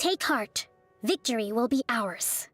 Take heart. Victory will be ours.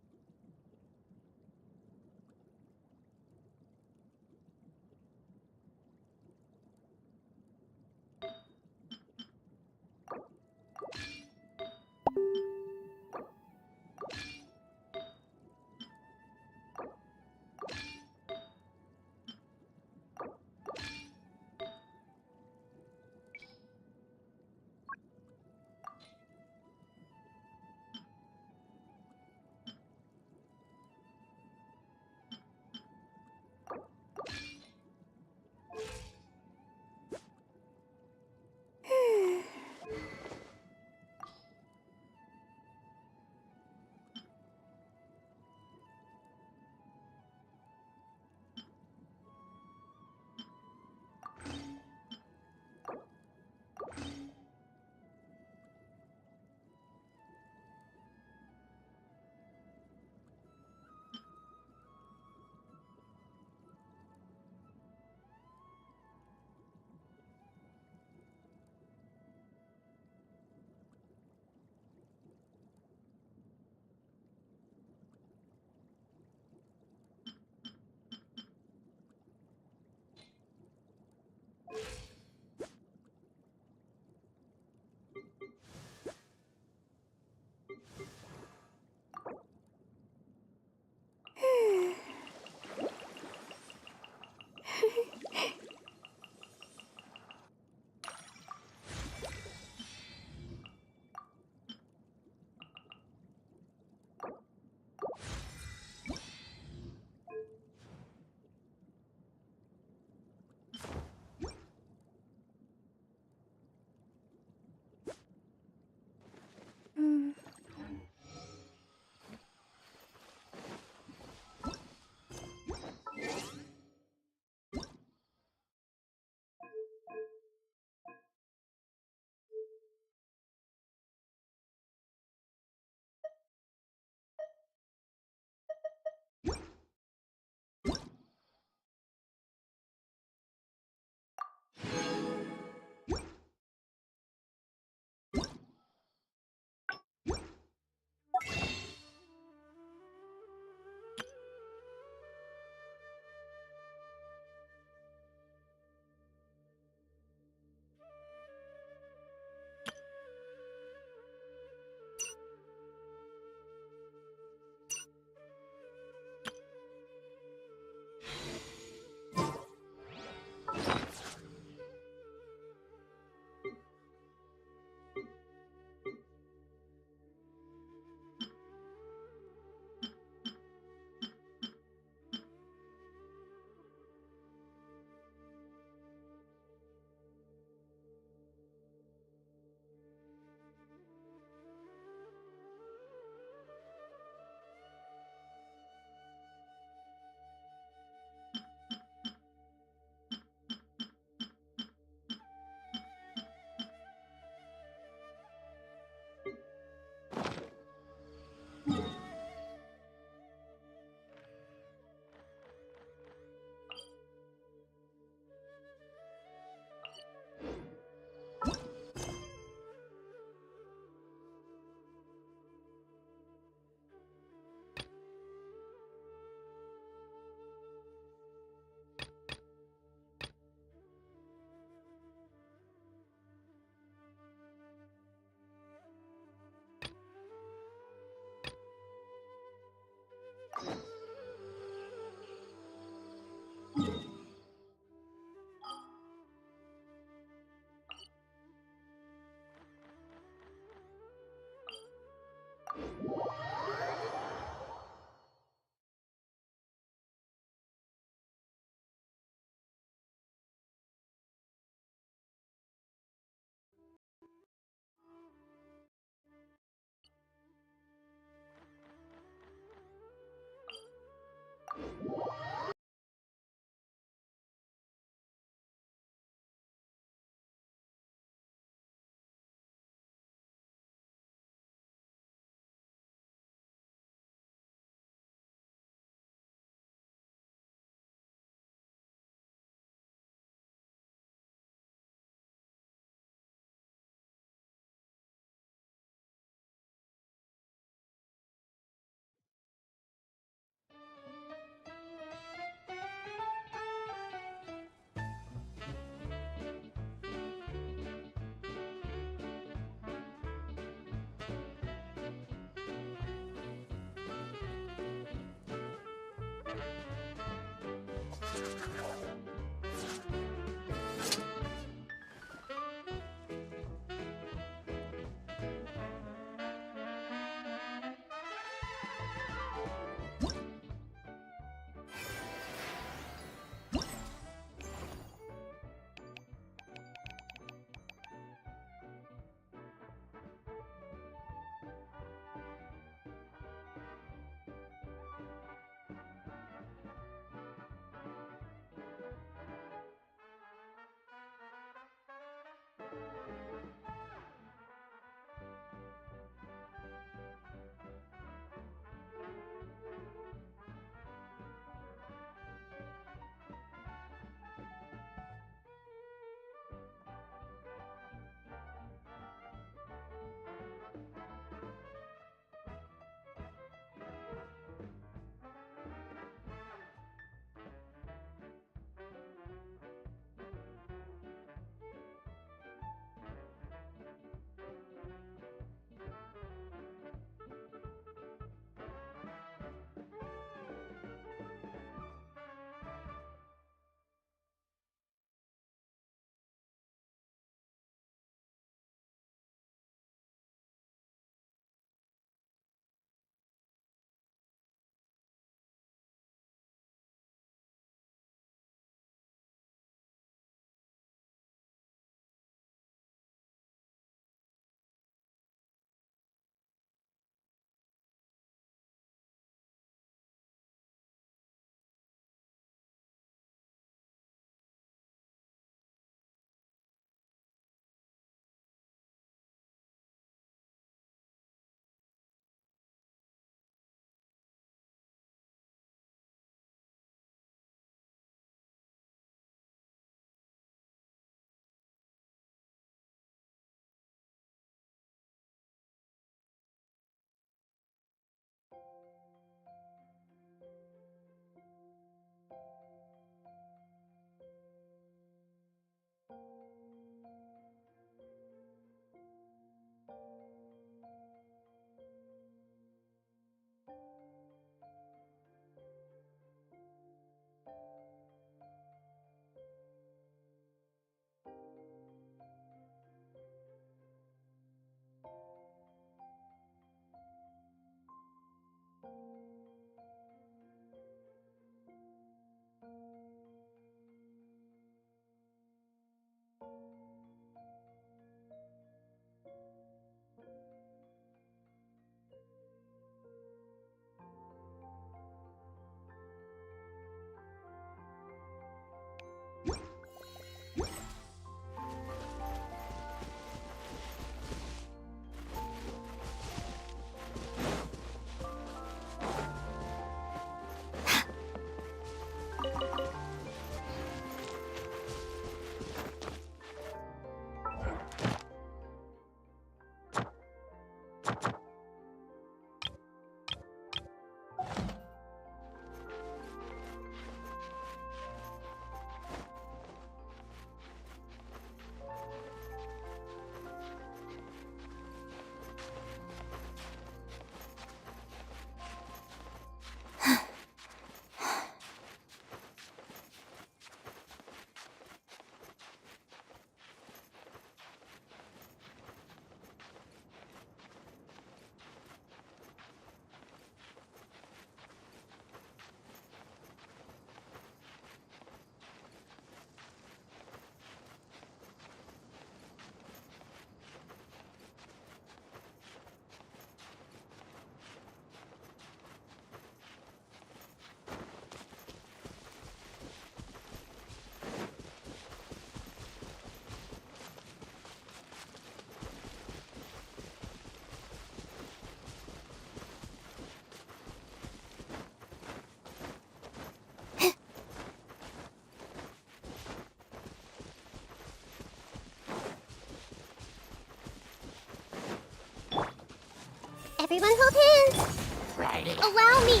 Everyone hold hands! Right. Allow me!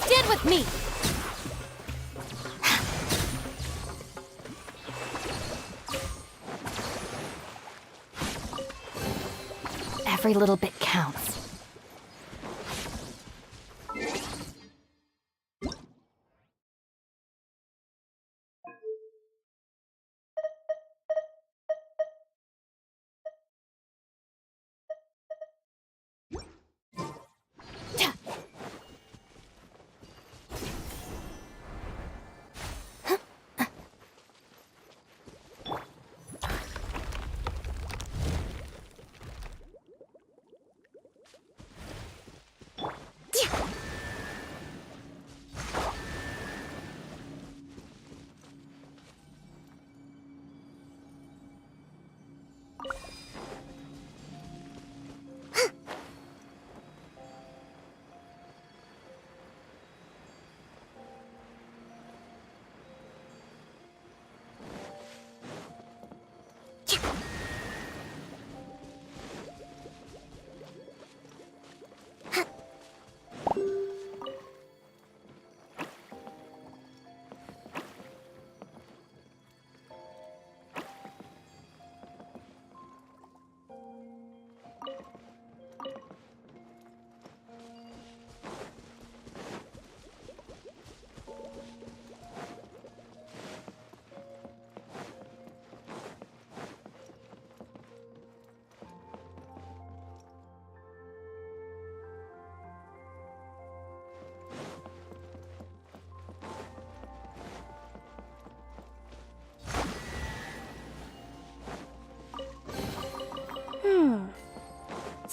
Stand with me! Every little bit counts.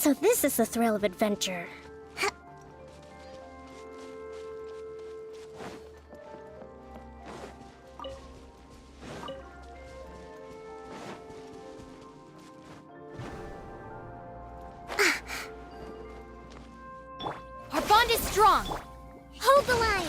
So this is the thrill of adventure. Our bond is strong. Hold the line!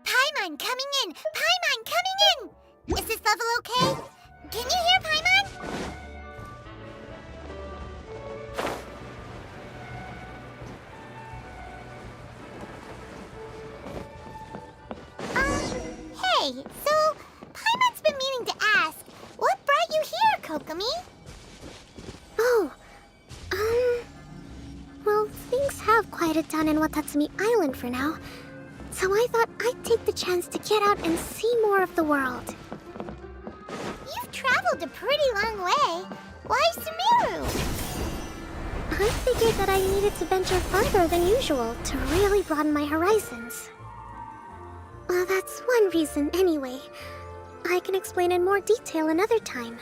Paimon coming in! Paimon coming in! Is this level okay? Can you hear Paimon? Hey, so Paimon's been meaning to ask, what brought you here, Kokomi? Oh, well, things have quieted down in Watatsumi Island for now. So I thought I'd take the chance to get out and see more of the world. You've traveled a pretty long way. Why Sumeru? I figured that I needed to venture farther than usual to really broaden my horizons. Well, that's one reason anyway. I can explain in more detail another time.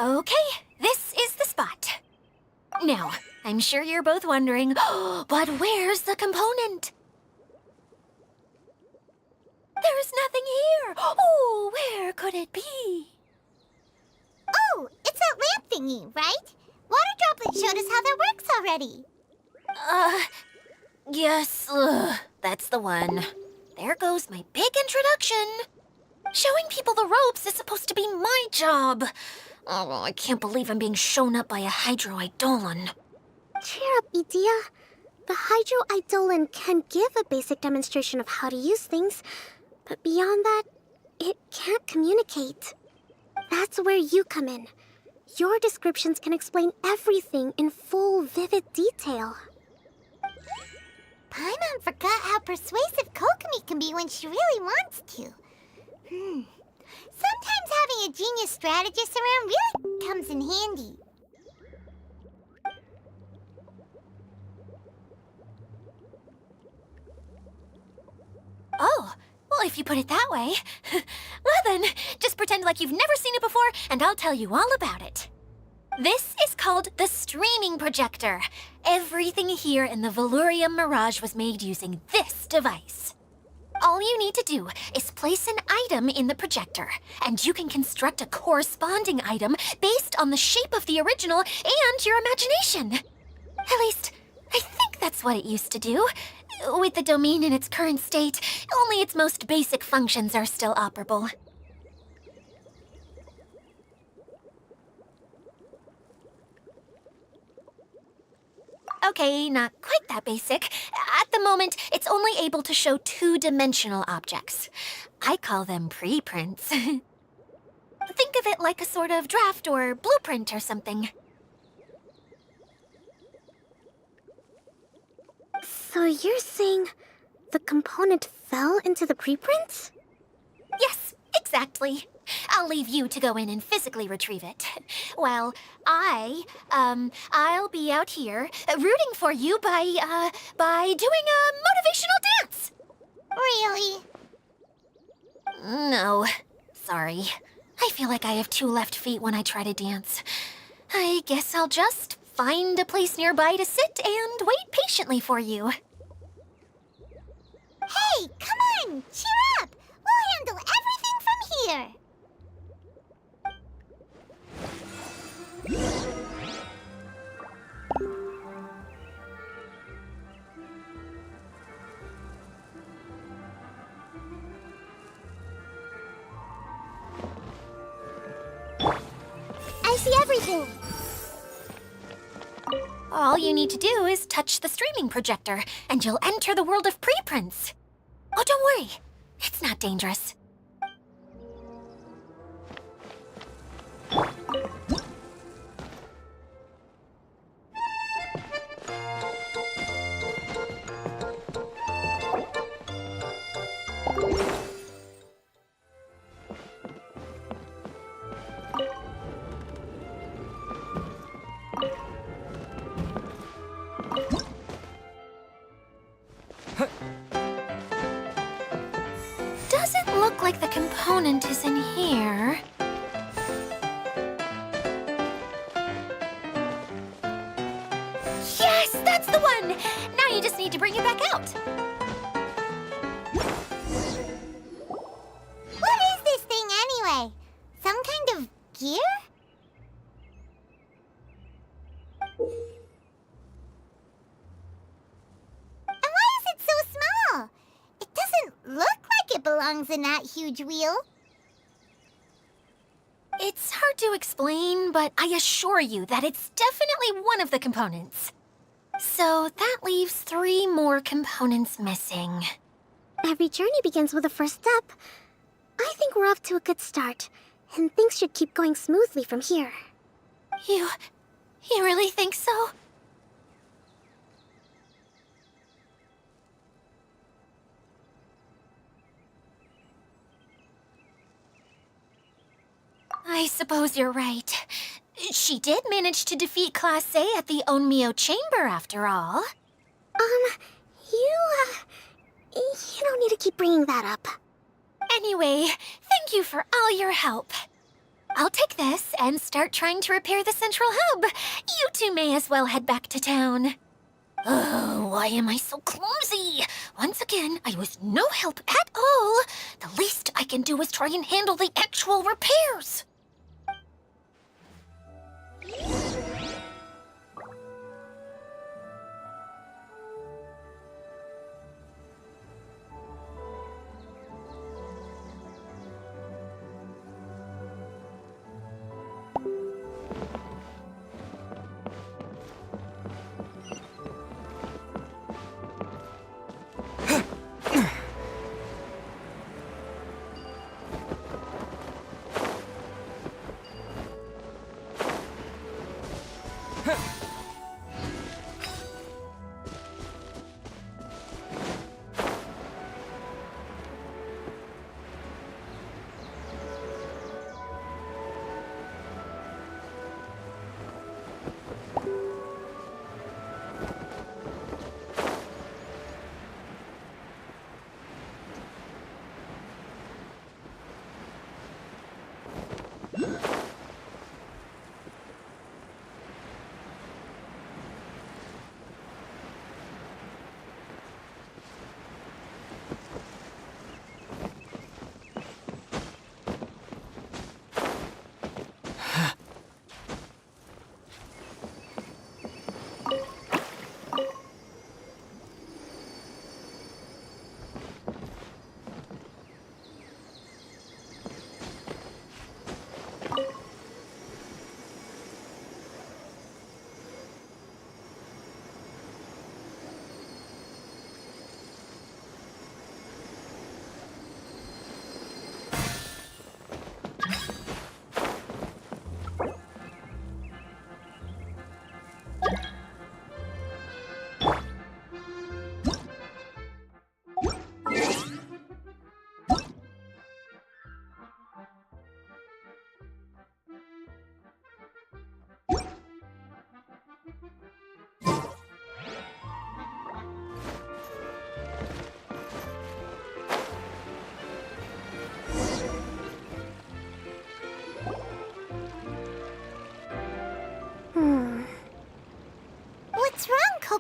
Okay, this is the spot. Now, I'm sure you're both wondering, but where's the component? There's nothing here. Oh, where could it be? Oh, it's that lamp thingy, right? Water Droplet showed us how that works already. Yes, that's the one. There goes my big introduction. Showing people the ropes is supposed to be my job. Oh, I can't believe I'm being shown up by a Hydro-Eidolon. Cheer up, Idia. The Hydro-Eidolon can give a basic demonstration of how to use things, but beyond that, it can't communicate. That's where you come in. Your descriptions can explain everything in full, vivid detail. Paimon forgot how persuasive Kokomi can be when she really wants to. Sometimes having a genius strategist around really comes in handy. Oh, well, if you put it that way. Well then, just pretend like you've never seen it before, and I'll tell you all about it. This is called the streaming projector. Everything here in the Valurium Mirage was made using this device. All you need to do is place an item in the projector, and you can construct a corresponding item based on the shape of the original and your imagination. At least, I think that's what it used to do. With the domain in its current state, only its most basic functions are still operable. Okay, not quite that basic. At the moment, it's only able to show two-dimensional objects. I call them preprints. Think of it like a sort of draft or blueprint or something. So you're saying the component fell into the preprints? Yes, exactly. I'll leave you to go in and physically retrieve it. Well, I'll be out here rooting for you by doing a motivational dance. Really? No, sorry. I feel like I have two left feet when I try to dance. I guess I'll just find a place nearby to sit and wait patiently for you. Hey, come on! Cheer up! We'll handle everything from here! I see everything. All you need to do is touch the streaming projector, and you'll enter the world of preprints. Oh, don't worry. It's not dangerous. Doesn't look like the component is in here. Yes, that's the one! Now you just need to bring it back out. What is this thing anyway? Some kind of gear? And why is it so small? It doesn't look like it belongs in that huge wheel. It's hard to explain, but I assure you that it's definitely one of the components. So that leaves 3 more components missing. Every journey begins with a first step. I think we're off to a good start, and things should keep going smoothly from here. You really think so? I suppose you're right. She did manage to defeat Class A at the Onmyo Chamber, after all. You don't need to keep bringing that up. Anyway, thank you for all your help. I'll take this and start trying to repair the central hub. You two may as well head back to town. Oh, why am I so clumsy? Once again, I was no help at all. The least I can do is try and handle the actual repairs.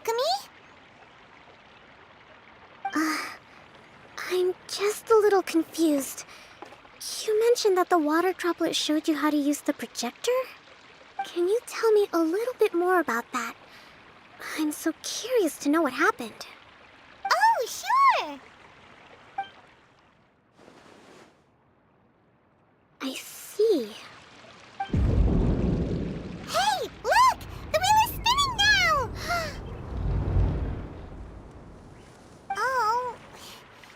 Okami? I'm just a little confused. You mentioned that the water droplet showed you how to use the projector? Can you tell me a little bit more about that? I'm so curious to know what happened. Oh, sure! I see. Hey, look! The wheel is spinning now! Oh,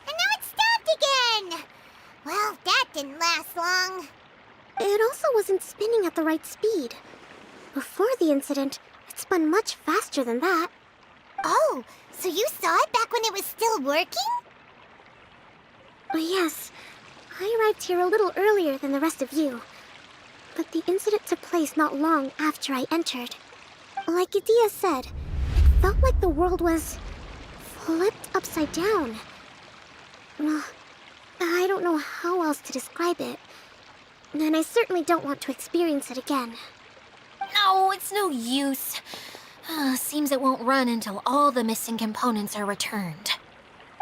and now it's stopped again! Well, that didn't last long. It also wasn't spinning at the right speed. Before the incident, it spun much faster than that. Oh, so you saw it back when it was still working? Yes, I arrived here a little earlier than the rest of you. But the incident took place not long after I entered. Like Idia said, it felt like the world was flipped upside down. I don't know how else to describe it. And I certainly don't want to experience it again. No, it's no use. Seems it won't run until all the missing components are returned.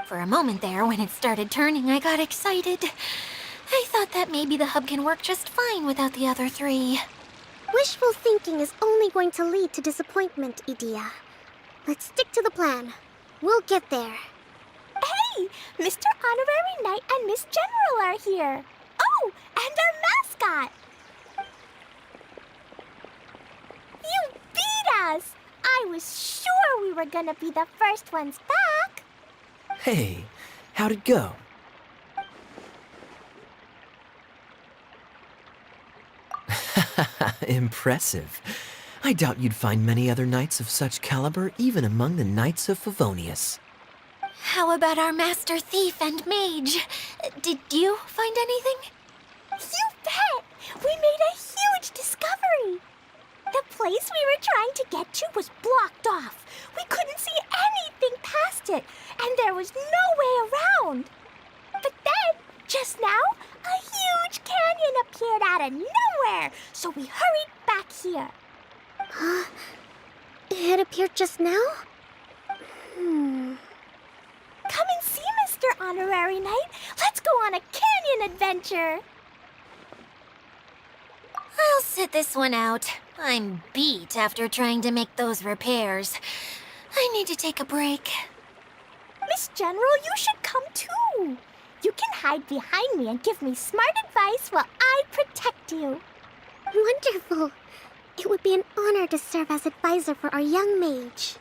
For a moment there, when it started turning, I got excited. I thought that maybe the hub can work just fine without the other three. Wishful thinking is only going to lead to disappointment, Idia. Let's stick to the plan. We'll get there. Hey, Mr. Honorary Knight and Miss General are here. Oh, and our mascot. You beat us! I was sure we were gonna be the first ones back. Hey, how'd it go? Impressive. I doubt you'd find many other knights of such caliber even among the Knights of Favonius. How about our master thief and mage? Did you find anything? You bet! We made a huge discovery. The place we were trying to get to was blocked off. We couldn't see anything past it, and there was no way around. But then, just now, a huge canyon appeared out of nowhere, so we hurried back here. It appeared just now? Come and see, Mr. Honorary Knight. Let's go on a canyon adventure. I'll sit this one out. I'm beat after trying to make those repairs. I need to take a break. Miss General, you should come too. You can hide behind me and give me smart advice while I protect you. Wonderful. It would be an honor to serve as advisor for our young mage.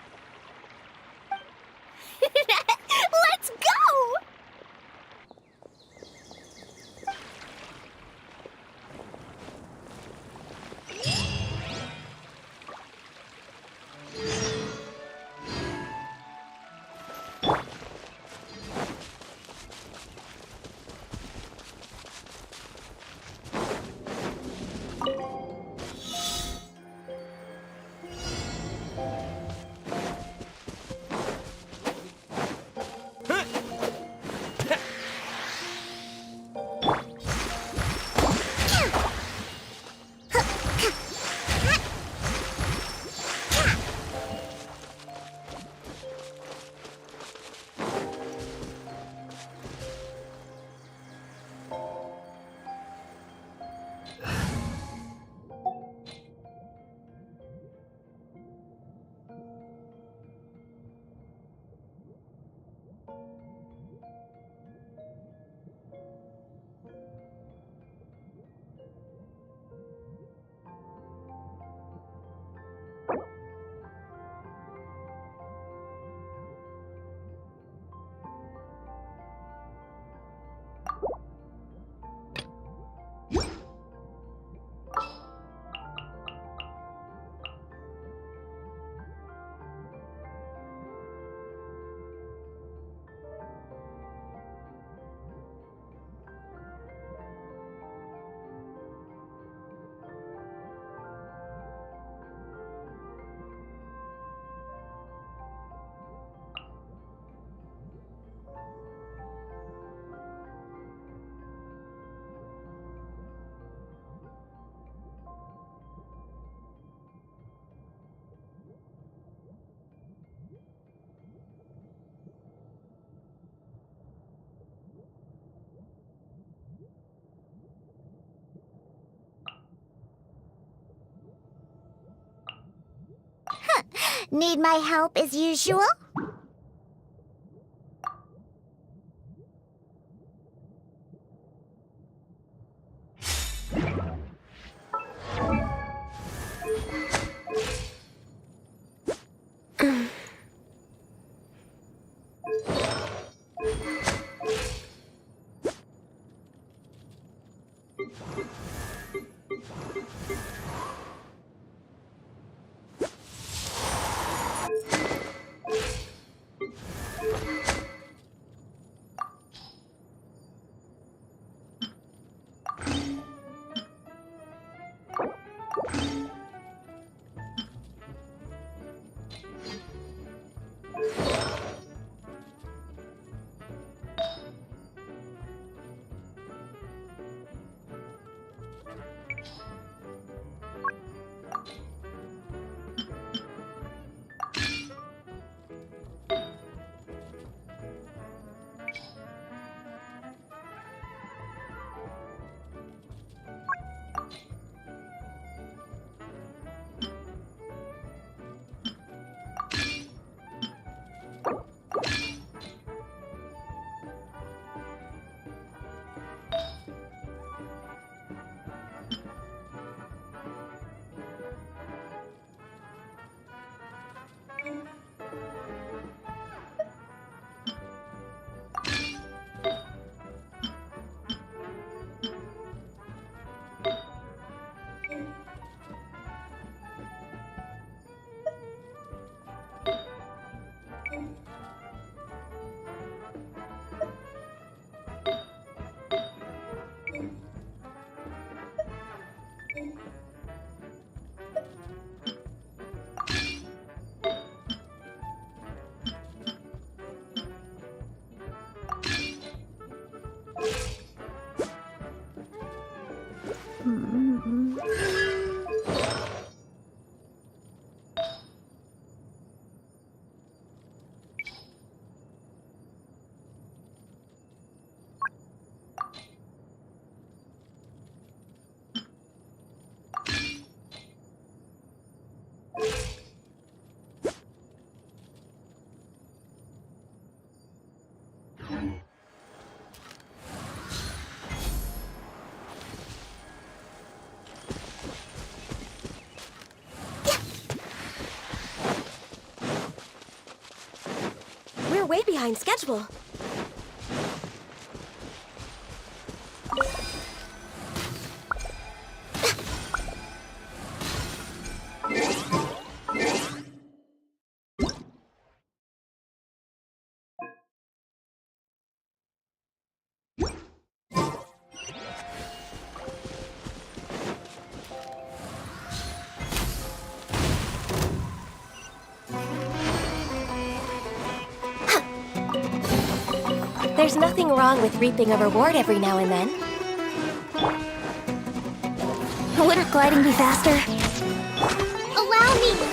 Let's go! Need my help as usual? We're way behind schedule. There's nothing wrong with reaping a reward every now and then. Wouldn't gliding be faster? Allow me!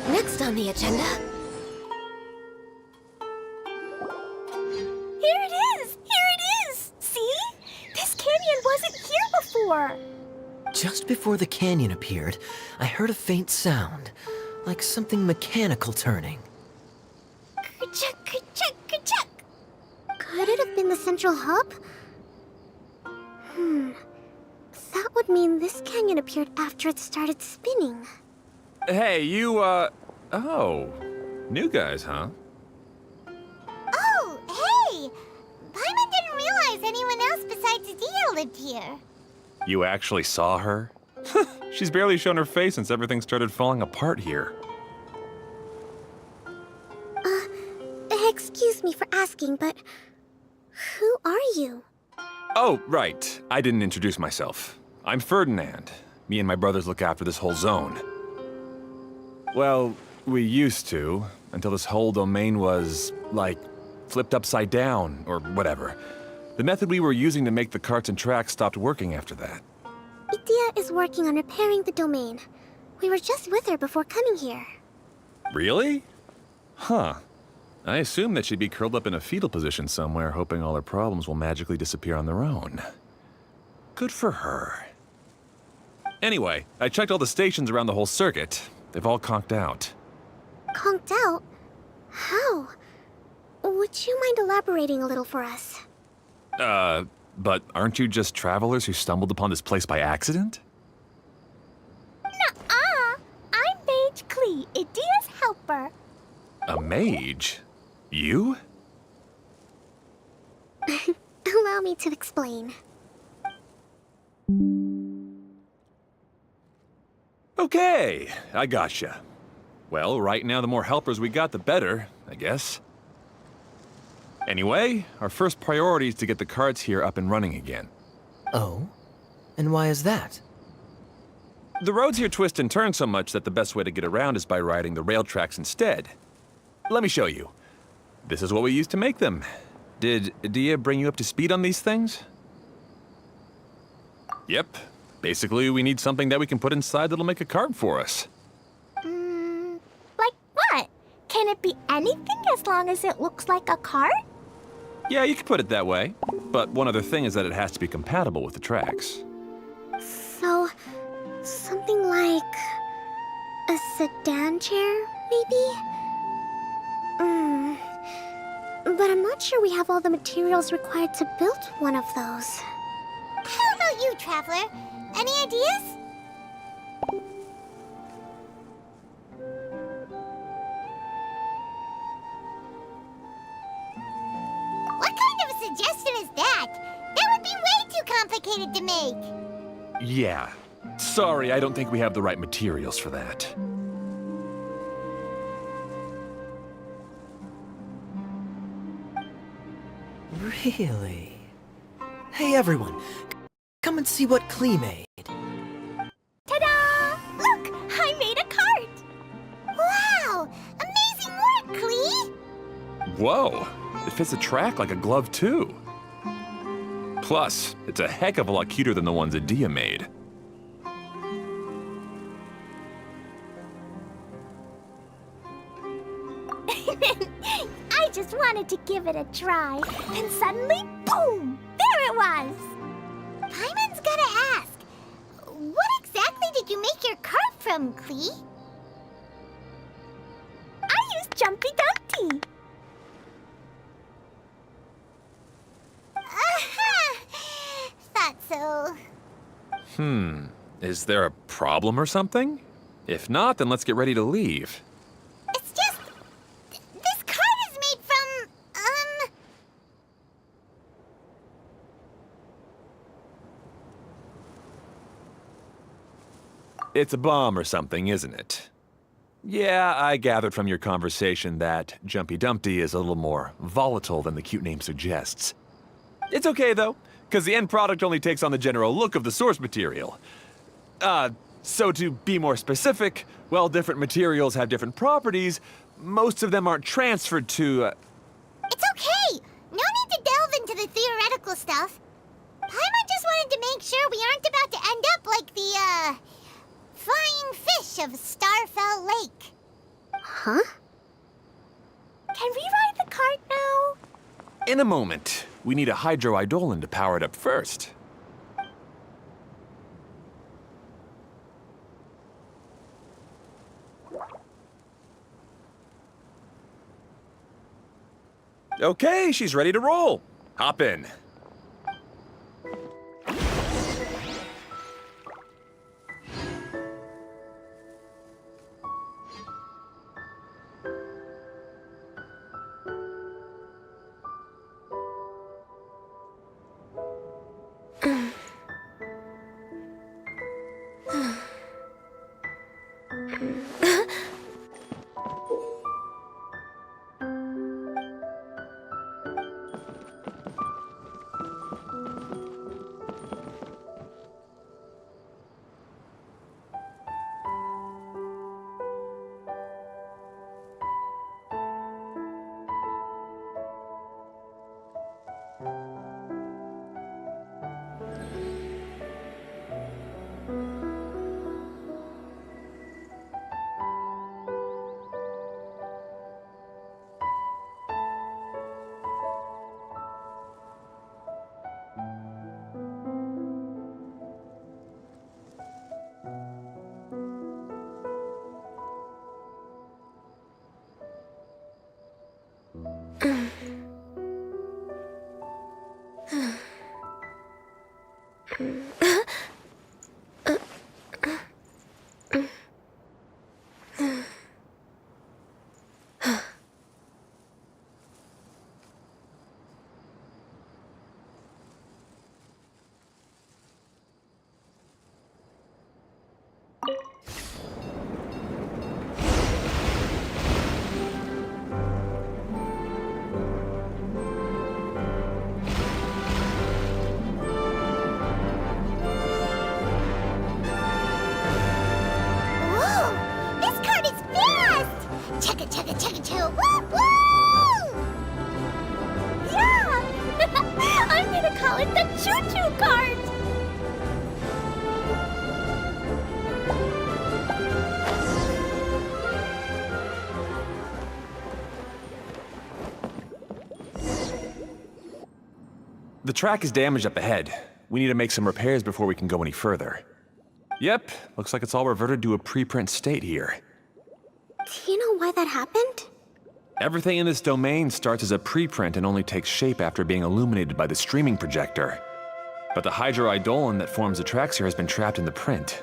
Next on the agenda. Here it is! Here it is! See? This canyon wasn't here before. Just before the canyon appeared, I heard a faint sound, like something mechanical turning. Ka-chuck, ka-chuck, ka-chuck. Could it have been the central hub? That would mean this canyon appeared after it started spinning. Hey, you, oh. New guys, huh? Oh, hey! Paimon didn't realize anyone else besides Dia lived here. You actually saw her? She's barely shown her face since everything started falling apart here. Excuse me for asking, but who are you? Oh, right. I didn't introduce myself. I'm Ferdinand. Me and my brothers look after this whole zone. Well, we used to, until this whole domain was, like, flipped upside down, or whatever. The method we were using to make the carts and tracks stopped working after that. Idia is working on repairing the domain. We were just with her before coming here. Really? Huh. I assume that she'd be curled up in a fetal position somewhere, hoping all her problems will magically disappear on their own. Good for her. Anyway, I checked all the stations around the whole circuit. They've all conked out. Conked out? How? Would you mind elaborating a little for us? But aren't you just travelers who stumbled upon this place by accident? Nuh-uh! I'm Mage Klee, Idia's helper. A mage? You? Allow me to explain. Okay, I gotcha. Well, right now the more helpers we got, the better, I guess. Anyway, our first priority is to get the carts here up and running again. Oh? And why is that? The roads here twist and turn so much that the best way to get around is by riding the rail tracks instead. Let me show you. This is what we used to make them. Did Dia bring you up to speed on these things? Yep. Basically, we need something that we can put inside that'll make a cart for us. Like what? Can it be anything as long as it looks like a cart? Yeah, you could put it that way. But one other thing is that it has to be compatible with the tracks. So, something like a sedan chair, maybe? But I'm not sure we have all the materials required to build one of those. How about you, Traveler? Any ideas? What kind of a suggestion is that? That would be way too complicated to make. Yeah. Sorry, I don't think we have the right materials for that. Really? Hey everyone, come and see what Klee made. Ta-da! Look, I made a cart. Wow! Amazing work, Klee! Whoa! It fits the track like a glove, too. Plus, it's a heck of a lot cuter than the ones that Dia made. I just wanted to give it a try, and suddenly, boom! There it was! Paimon's gotta ask, what exactly did you make your cart from, Klee? I used Jumpy Dumpty. Thought so. Is there a problem or something? If not, then let's get ready to leave. It's just... this cart is made from, It's a bomb or something, isn't it? Yeah, I gathered from your conversation that Jumpy Dumpty is a little more volatile than the cute name suggests. It's okay, though, because the end product only takes on the general look of the source material. So to be more specific, while different materials have different properties, most of them aren't transferred to, It's okay! No need to delve into the theoretical stuff. Paimon just wanted to make sure we aren't about to end up like the, flying fish of Starfell Lake. Huh? Can we ride the cart now? In a moment. We need a hydroidolin to power it up first. Okay, she's ready to roll. Hop in. Whoa! This cart is fast! Chugga chugga chugga choo! Woo woo! Yeah! I'm gonna call it the choo-choo cart! The track is damaged up ahead. We need to make some repairs before we can go any further. Yep, looks like it's all reverted to a preprint state here. Do you know why that happened? Everything in this domain starts as a preprint and only takes shape after being illuminated by the streaming projector. But the hydroidolin that forms the tracks here has been trapped in the print.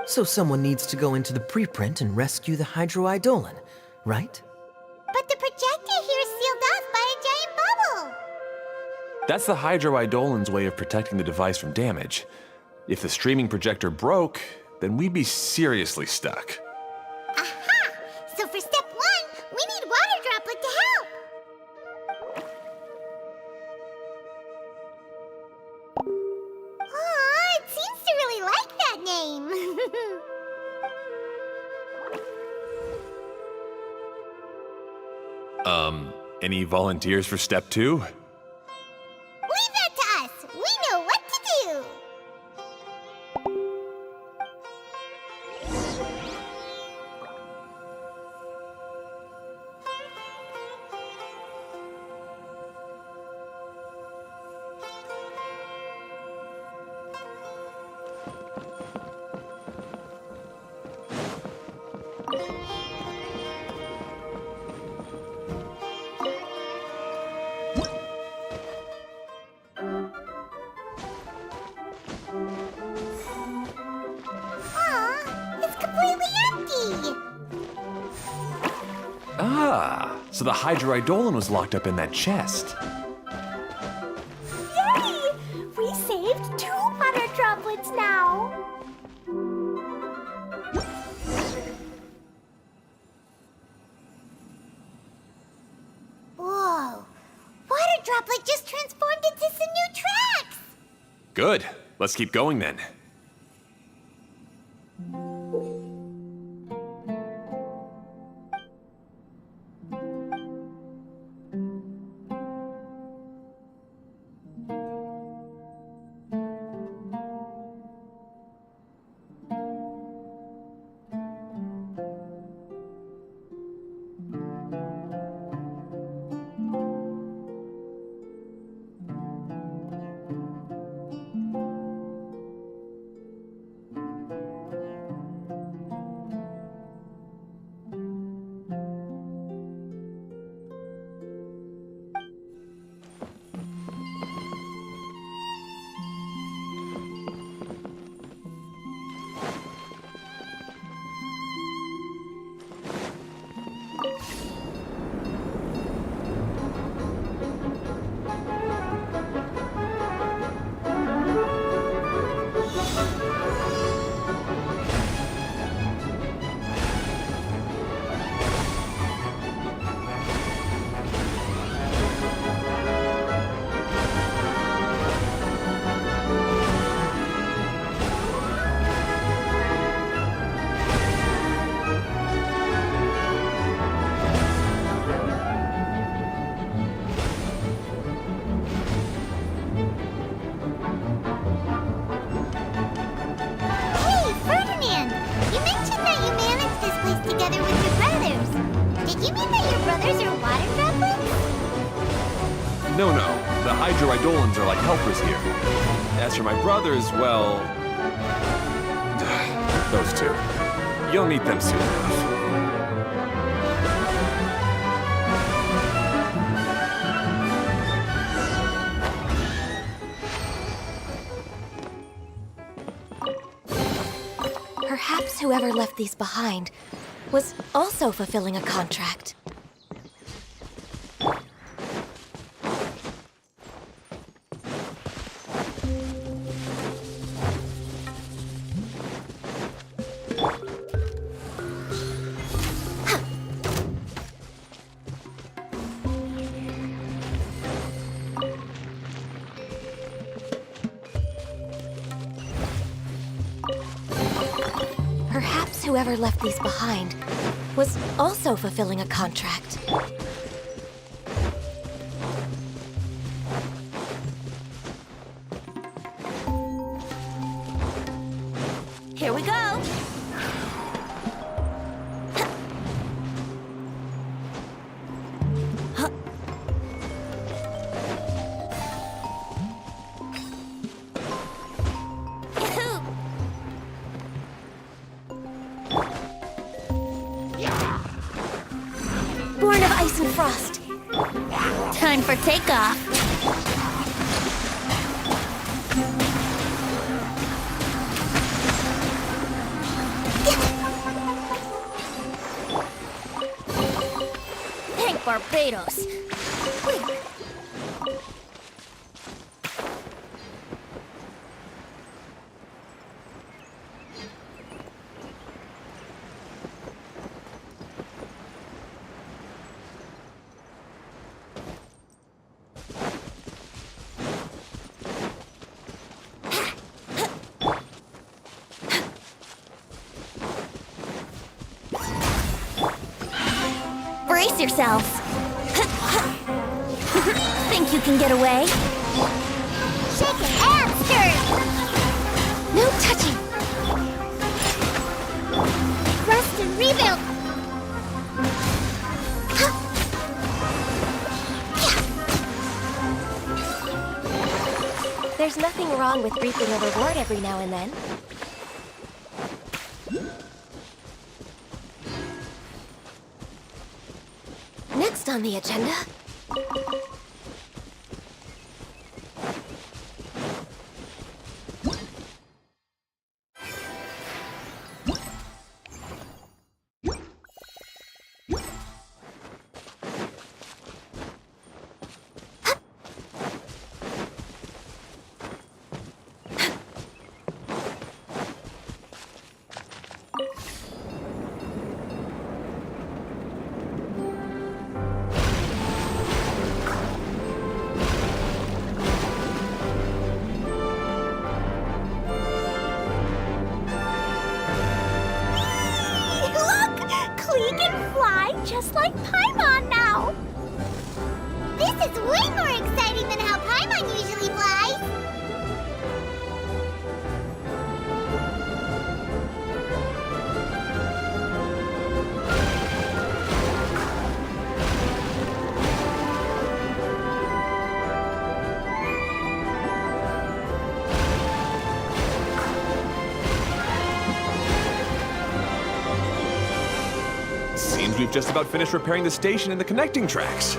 So someone needs to go into the preprint and rescue the hydroidolin, right? But the projector here is sealed off by a giant bubble! That's the hydroidolin's way of protecting the device from damage. If the streaming projector broke, then we'd be seriously stuck. Aha! So for step one, we need Water Droplet to help! Aw, it seems to really like that name! Any volunteers for step two? Leave that to us! We know what to do! Aw, it's completely empty! Ah, so the hydroidolin was locked up in that chest. Yay! We saved 2 water droplets now! Whoa! Water Droplet just transformed into some new tracks! Good. Let's keep going then. No, the hydroidolins are like helpers here. As for my brothers, well... those two. You'll meet them soon enough. Perhaps whoever left these behind was also fulfilling a contract. Perhaps whoever left these behind was also fulfilling a contract. Here we go! Born of ice and frost. Time for takeoff. Thank Barbados. Wait. Brace yourselves. Think you can get away? Shake it and stir it. No touching. Rest and rebuild. There's nothing wrong with reaping a reward every now and then. Next on the agenda... Just like Paimon now! This is way more exciting than how Paimon usually flies! Seems we've just about finished repairing the station and the connecting tracks.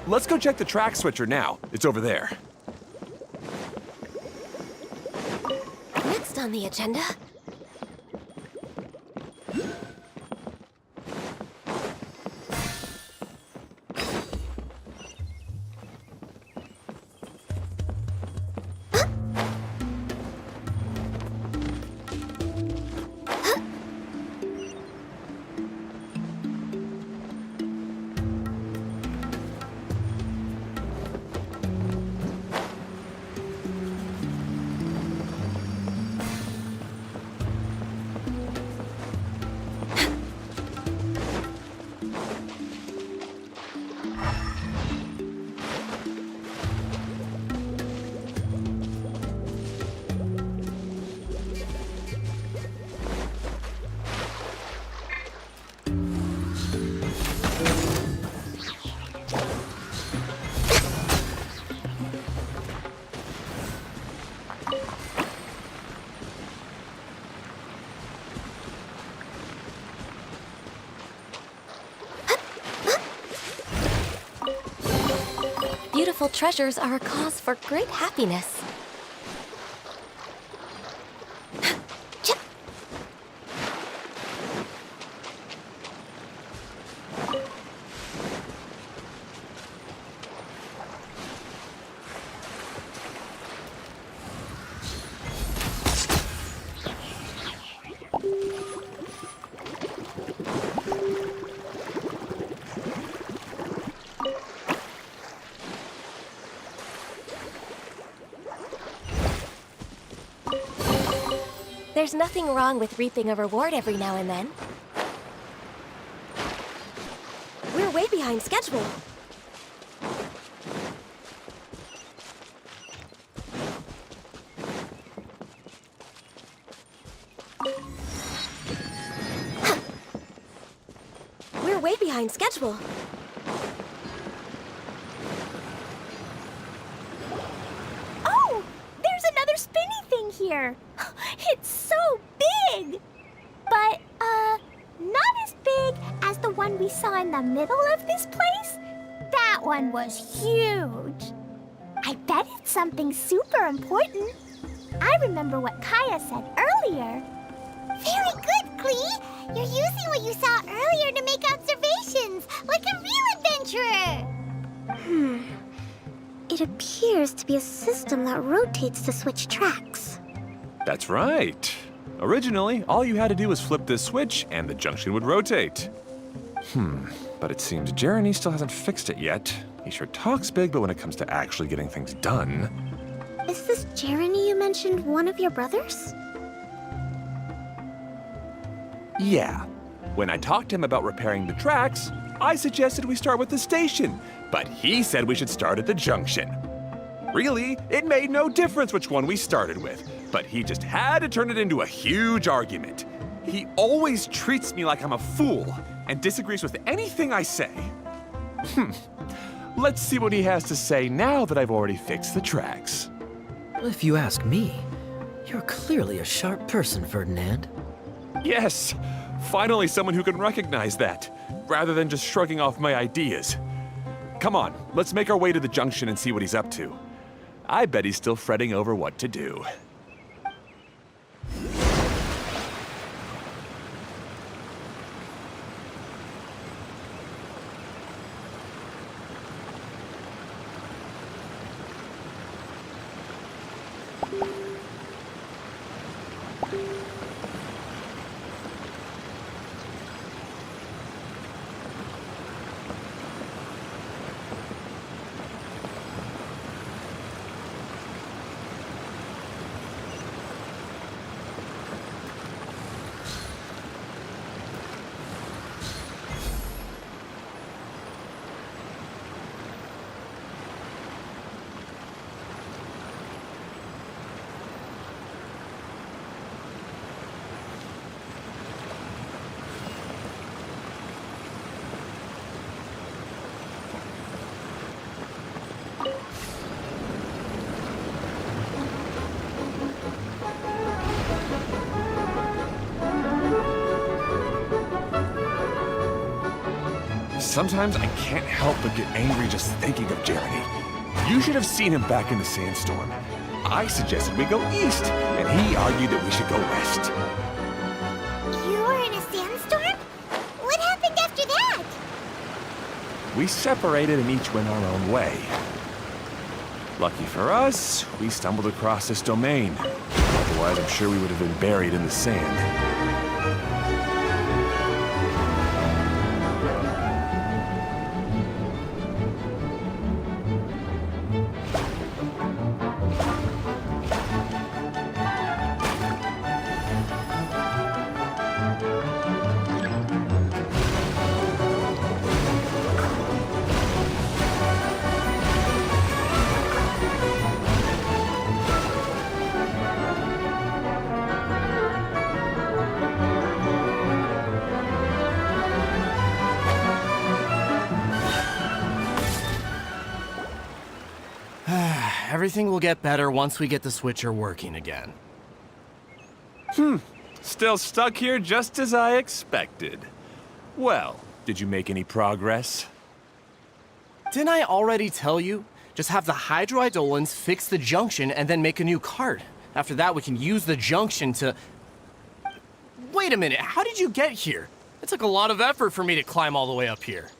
Let's go check the track switcher now. It's over there. Next on the agenda... treasures are a cause for great happiness. There's nothing wrong with reaping a reward every now and then. We're way behind schedule. We're way behind schedule. Oh, there's another spinny thing here. It's so big! But, not as big as the one we saw in the middle of this place. That one was huge. I bet it's something super important. I remember what Kaya said earlier. Very good, Klee. You're using what you saw earlier to make observations, like a real adventurer. It appears to be a system that rotates to switch tracks. That's right. Originally, all you had to do was flip this switch and the junction would rotate. But it seems Jeremy still hasn't fixed it yet. He sure talks big, but when it comes to actually getting things done... Is this Jeremy you mentioned one of your brothers? Yeah. When I talked to him about repairing the tracks, I suggested we start with the station, but he said we should start at the junction. Really, it made no difference which one we started with, but he just had to turn it into a huge argument. He always treats me like I'm a fool and disagrees with anything I say. Let's see what he has to say now that I've already fixed the tracks. If you ask me, you're clearly a sharp person, Ferdinand. Yes, finally someone who can recognize that, rather than just shrugging off my ideas. Come on, let's make our way to the junction and see what he's up to. I bet he's still fretting over what to do. Sometimes I can't help but get angry just thinking of Jeremy. You should have seen him back in the sandstorm. I suggested we go east, and he argued that we should go west. You were in a sandstorm? What happened after that? We separated and each went our own way. Lucky for us, we stumbled across this domain. Otherwise, I'm sure we would have been buried in the sand. Everything will get better once we get the switcher working again. Still stuck here just as I expected. Well, did you make any progress? Didn't I already tell you? Just have the hydroidolins fix the junction and then make a new cart. After that, we can use the junction to... Wait a minute, how did you get here? It took a lot of effort for me to climb all the way up here.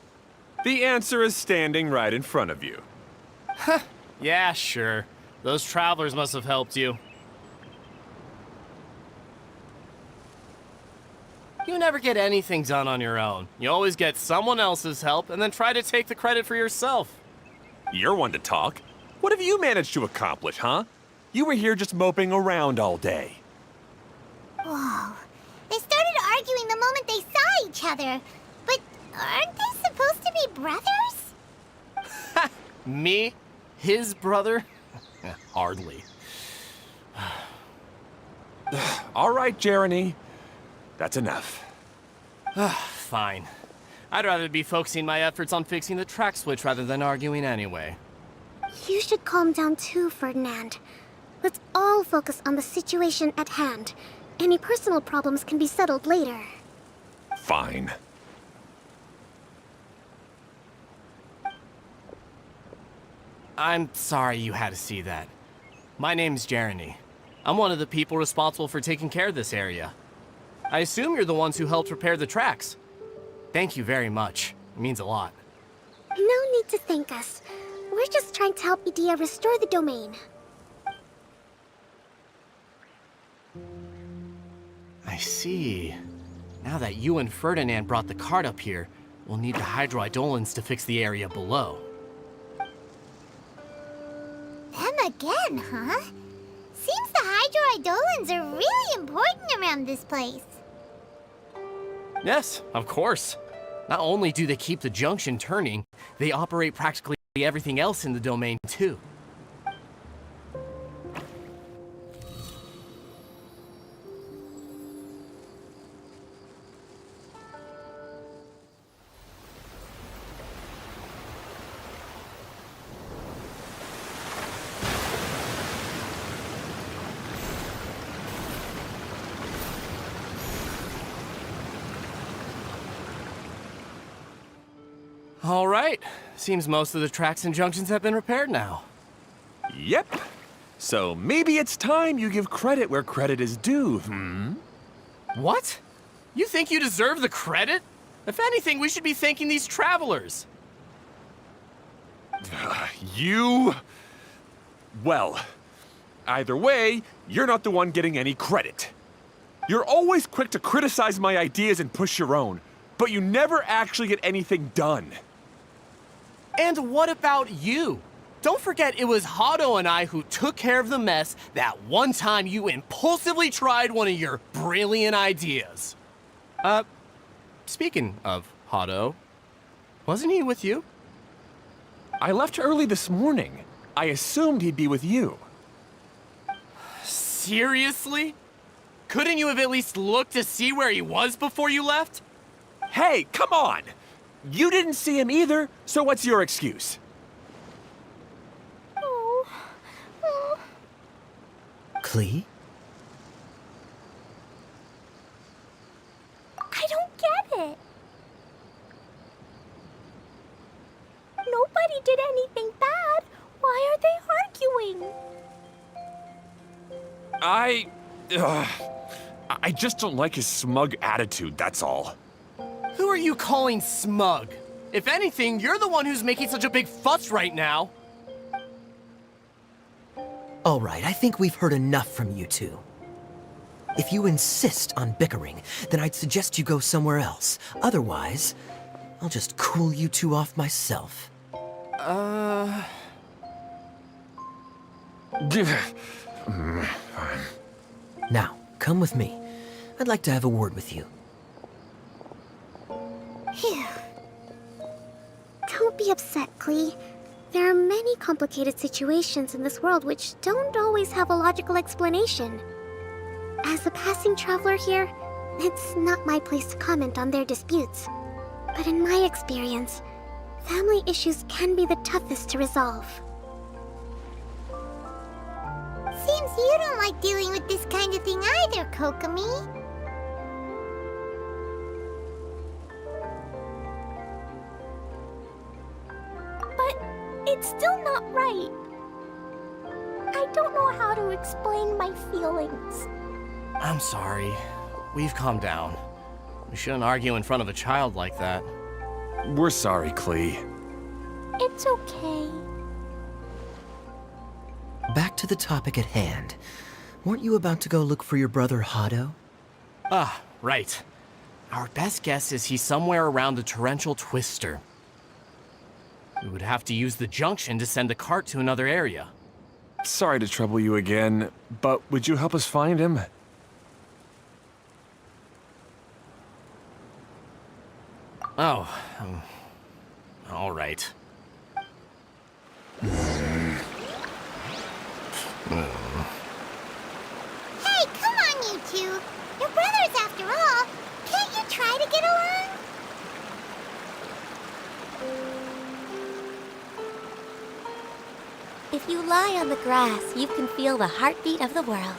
The answer is standing right in front of you. Yeah, sure. Those travelers must have helped you. You never get anything done on your own. You always get someone else's help and then try to take the credit for yourself. You're one to talk. What have you managed to accomplish, huh? You were here just moping around all day. Whoa. They started arguing the moment they saw each other. But aren't they supposed to be brothers? Me? His brother? Hardly. All right, Jeremy. That's enough. Fine. I'd rather be focusing my efforts on fixing the track switch rather than arguing anyway. You should calm down too, Ferdinand. Let's all focus on the situation at hand. Any personal problems can be settled later. Fine. I'm sorry you had to see that. My name's Jeremy. I'm one of the people responsible for taking care of this area. I assume you're the ones who helped repair the tracks. Thank you very much. It means a lot. No need to thank us. We're just trying to help Idea restore the domain. I see. Now that you and Ferdinand brought the cart up here, we'll need the hydroidolins to fix the area below. Them again, huh? Seems the hydroidolins are really important around this place. Yes, of course. Not only do they keep the junction turning, they operate practically everything else in the domain too. All right. Seems most of the tracks and junctions have been repaired now. Yep. So maybe it's time you give credit where credit is due, What? You think you deserve the credit? If anything, we should be thanking these travelers. You... Well, either way, you're not the one getting any credit. You're always quick to criticize my ideas and push your own, but you never actually get anything done. And what about you? Don't forget it was Hado and I who took care of the mess that one time you impulsively tried one of your brilliant ideas. Speaking of Hado, wasn't he with you? I left early this morning. I assumed he'd be with you. Seriously? Couldn't you have at least looked to see where he was before you left? Hey, come on! You didn't see him either, so what's your excuse? Klee? I don't get it. Nobody did anything bad. Why are they arguing? I just don't like his smug attitude, that's all. Who are you calling smug? If anything, you're the one who's making such a big fuss right now. All right, I think we've heard enough from you two. If you insist on bickering, then I'd suggest you go somewhere else. Otherwise, I'll just cool you two off myself. Now, come with me. I'd like to have a word with you. Phew. Don't be upset, Klee. There are many complicated situations in this world which don't always have a logical explanation. As a passing traveler here, it's not my place to comment on their disputes. But in my experience, family issues can be the toughest to resolve. Seems you don't like dealing with this kind of thing either, Kokomi. But it's still not right. don't know how to explain my feelings. I'm sorry. We've calmed down. We shouldn't argue in front of a child like that. We're sorry, Klee. It's okay. Back to the topic at hand. Weren't you about to go look for your brother Hado? Ah, right. Our best guess is he's somewhere around the torrential twister. We would have to use the junction to send the cart to another area. Sorry to trouble you again, but would you help us find him? Oh, all right. Hey, come on, you two. You're brothers after all. Can't you try to get along? If you lie on the grass, you can feel the heartbeat of the world.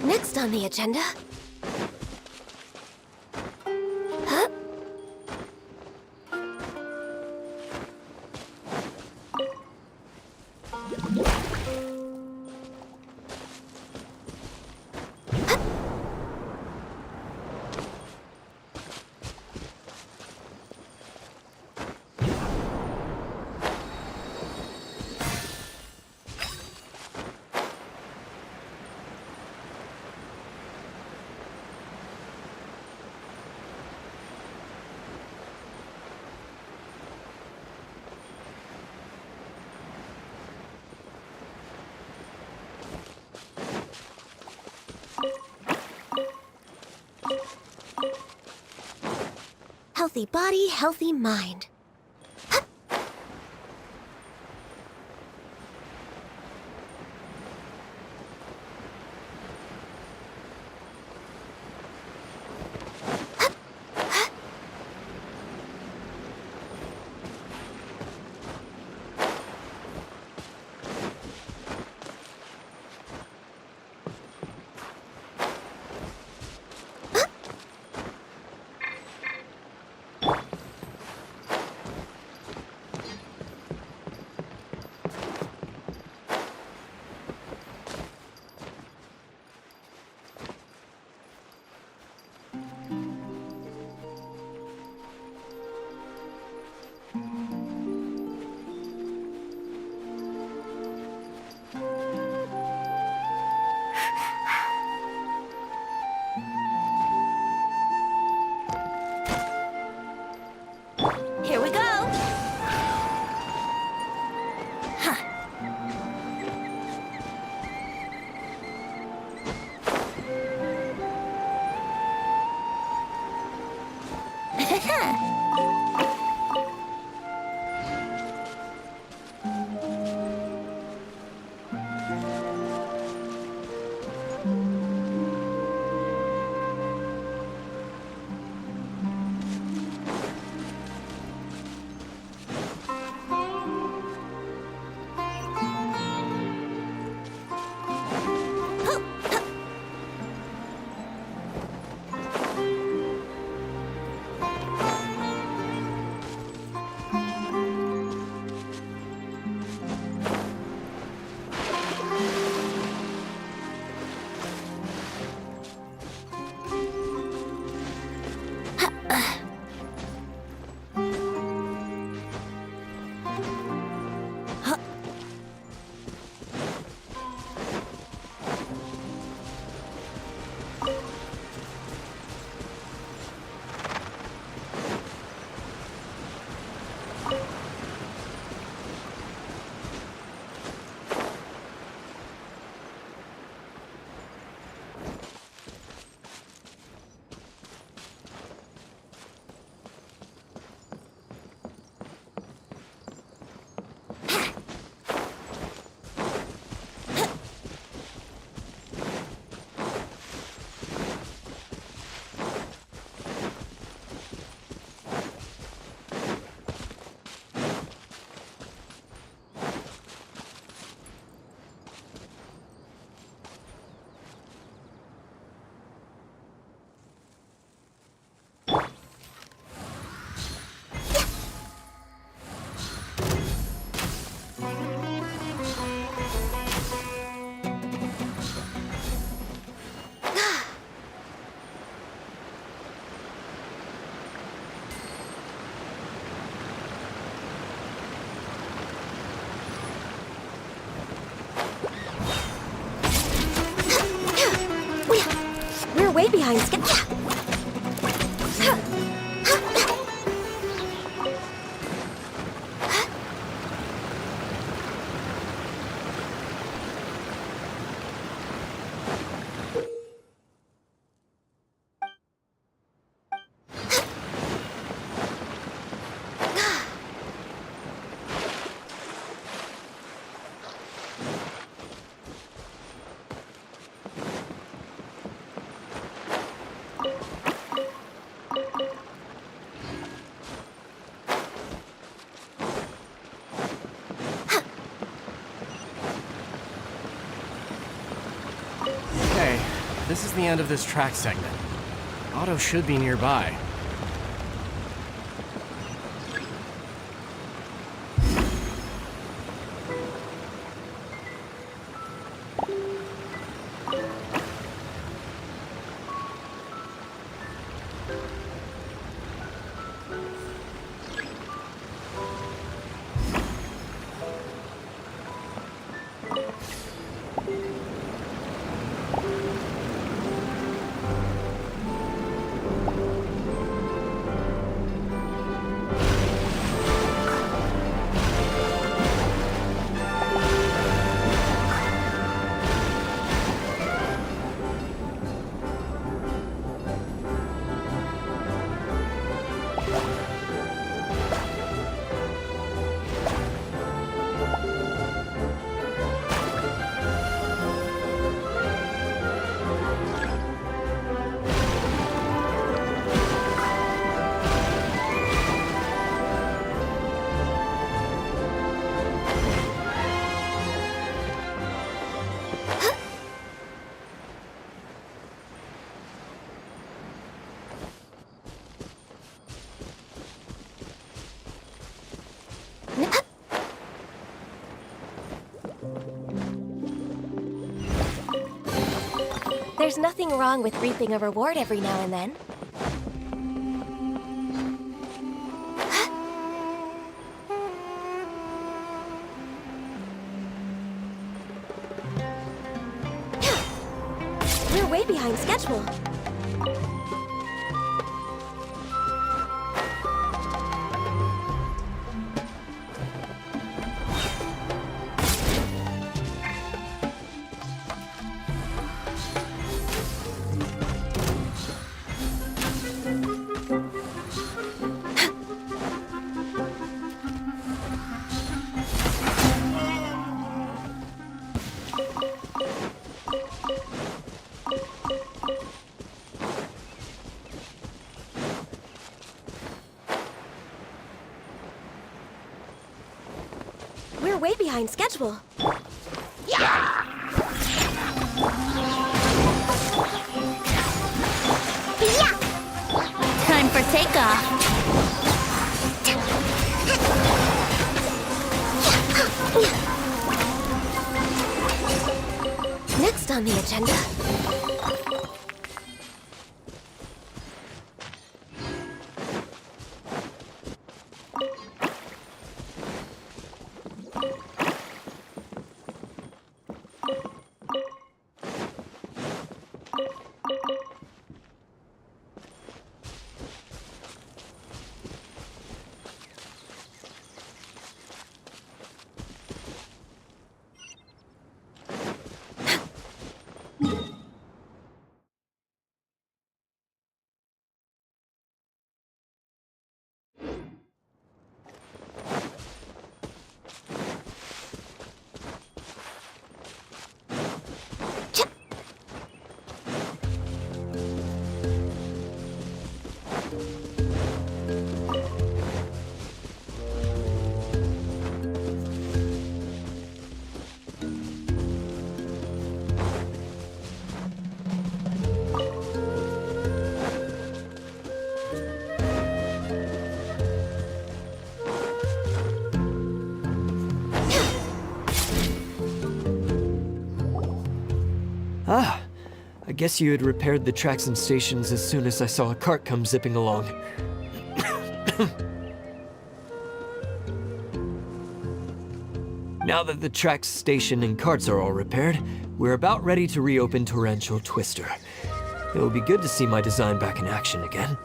Next on the agenda... Huh? Healthy body, healthy mind. Here we go! Huh. behind schedule. Okay, this is the end of this track segment. Otto should be nearby. There's nothing wrong with reaping a reward every now and then. We're way behind schedule. We're way behind schedule. Time for takeoff. Next on the agenda. Ah, I guess you had repaired the tracks and stations as soon as I saw a cart come zipping along. Now that the tracks, station, and carts are all repaired, we're about ready to reopen Torrential Twister. It'll be good to see my design back in action again.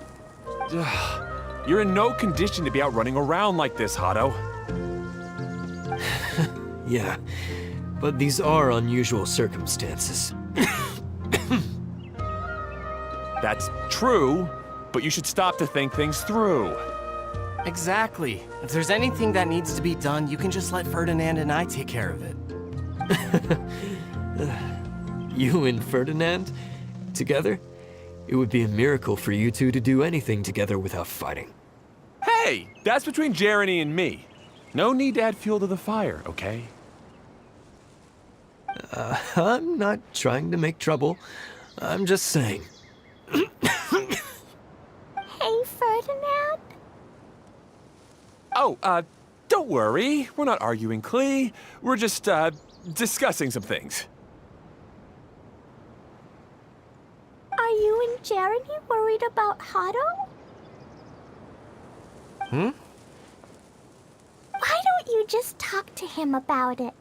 You're in no condition to be out running around like this, Hado. Yeah, but these are unusual circumstances. That's true, but you should stop to think things through. Exactly. If there's anything that needs to be done, you can just let Ferdinand and I take care of it. You and Ferdinand? Together? It would be a miracle for you two to do anything together without fighting. Hey, that's between Jeremy and me. No need to add fuel to the fire, okay? I'm not trying to make trouble. I'm just saying. Hey, Ferdinand? Oh, don't worry. We're not arguing, Klee. We're just, discussing some things. Are you and Jeremy worried about Hado? Hmm? Why don't you just talk to him about it?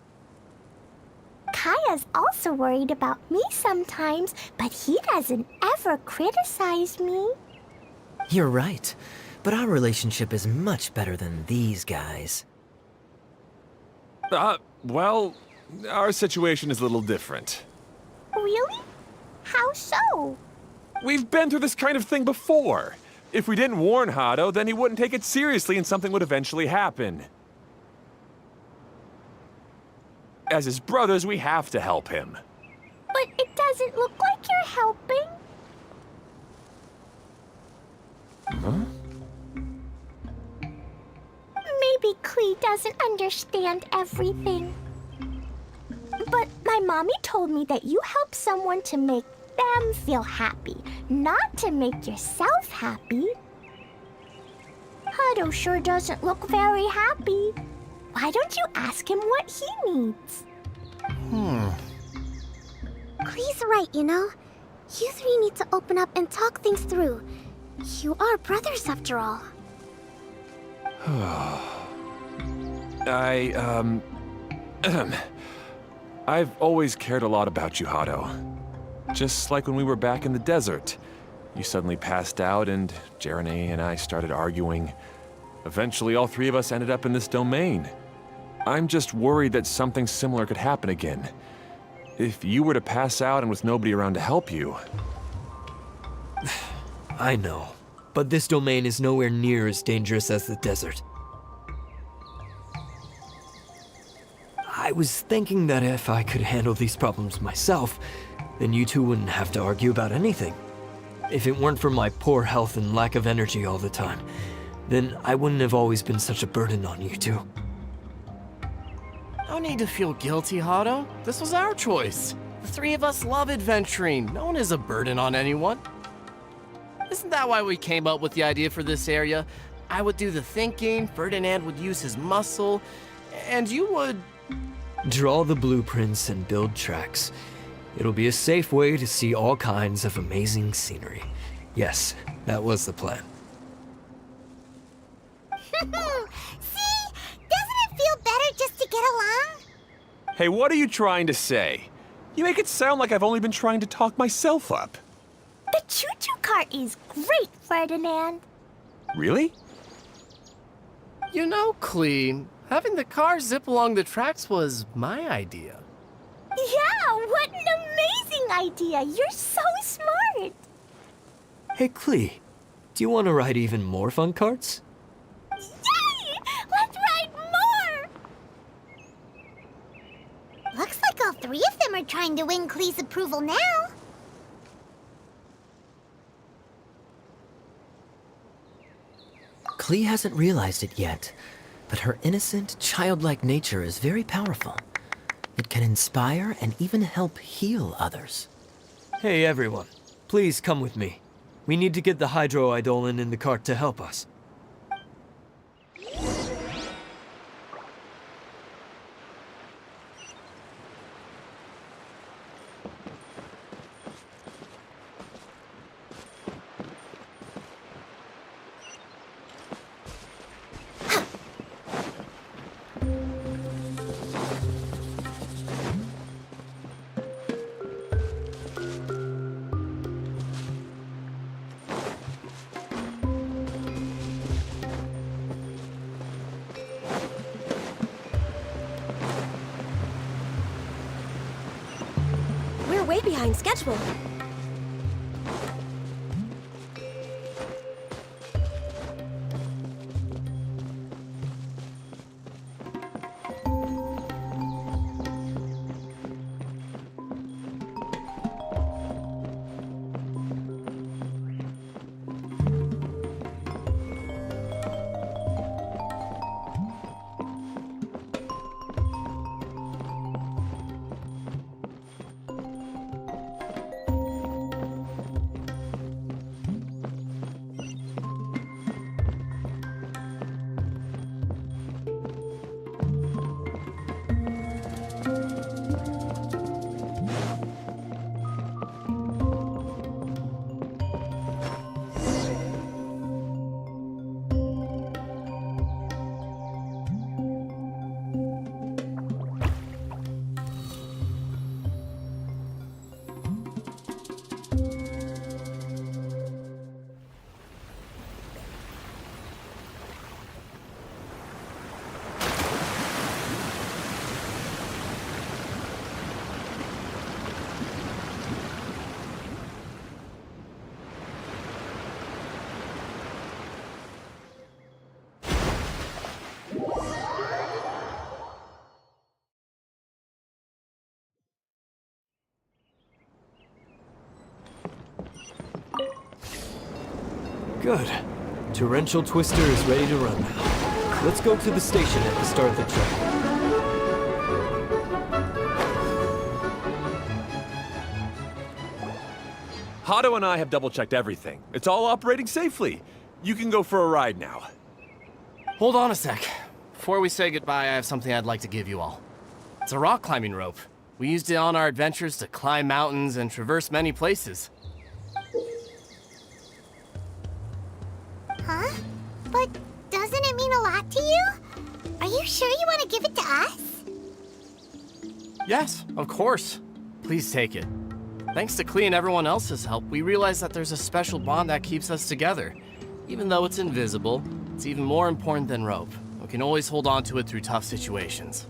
Kaya's also worried about me sometimes, but he doesn't ever criticize me. You're right, but our relationship is much better than these guys. Well, our situation is a little different. Really? How so? We've been through this kind of thing before. If we didn't warn Hado, then he wouldn't take it seriously and something would eventually happen. As his brothers, we have to help him. But it doesn't look like you're helping. Maybe Klee doesn't understand everything. But my mommy told me that you help someone to make them feel happy, not to make yourself happy. Hado sure doesn't look very happy. Why don't you ask him what he needs? Klee's right, you know. You three need to open up and talk things through. You are brothers after all. I've always cared a lot about you, Hado. Just like when we were back in the desert. You suddenly passed out and Jeremy and I started arguing. Eventually, all three of us ended up in this domain. I'm just worried that something similar could happen again. If you were to pass out and with nobody around to help you... I know, but this domain is nowhere near as dangerous as the desert. I was thinking that if I could handle these problems myself, then you two wouldn't have to argue about anything. If it weren't for my poor health and lack of energy all the time, then I wouldn't have always been such a burden on you two. No need to feel guilty, Hado. This was our choice. The three of us love adventuring. No one is a burden on anyone. Isn't that why we came up with the idea for this area? I would do the thinking, Ferdinand would use his muscle, and you would... Draw the blueprints and build tracks. It'll be a safe way to see all kinds of amazing scenery. Yes, that was the plan. See? Doesn't it feel better just to get along? Hey, what are you trying to say? You make it sound like I've only been trying to talk myself up. The choo-choo cart is great, Ferdinand. Really? You know, Klee, having the car zip along the tracks was my idea. Yeah, what an amazing idea. You're so smart. Hey, Klee, do you want to ride even more fun carts? Yay! Let's ride more! Looks like all three of them are trying to win Klee's approval now. Klee hasn't realized it yet, but her innocent, childlike nature is very powerful. It can inspire and even help heal others. Hey, everyone. Please come with me. We need to get the Hydro-Eidolon in the cart to help us. way behind schedule. Good. Torrential Twister is ready to run now. Let's go to the station at the start of the track. Hato and I have double-checked everything. It's all operating safely. You can go for a ride now. Hold on a sec. Before we say goodbye, I have something I'd like to give you all. It's a rock climbing rope. We used it on our adventures to climb mountains and traverse many places. Huh? But doesn't it mean a lot to you? Are you sure you want to give it to us? Yes, of course. Please take it. Thanks to Klee and everyone else's help, we realized that there's a special bond that keeps us together. Even though it's invisible, it's even more important than rope. We can always hold on to it through tough situations.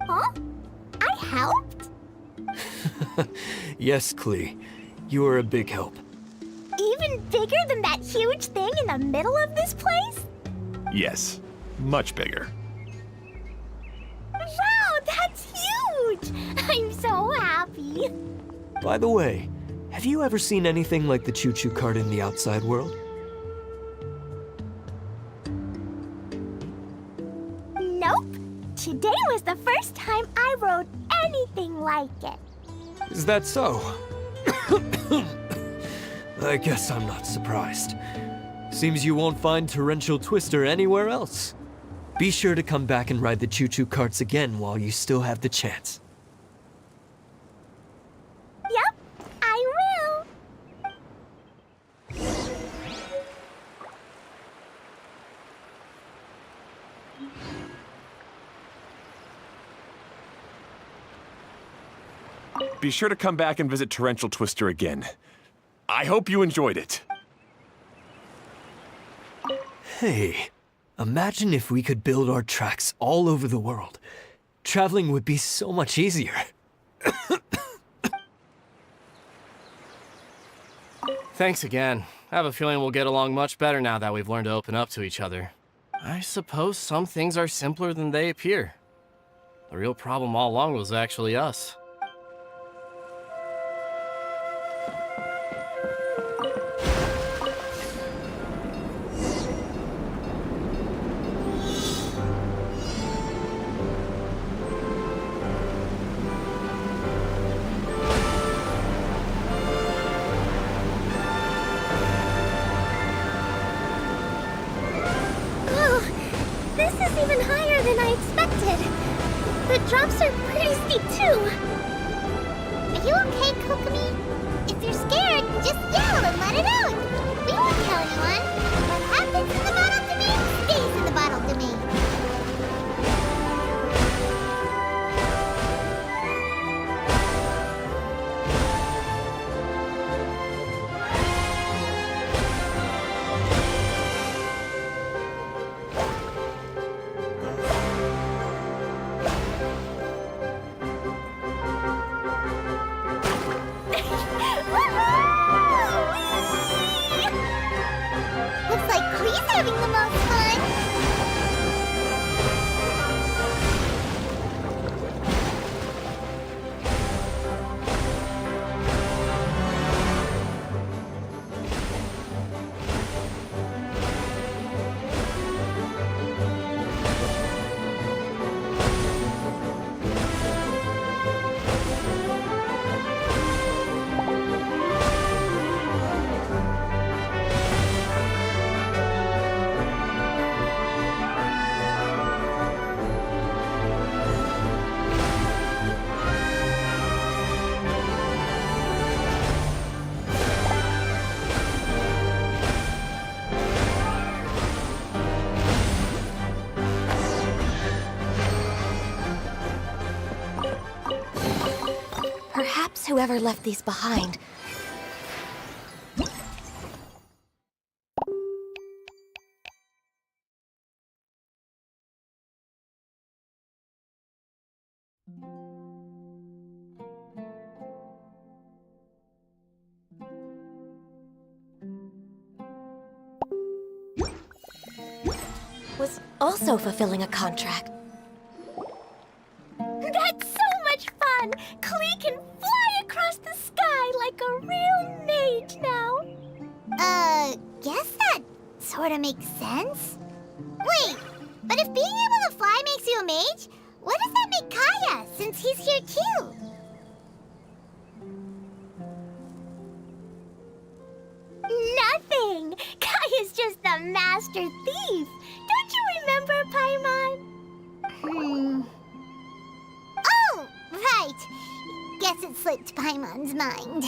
Huh? I helped? Yes, Klee. You are a big help. Even bigger than that huge thing in the middle of this place? Yes, much bigger. Wow, that's huge! I'm so happy. By the way, have you ever seen anything like the choo-choo cart in the outside world? Nope. Today was the first time I rode anything like it. Is that so? I guess I'm not surprised. Seems you won't find Torrential Twister anywhere else. Be sure to come back and ride the choo-choo carts again while you still have the chance. Yep, I will. Be sure to come back and visit Torrential Twister again. I hope you enjoyed it. Hey, imagine if we could build our tracks all over the world. Traveling would be so much easier. Thanks again. I have a feeling we'll get along much better now that we've learned to open up to each other. I suppose some things are simpler than they appear. The real problem all along was actually us. This is even higher than I expected. The drops are pretty steep, too. Are you okay, Kokomi? If you're scared, just yell and let it out. We won't tell anyone. What happens in the bottle to me, stays in the bottle to me. whoever left these behind. Was also fulfilling a contract. That's so much fun! Klee can fly across the sky like a real mage now. Guess that sorta makes sense. Wait, but if being able to fly makes you a mage, what does that make Kaya, since he's here too? Nothing! Kaya's just the master thief. Don't you remember, Paimon? Oh, right. Guess it slipped Paimon's mind.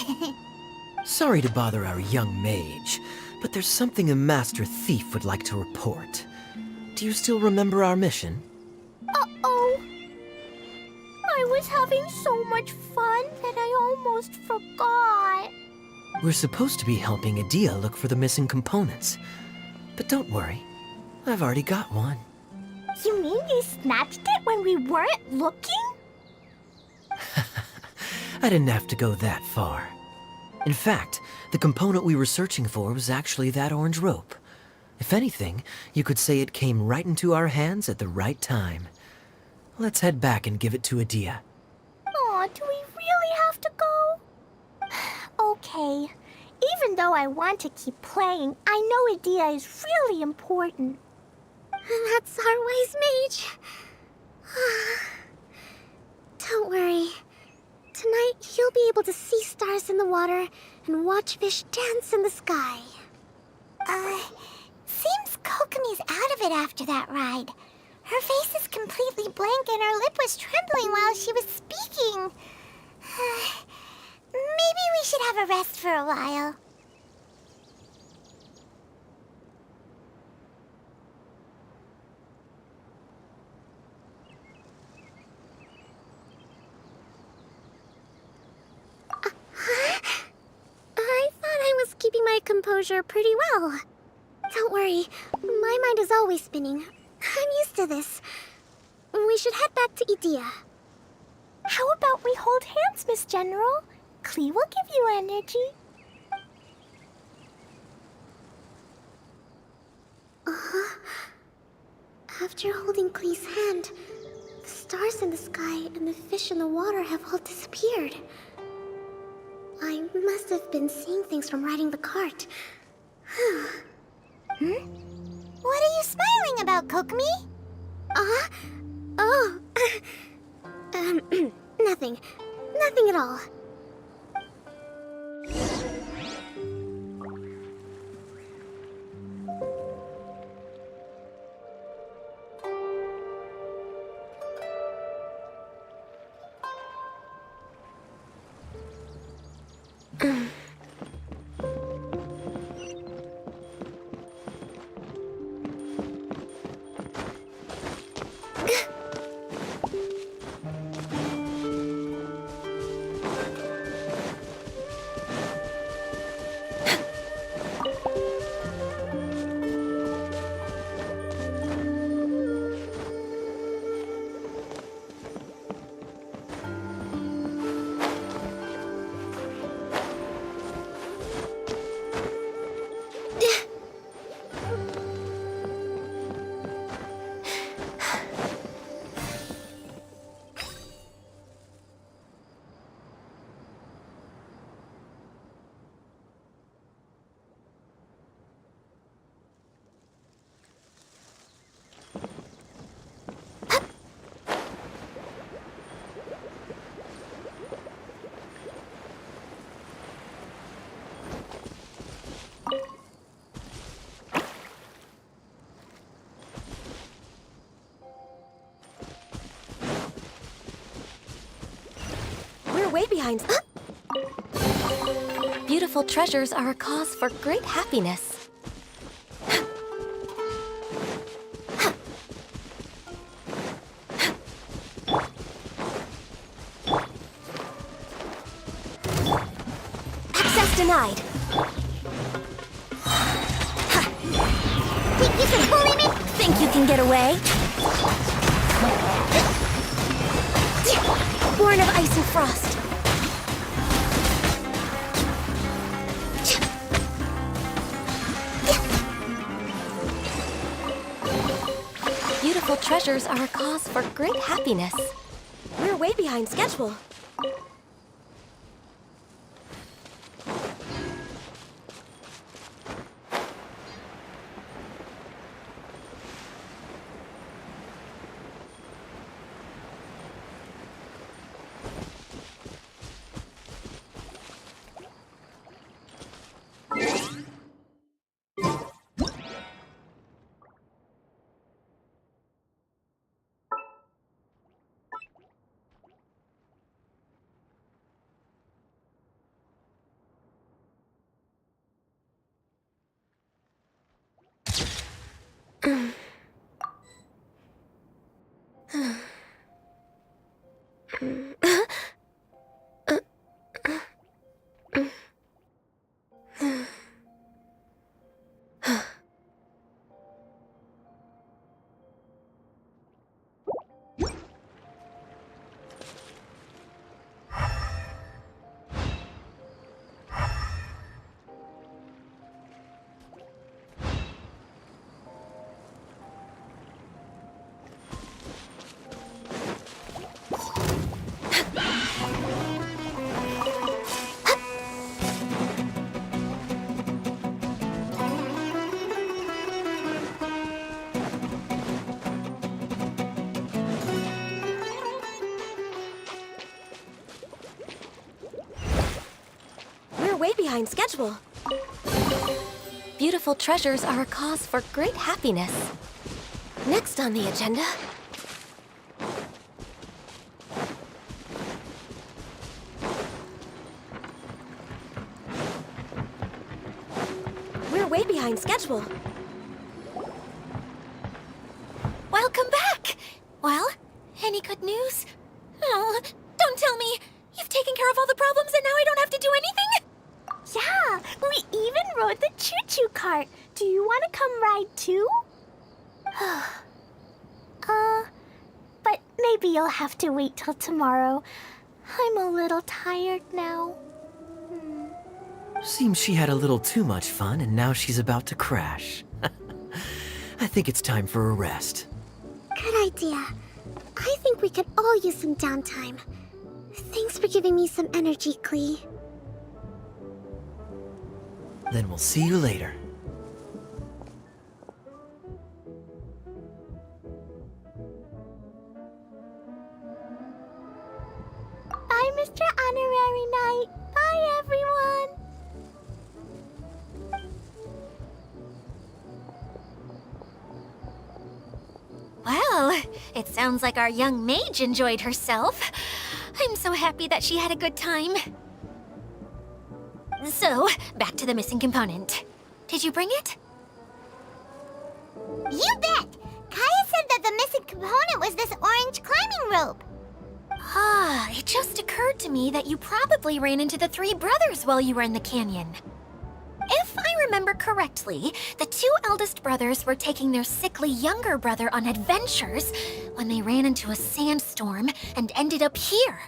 Sorry to bother our young mage, but there's something a master thief would like to report. Do you still remember our mission? Uh-oh. I was having so much fun that I almost forgot. We're supposed to be helping Adia look for the missing components. But don't worry, I've already got one. You mean you snatched it when we weren't looking? I didn't have to go that far. In fact, the component we were searching for was actually that orange rope. If anything, you could say it came right into our hands at the right time. Let's head back and give it to Adia. Aw, do we really have to go? Okay. Even though I want to keep playing, I know Adia is really important. That's our wise mage. Don't worry. Tonight, you'll be able to see stars in the water and watch fish dance in the sky. Seems Kokomi's out of it after that ride. Her face is completely blank and her lip was trembling while she was speaking. Maybe we should have a rest for a while. I thought I was keeping my composure pretty well. Don't worry, my mind is always spinning. I'm used to this. We should head back to Idia. How about we hold hands, Miss General? Klee will give you energy. After holding Klee's hand, the stars in the sky and the fish in the water have all disappeared. I must have been seeing things from riding the cart. What are you smiling about, Kokomi? Oh. Nothing. Nothing at all. We're way behind. Beautiful treasures are a cause for great happiness. denied. Think you can bully me? Think you can get away? Born of ice and frost. Beautiful treasures are a cause for great happiness. We're way behind schedule. We're way behind schedule. Beautiful treasures are a cause for great happiness. Next on the agenda... We're way behind schedule. Welcome back! Well, any good news? Oh, don't tell me! You've taken care of all the problems and now I don't have to do anything? Yeah, we even rode the choo-choo cart. Do you want to come ride too? But maybe you'll have to wait till tomorrow. I'm a little tired now. Seems she had a little too much fun and now she's about to crash. I think it's time for a rest. Good idea. I think we could all use some downtime. Thanks for giving me some energy, Klee. Then we'll see you later. Bye, Mr. Honorary Knight. Bye, everyone. Well, it sounds like our young mage enjoyed herself. I'm so happy that she had a good time. So, back to the missing component. Did you bring it? You bet! Kaya said that the missing component was this orange climbing rope. Ah, it just occurred to me that you probably ran into the three brothers while you were in the canyon. If I remember correctly, the two eldest brothers were taking their sickly younger brother on adventures when they ran into a sandstorm and ended up here.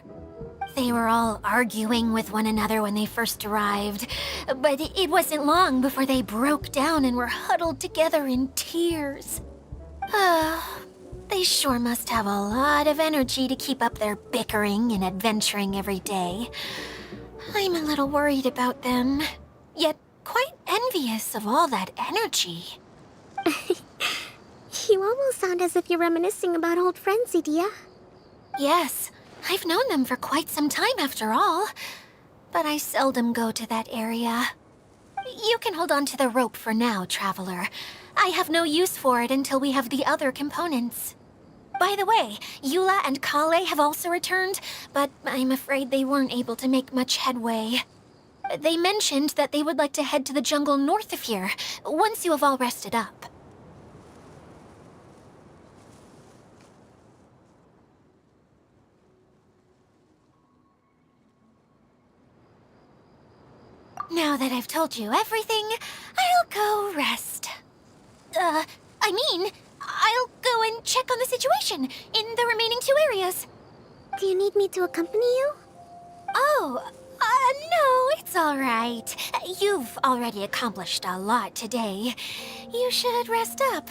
They were all arguing with one another when they first arrived, but it wasn't long before they broke down and were huddled together in tears. They sure must have a lot of energy to keep up their bickering and adventuring every day. I'm a little worried about them, yet quite envious of all that energy. You almost sound as if you're reminiscing about old friends, Edea. Yes, I've known them for quite some time after all, but I seldom go to that area. You can hold on to the rope for now, Traveler. I have no use for it until we have the other components. By the way, Eula and Kale have also returned, but I'm afraid they weren't able to make much headway. They mentioned that they would like to head to the jungle north of here, once you have all rested up. Now that I've told you everything, I'll go rest. I'll go and check on the situation in the remaining 2 areas. Do you need me to accompany you? Oh, no, it's all right. You've already accomplished a lot today. You should rest up.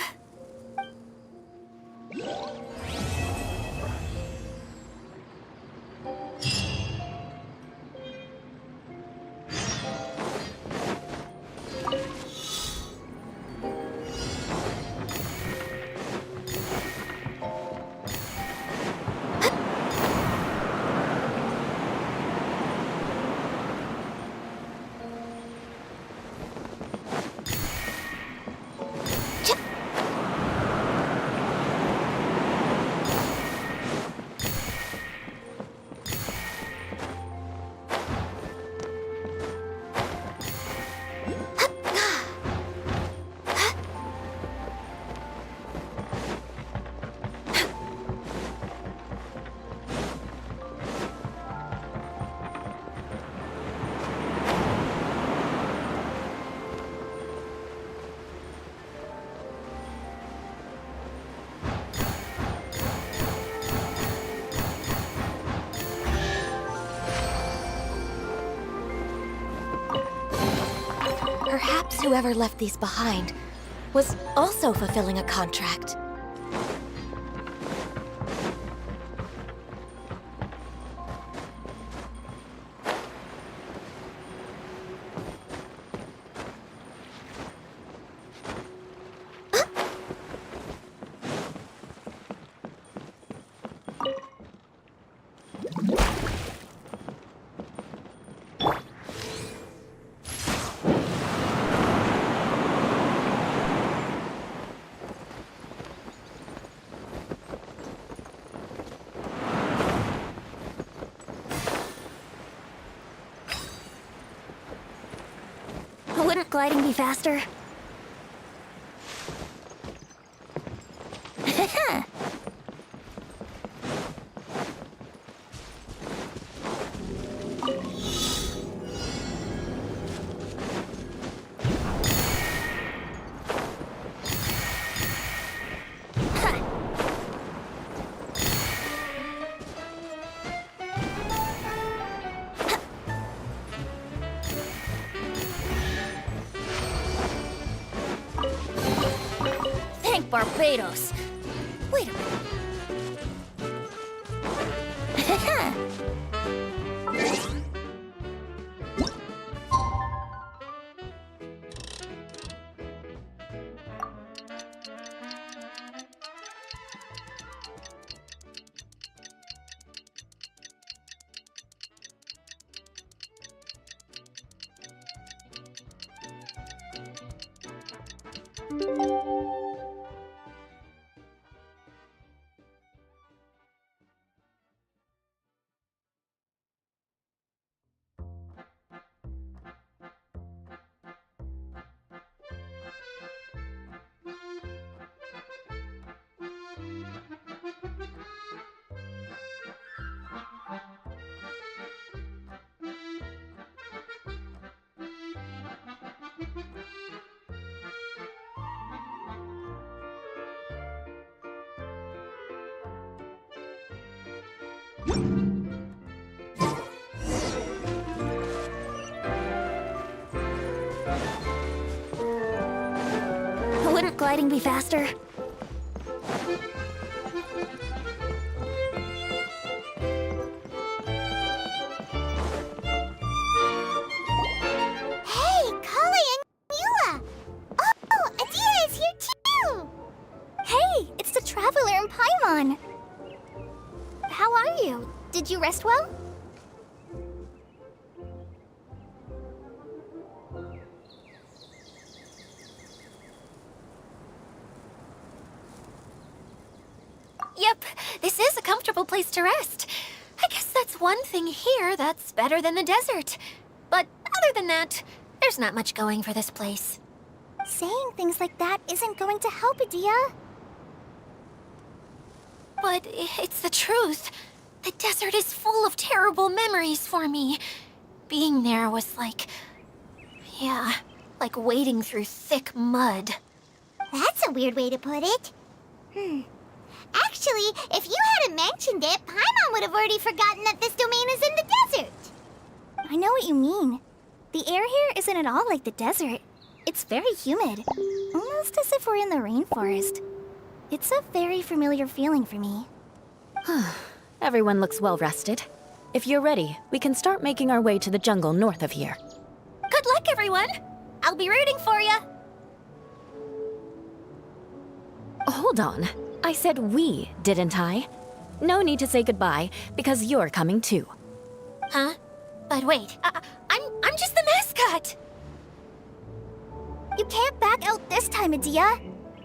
Perhaps whoever left these behind was also fulfilling a contract. Wouldn't gliding be faster? Barbados. Wait a minute. Wouldn't gliding be faster? Hey, Kali and Mila! Oh, Adia is here too! Hey, it's the Traveler and Paimon. How are you? Did you rest well? Yep, this is a comfortable place to rest. I guess that's one thing here that's better than the desert. But other than that, there's not much going for this place. Saying things like that isn't going to help, Adia. But it's the truth. The desert is full of terrible memories for me. Being there was like Yeah, like wading through thick mud. That's a weird way to put it. Actually, if you hadn't mentioned it, Paimon would have already forgotten that this domain is in the desert. I know what you mean. The air here isn't at all like the desert. It's very humid, almost as if we're in the rainforest. It's a very familiar feeling for me. Everyone looks well rested. If you're ready, we can start making our way to the jungle north of here. Good luck, everyone! I'll be rooting for you! Hold on. I said we, didn't I? No need to say goodbye, because you're coming too. Huh? But wait, I'm just the mascot! You can't back out this time, Adia.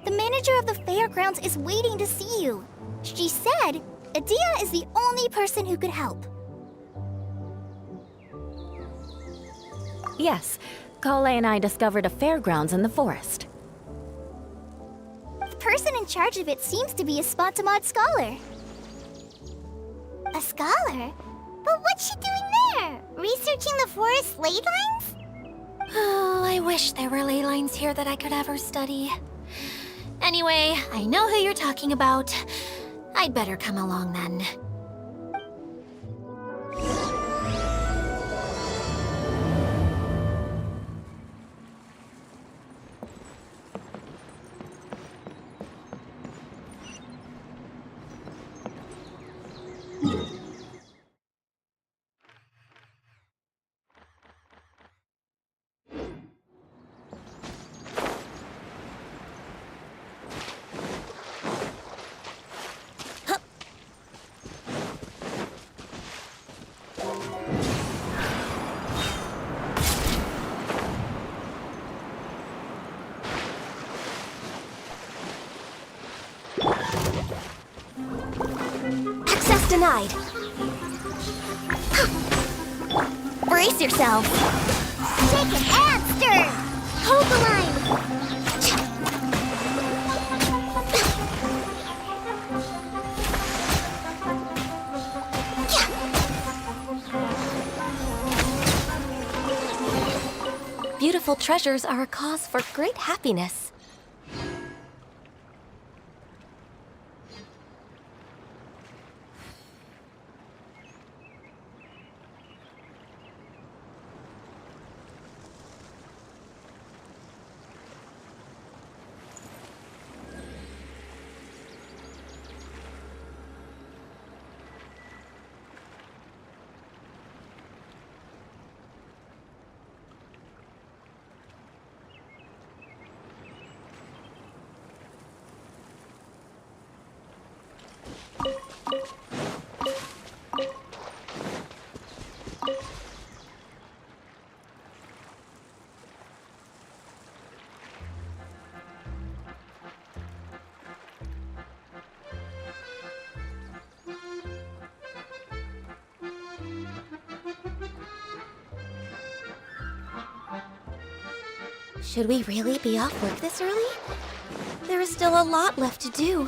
The manager of the fairgrounds is waiting to see you. She said Adia is the only person who could help. Yes, Kale and I discovered a fairgrounds in the forest. The person in charge of it seems to be a Spontamod scholar. A scholar? But what's she doing there? Researching the forest ley lines? Oh, I wish there were ley lines here that I could ever study. Anyway, I know who you're talking about. I'd better come along then. Access denied. Brace yourself. Shake it and stir. Hold the line. Beautiful treasures are a cause for great happiness. Should we really be off work this early? There is still a lot left to do.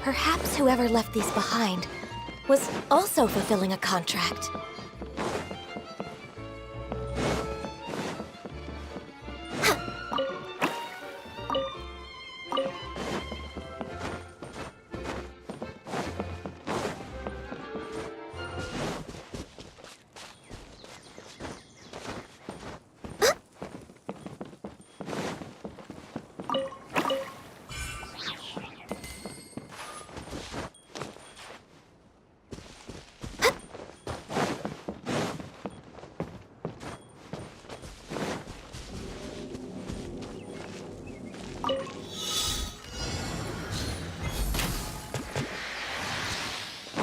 Perhaps whoever left these behind was also fulfilling a contract.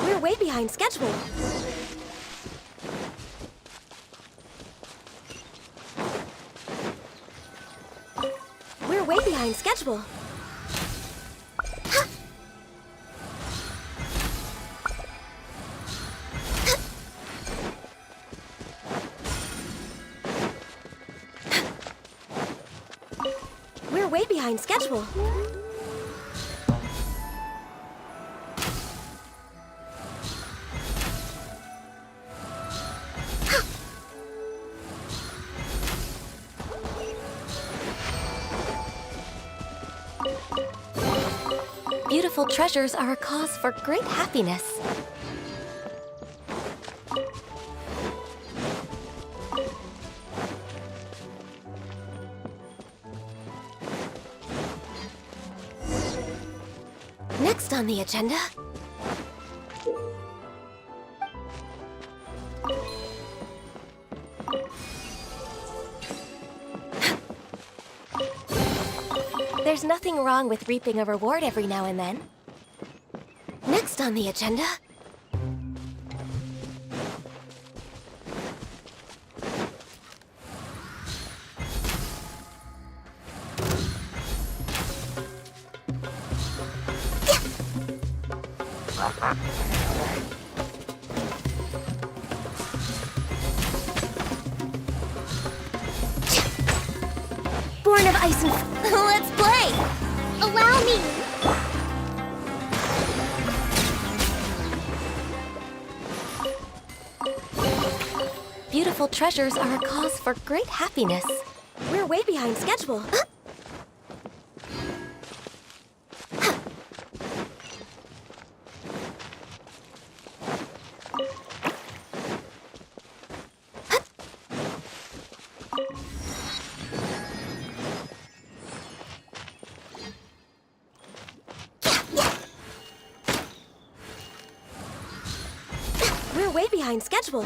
We're way behind schedule. We're way behind schedule. way behind schedule. Beautiful treasures are a cause for great happiness. Next on the agenda... There's nothing wrong with reaping a reward every now and then. Next on the agenda... Born of Ice and... Let's play! Allow me! Beautiful treasures are a cause for great happiness. We're way behind schedule. We're way behind schedule.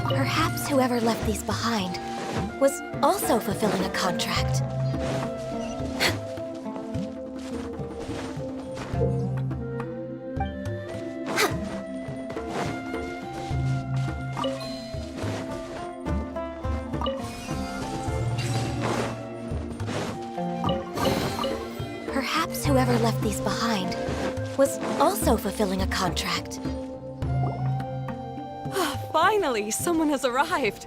Perhaps whoever left these behind was also fulfilling a contract. Perhaps whoever left these behind was also fulfilling a contract. Finally, someone has arrived.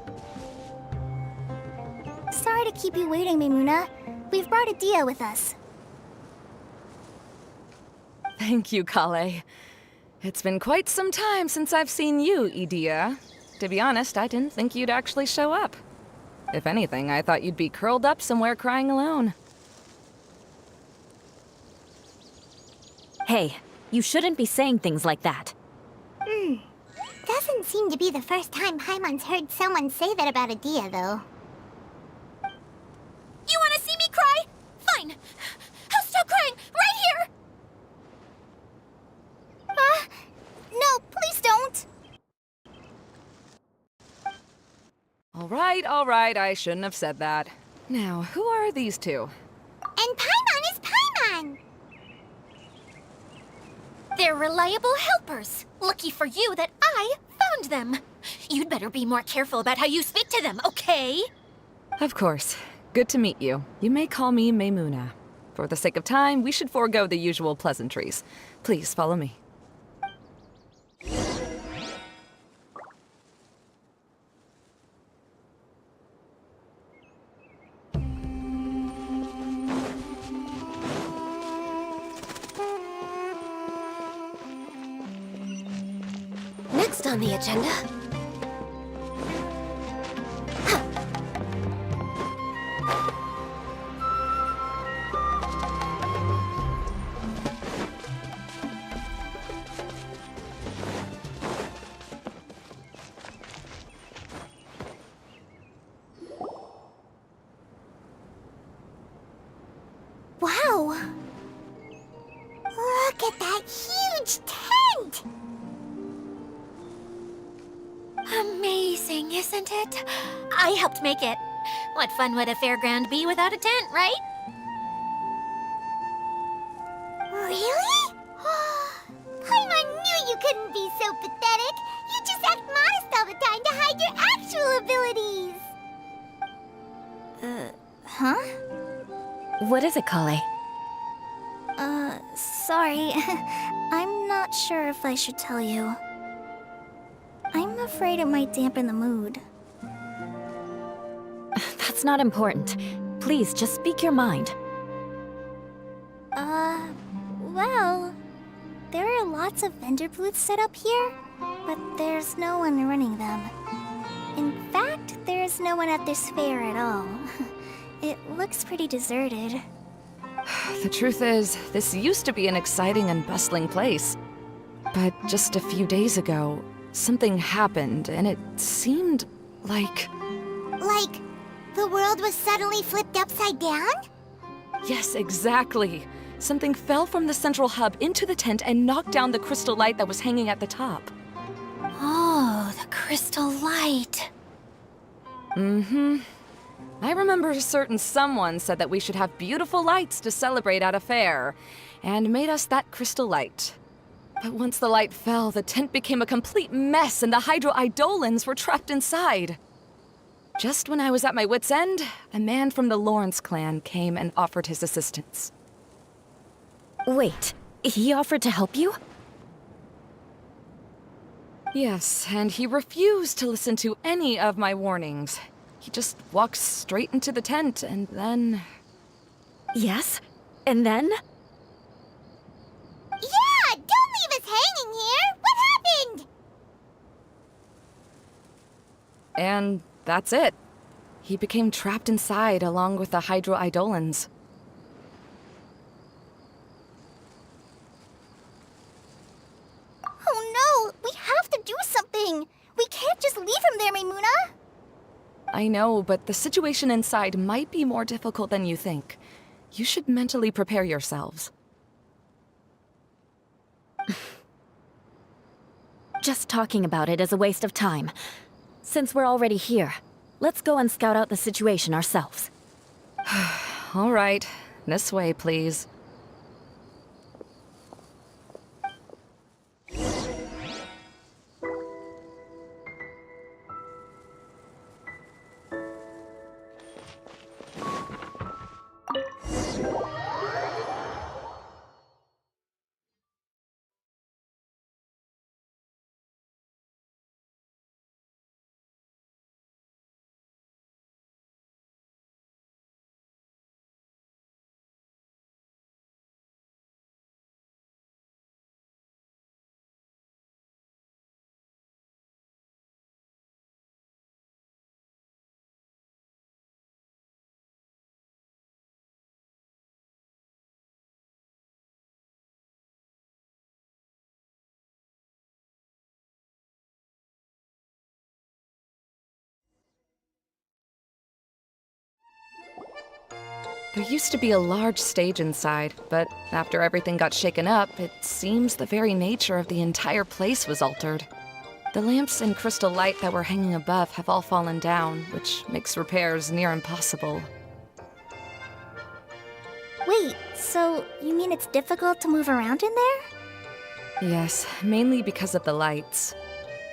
Sorry to keep you waiting, Mimuna. We've brought Adia with us. Thank you, Kale. It's been quite some time since I've seen you, Idia. To be honest, I didn't think you'd actually show up. If anything, I thought you'd be curled up somewhere crying alone. Hey, you shouldn't be saying things like that. Doesn't seem to be the first time Paimon's heard someone say that about Adia, though. You want to see me cry? Fine. I'll stop crying right here. No, please don't! All right, I shouldn't have said that. Now, who are these two? And Paimon is Paimon! They're reliable helpers. Lucky for you that I found them. You'd better be more careful about how you speak to them, okay? Of course. Good to meet you. You may call me Maymuna. For the sake of time, we should forego the usual pleasantries. Please follow me. Next on the agenda... that huge tent! Amazing, isn't it? I helped make it. What fun would a fairground be without a tent, right? Really? Paimon knew you couldn't be so pathetic. You just act modest all the time to hide your actual abilities. Huh? What is it, Kale? Sorry. I'm not sure if I should tell you. I'm afraid it might dampen the mood. That's not important. Please, just speak your mind. Well, there are lots of vendor booths set up here, but there's no one running them. In fact, there's no one at this fair at all. It looks pretty deserted. The truth is, this used to be an exciting and bustling place. But just a few days ago, something happened, and it seemed like... Like, the world was suddenly flipped upside down? Yes, exactly. Something fell from the central hub into the tent and knocked down the crystal light that was hanging at the top. Oh, the crystal light. Mm-hmm. I remember a certain someone said that we should have beautiful lights to celebrate at a fair, and made us that crystal light. But once the light fell, the tent became a complete mess and the Hydro-Eidolons were trapped inside. Just when I was at my wit's end, a man from the Lawrence clan came and offered his assistance. Wait, he offered to help you? Yes, and he refused to listen to any of my warnings. He just walked straight into the tent, and then... Yes? And then? Yeah! Don't leave us hanging here! What happened? And that's it. He became trapped inside along with the Hydro-Eidolons. Oh no! We have to do something! We can't just leave him there, Maimuna! I know, but the situation inside might be more difficult than you think. You should mentally prepare yourselves. Just talking about it is a waste of time. Since we're already here, let's go and scout out the situation ourselves. All right, this way, please. There used to be a large stage inside, but after everything got shaken up, it seems the very nature of the entire place was altered. The lamps and crystal light that were hanging above have all fallen down, which makes repairs near impossible. Wait, so you mean it's difficult to move around in there? Yes, mainly because of the lights.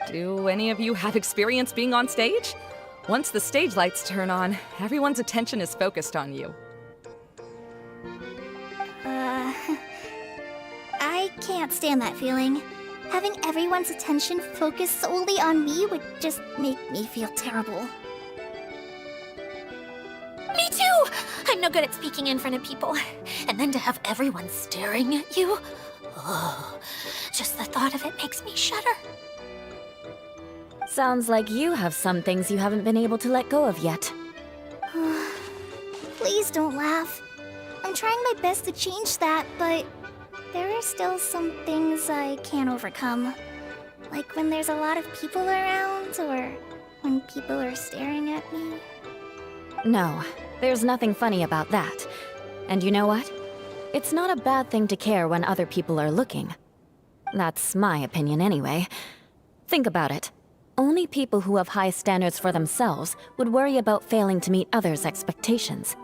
Do any of you have experience being on stage? Once the stage lights turn on, everyone's attention is focused on you. I can't stand that feeling. Having everyone's attention focused solely on me would just make me feel terrible. Me too! I'm no good at speaking in front of people. And then to have everyone staring at you. Oh, just the thought of it makes me shudder. Sounds like you have some things you haven't been able to let go of yet. Please don't laugh. I'm trying my best to change that, but there are still some things I can't overcome. Like when there's a lot of people around, or when people are staring at me. No, there's nothing funny about that. And you know what? It's not a bad thing to care when other people are looking. That's my opinion anyway. Think about it. Only people who have high standards for themselves would worry about failing to meet others' expectations.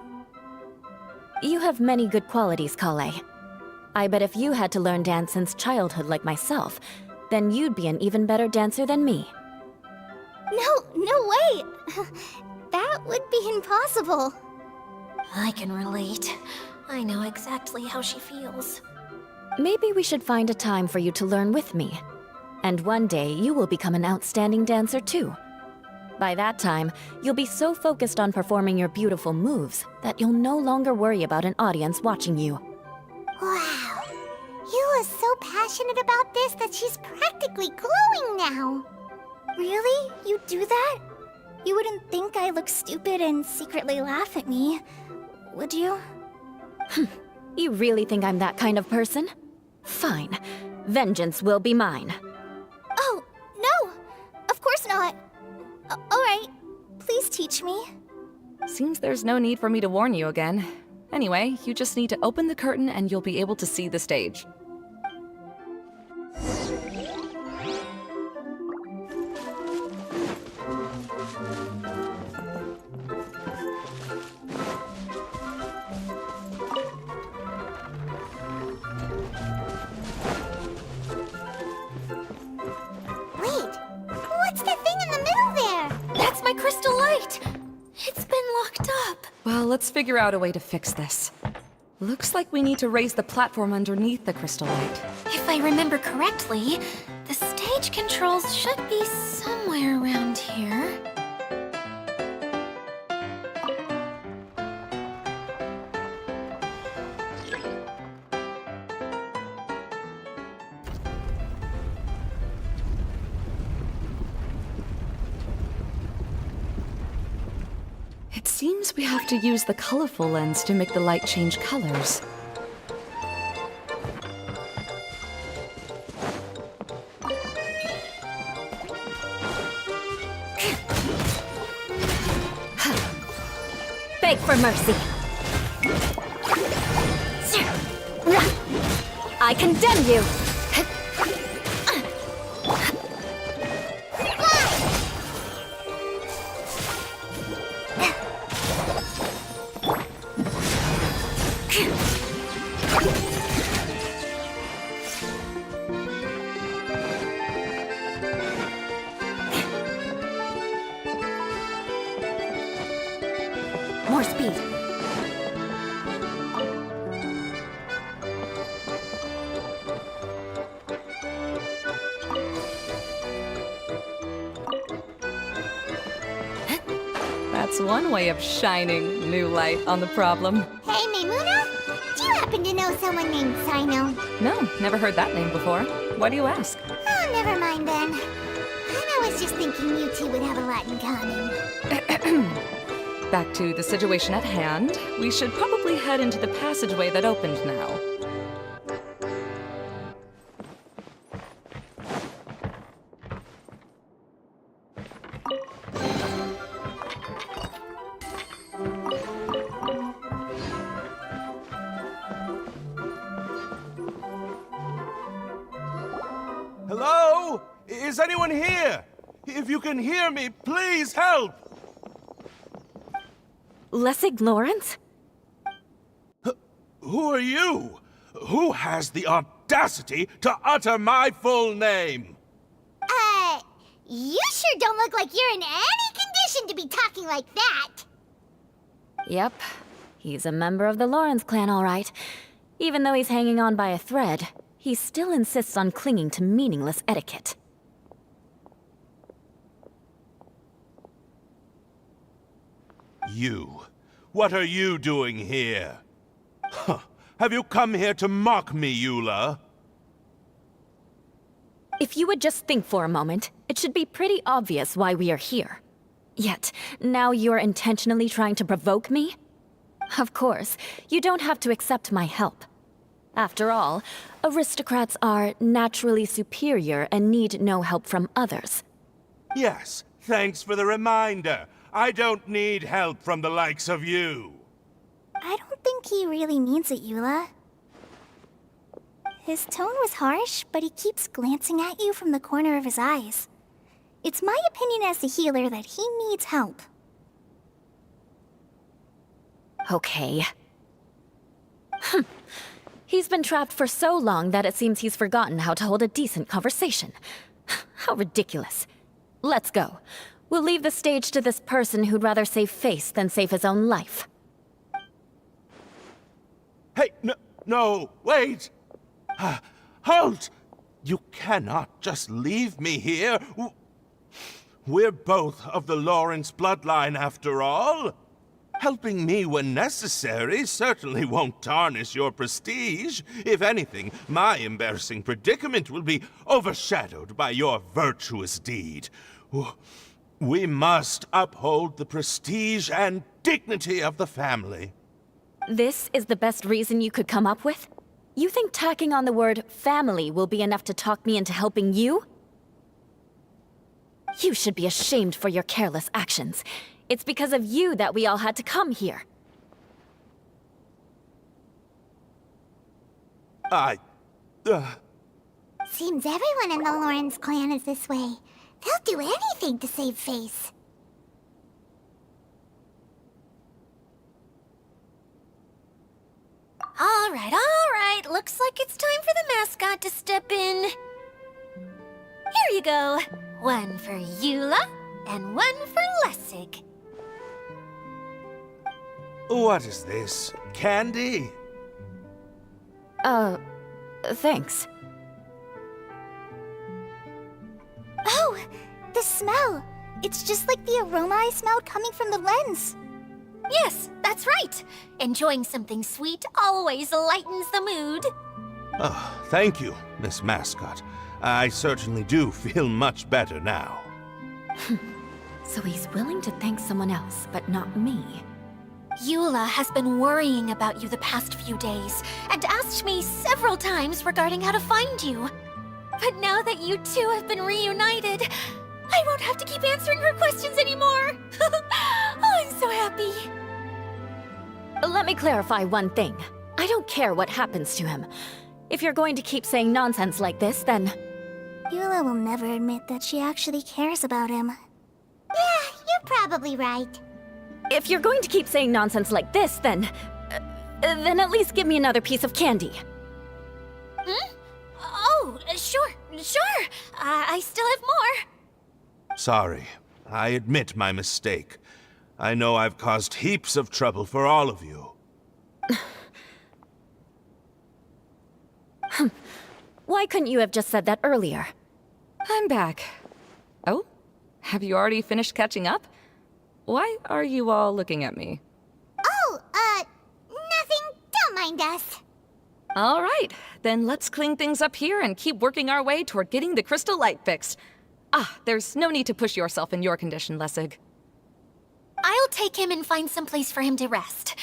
You have many good qualities, Kale. I bet if you had to learn dance since childhood like myself, then you'd be an even better dancer than me. No way! That would be impossible. I can relate. I know exactly how she feels. Maybe we should find a time for you to learn with me. And one day, you will become an outstanding dancer too. By that time, you'll be so focused on performing your beautiful moves that you'll no longer worry about an audience watching you. Wow. Eula's so passionate about this that she's practically glowing now. Really? You do that? You wouldn't think I look stupid and secretly laugh at me, would you? You really think I'm that kind of person? Fine. Vengeance will be mine. Oh, no! Of course not. Alright, please teach me. Seems there's no need for me to warn you again. Anyway, you just need to open the curtain and you'll be able to see the stage. Wait, what's that thing in the middle there? That's my crystal light! It's been locked up. Well, let's figure out a way to fix this. Looks like we need to raise the platform underneath the crystal light. If I remember correctly, the stage controls should be somewhere around here. It seems we have to use the colorful lens to make the light change colors. Beg for mercy. I condemn you! More speed. That's one way of shining new light on the problem. Hey, Maimuna? Do you happen to know someone named Sino? No, never heard that name before. Why do you ask? Oh, never mind then. I was just thinking you two would have a lot in common. Back to the situation at hand. We should probably head into the passageway that opened now. Hello? Is anyone here? If you can hear me, please help! Lessig Lawrence? Who are you? Who has the audacity to utter my full name? You sure don't look like you're in any condition to be talking like that. Yep. He's a member of the Lawrence clan, all right. Even though he's hanging on by a thread, he still insists on clinging to meaningless etiquette. You. What are you doing here? Huh. Have you come here to mock me, Eula? If you would just think for a moment, it should be pretty obvious why we are here. Yet, now you're intentionally trying to provoke me? Of course, you don't have to accept my help. After all, aristocrats are naturally superior and need no help from others. Yes, thanks for the reminder. I don't need help from the likes of you. I don't think he really means it, Eula. His tone was harsh, but he keeps glancing at you from the corner of his eyes. It's my opinion as the healer that he needs help. Okay. He's been trapped for so long that it seems he's forgotten how to hold a decent conversation. How ridiculous. Let's go. We'll leave the stage to this person who'd rather save face than save his own life. Hey, no, wait! Halt! You cannot just leave me here. We're both of the Lawrence bloodline, after all. Helping me when necessary certainly won't tarnish your prestige. If anything, my embarrassing predicament will be overshadowed by your virtuous deed. We must uphold the prestige and dignity of the family. This is the best reason you could come up with? You think tacking on the word family will be enough to talk me into helping you? You should be ashamed for your careless actions. It's because of you that we all had to come here. Seems everyone in the Lawrence clan is this way. They'll do anything to save face. All right. Looks like it's time for the mascot to step in. Here you go. One for Eula, and one for Lessig. What is this? Candy? Thanks. Oh, the smell! It's just like the aroma I smelled coming from the lens. Yes, that's right. Enjoying something sweet always lightens the mood. Oh, thank you, Miss Mascot. I certainly do feel much better now. So he's willing to thank someone else, but not me. Eula has been worrying about you the past few days, and asked me several times regarding how to find you. But now that you two have been reunited, I won't have to keep answering her questions anymore. Oh, I'm so happy. Let me clarify one thing. I don't care what happens to him. If you're going to keep saying nonsense like this, then... Eula will never admit that she actually cares about him. Yeah, you're probably right. If you're going to keep saying nonsense like this, then at least give me another piece of candy. Oh, sure. I still have more. Sorry. I admit my mistake. I know I've caused heaps of trouble for all of you. Why couldn't you have just said that earlier? I'm back. Oh? Have you already finished catching up? Why are you all looking at me? Oh, nothing. Don't mind us. All right, then let's clean things up here and keep working our way toward getting the crystal light fixed. There's no need to push yourself in your condition, Lessig. I'll take him and find some place for him to rest.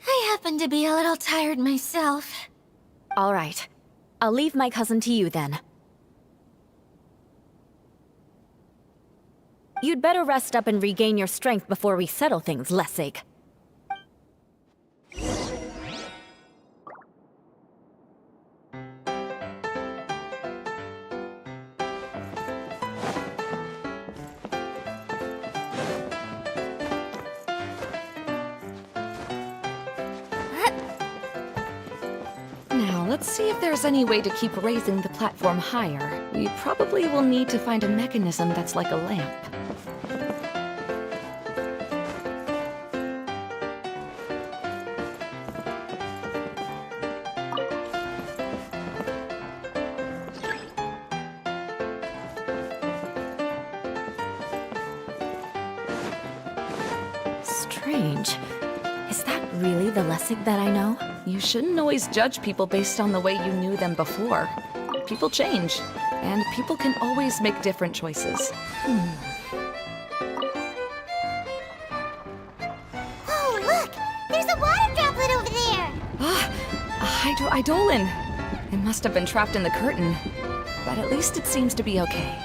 I happen to be a little tired myself. All right. I'll leave my cousin to you then. You'd better rest up and regain your strength before we settle things, Lessig. Now, let's see if there's any way to keep raising the platform higher. We probably will need to find a mechanism that's like a lamp. Strange. Is that really the Lessig that I know? You shouldn't always judge people based on the way you knew them before. People change, and people can always make different choices. Oh, look! There's a water droplet over there! A hydroidolin! It must have been trapped in the curtain. But at least it seems to be okay.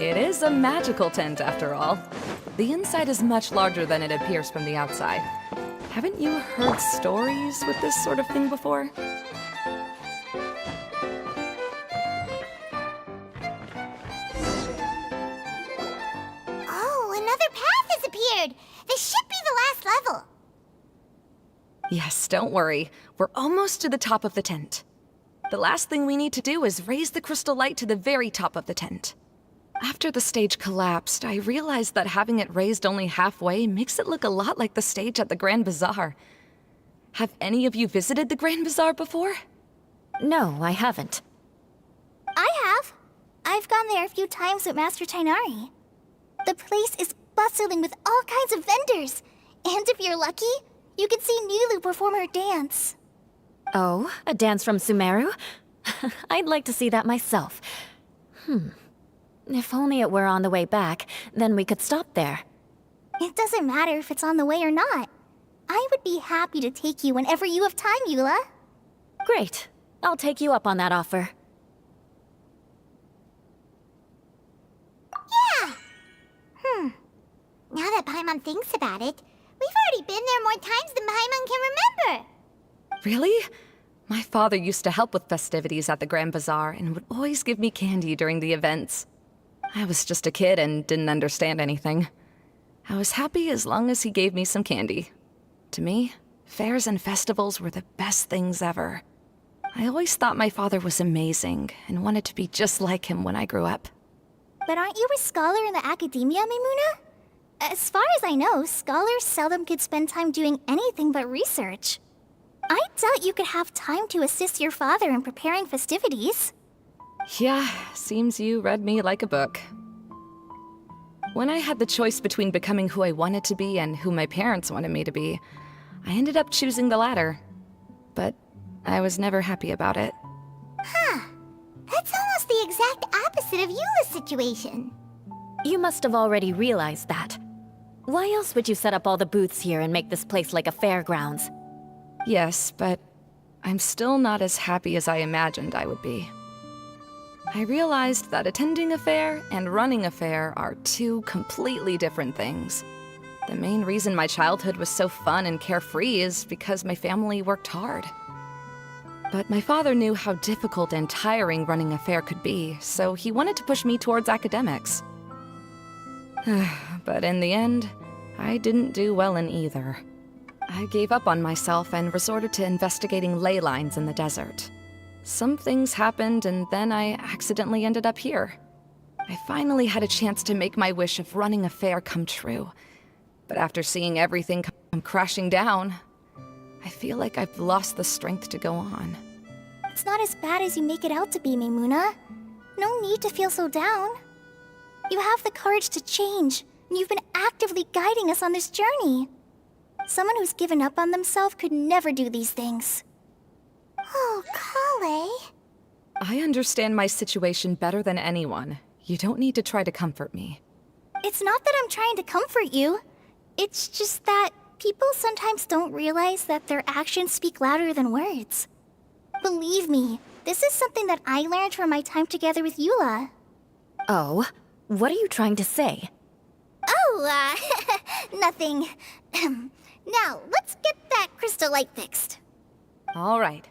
It is a magical tent, after all. The inside is much larger than it appears from the outside. Haven't you heard stories with this sort of thing before? Oh, another path has appeared! This should be the last level. Yes, don't worry. We're almost to the top of the tent. The last thing we need to do is raise the crystal light to the very top of the tent. After the stage collapsed, I realized that having it raised only halfway makes it look a lot like the stage at the Grand Bazaar. Have any of you visited the Grand Bazaar before? No, I haven't. I have. I've gone there a few times with Master Tainari. The place is bustling with all kinds of vendors. And if you're lucky, you can see Nilu perform her dance. Oh, a dance from Sumeru? I'd like to see that myself. If only it were on the way back, then we could stop there. It doesn't matter if it's on the way or not. I would be happy to take you whenever you have time, Eula. Great. I'll take you up on that offer. Yeah! Now that Paimon thinks about it, we've already been there more times than Paimon can remember. Really? My father used to help with festivities at the Grand Bazaar and would always give me candy during the events. I was just a kid and didn't understand anything. I was happy as long as he gave me some candy. To me, fairs and festivals were the best things ever. I always thought my father was amazing and wanted to be just like him when I grew up. But aren't you a scholar in the academia, Maimuna? As far as I know, scholars seldom could spend time doing anything but research. I doubt you could have time to assist your father in preparing festivities. Yeah, seems you read me like a book. When I had the choice between becoming who I wanted to be and who my parents wanted me to be, I ended up choosing the latter. But I was never happy about it. That's almost the exact opposite of Eula's situation. You must have already realized that. Why else would you set up all the booths here and make this place like a fairgrounds? Yes, but I'm still not as happy as I imagined I would be. I realized that attending a fair and running a fair are two completely different things. The main reason my childhood was so fun and carefree is because my family worked hard. But my father knew how difficult and tiring running a fair could be, so he wanted to push me towards academics. But in the end, I didn't do well in either. I gave up on myself and resorted to investigating ley lines in the desert. Some things happened, and then I accidentally ended up here. I finally had a chance to make my wish of running a fair come true. But after seeing everything come crashing down, I feel like I've lost the strength to go on. It's not as bad as you make it out to be, Maimuna. No need to feel so down. You have the courage to change, and you've been actively guiding us on this journey. Someone who's given up on themselves could never do these things. Oh, Kale. I understand my situation better than anyone. You don't need to try to comfort me. It's not that I'm trying to comfort you. It's just that people sometimes don't realize that their actions speak louder than words. Believe me, this is something that I learned from my time together with Eula. Oh, what are you trying to say? Oh, nothing. Now, let's get that crystal light fixed. All right.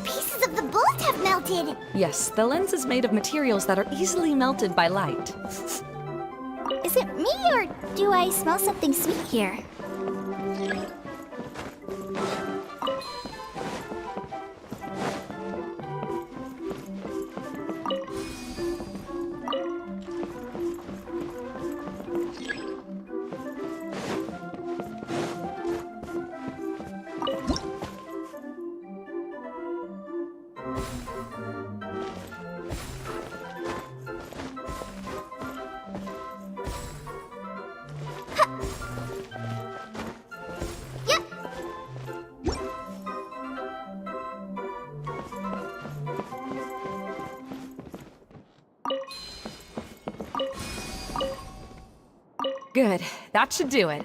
Pieces of the bolt have melted. Yes, the lens is made of materials that are easily melted by light. Is it me, or do I smell something sweet here? Good. That should do it.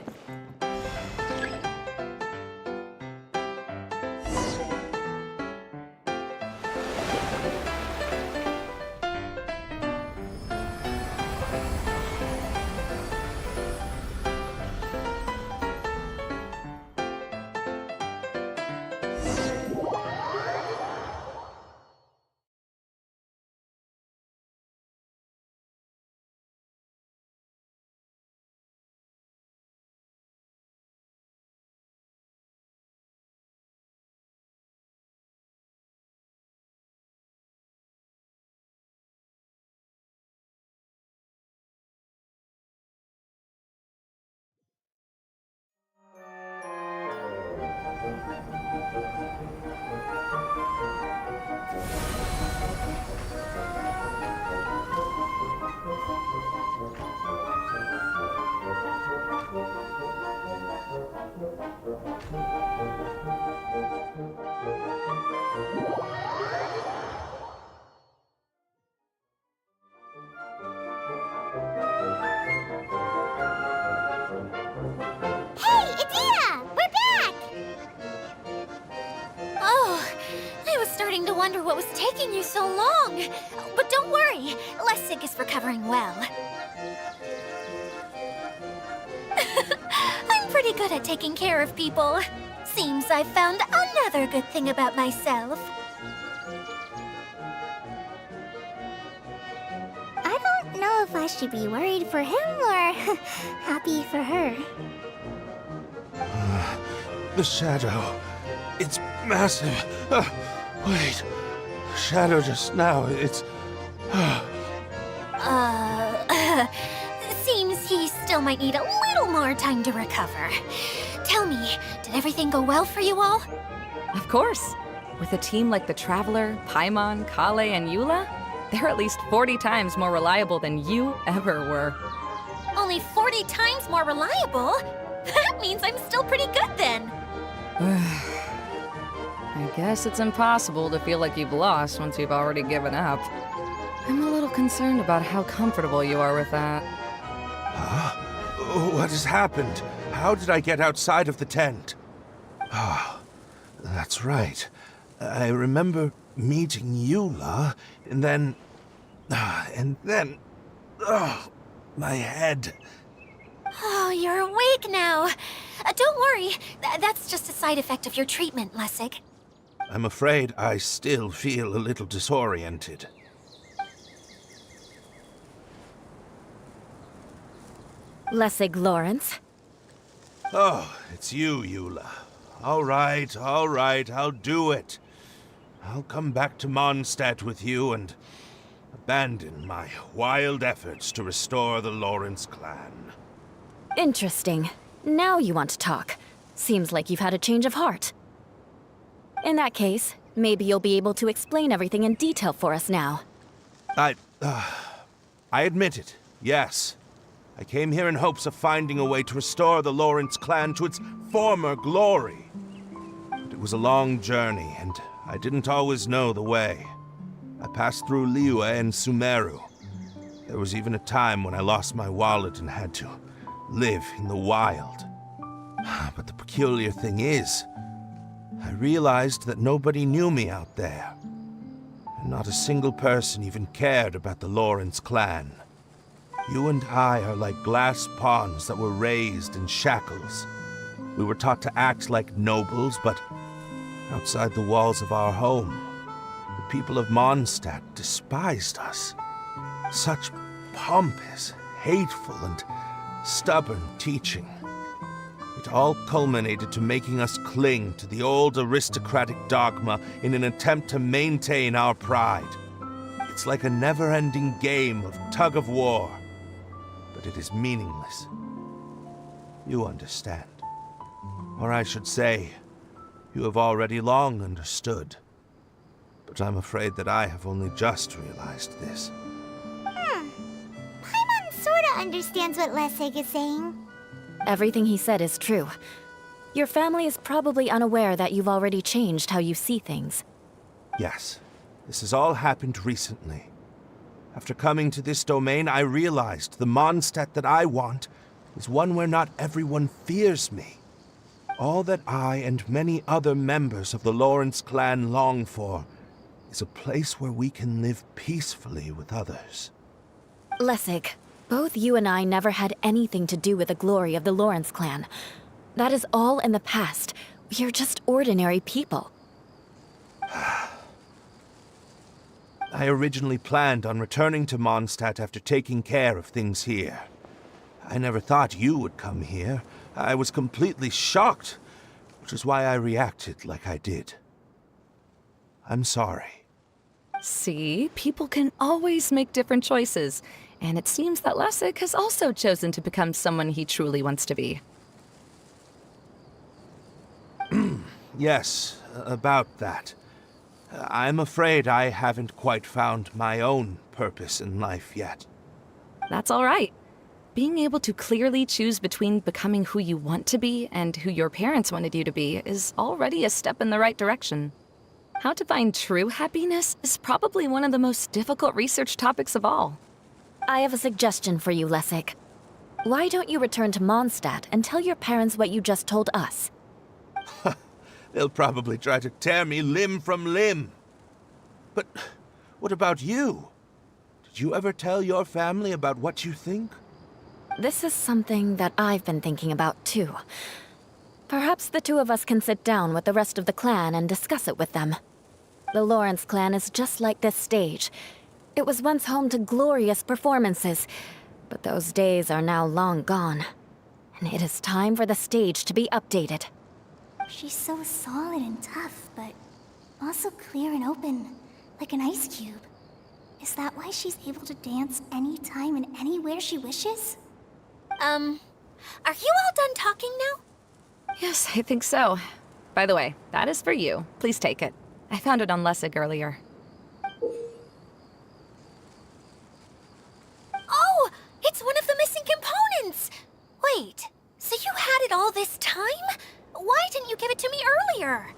Hey, Idea! We're back! Oh, I was starting to wonder what was taking you so long. But don't worry, Lessig is recovering well. I'm pretty good at taking care of people. Seems I've found another good thing about myself. I don't know if I should be worried for him or happy for her. The shadow. It's massive. Wait. Shadow just now. It's. Seems he still might need a little more time to recover. Tell me, did everything go well for you all? Of course. With a team like the Traveler, Paimon, Kale, and Eula, they're at least 40 times more reliable than you ever were. Only 40 times more reliable? That means I'm still pretty good then. I guess it's impossible to feel like you've lost once you've already given up. I'm a little concerned about how comfortable you are with that. Huh? What has happened? How did I get outside of the tent? Ah, that's right. I remember meeting Eula, and then... Oh, my head. Oh, you're awake now. Don't worry, that's just a side effect of your treatment, Lessig. I'm afraid I still feel a little disoriented. Lessig Lawrence. Oh, it's you, Eula. All right, I'll do it. I'll come back to Mondstadt with you and abandon my wild efforts to restore the Lawrence clan. Interesting. Now you want to talk. Seems like you've had a change of heart. In that case, maybe you'll be able to explain everything in detail for us now. I admit it, yes. I came here in hopes of finding a way to restore the Lawrence clan to its former glory. But it was a long journey, and I didn't always know the way. I passed through Liyue and Sumeru. There was even a time when I lost my wallet and had to live in the wild. But the peculiar thing is, I realized that nobody knew me out there. And not a single person even cared about the Lawrence clan. You and I are like glass pawns that were raised in shackles. We were taught to act like nobles, but outside the walls of our home, the people of Mondstadt despised us. Such pompous, hateful, and stubborn teaching. It all culminated to making us cling to the old aristocratic dogma in an attempt to maintain our pride. It's like a never-ending game of tug-of-war, but it is meaningless. You understand. Or I should say, you have already long understood. But I'm afraid that I have only just realized this. Paimon sorta understands what Lessig is saying. Everything he said is true. Your family is probably unaware that you've already changed how you see things. Yes, this has all happened recently. After coming to this domain, I realized the Mondstadt that I want is one where not everyone fears me. All that I and many other members of the Lawrence clan long for is a place where we can live peacefully with others. Lessig, both you and I never had anything to do with the glory of the Lawrence clan. That is all in the past. We are just ordinary people. I originally planned on returning to Mondstadt after taking care of things here. I never thought you would come here. I was completely shocked, which is why I reacted like I did. I'm sorry. See, people can always make different choices, and it seems that Lessig has also chosen to become someone he truly wants to be. Yes, about that. I'm afraid I haven't quite found my own purpose in life yet. That's all right. Being able to clearly choose between becoming who you want to be and who your parents wanted you to be is already a step in the right direction. How to find true happiness is probably one of the most difficult research topics of all. I have a suggestion for you, Lessig. Why don't you return to Mondstadt and tell your parents what you just told us? They'll probably try to tear me limb from limb. But what about you? Did you ever tell your family about what you think? This is something that I've been thinking about, too. Perhaps the two of us can sit down with the rest of the clan and discuss it with them. The Lawrence clan is just like this stage. It was once home to glorious performances, but those days are now long gone. And it is time for the stage to be updated. She's so solid and tough, but also clear and open, like an ice cube. Is that why she's able to dance anytime and anywhere she wishes? Are you all done talking now? Yes, I think so. By the way, that is for you. Please take it. I found it on Lessig earlier. Oh, it's one of the missing components! Wait, so you had it all this time? Why didn't you give it to me earlier?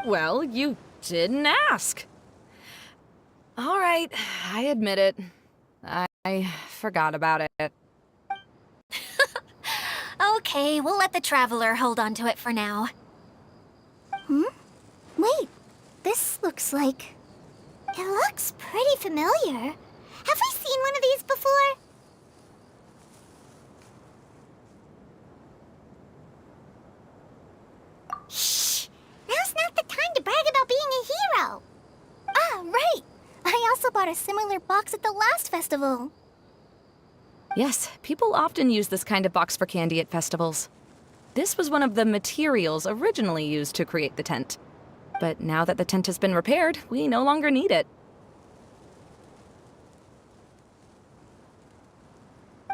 Well, you didn't ask. All right, I admit it. I forgot about it. Okay, we'll let the Traveler hold on to it for now. Wait, this looks like... It looks pretty familiar. Have we seen one of these before? Shh! Now's not the time to brag about being a hero! Ah, right! I also bought a similar box at the last festival. Yes, people often use this kind of box for candy at festivals. This was one of the materials originally used to create the tent. But now that the tent has been repaired, we no longer need it.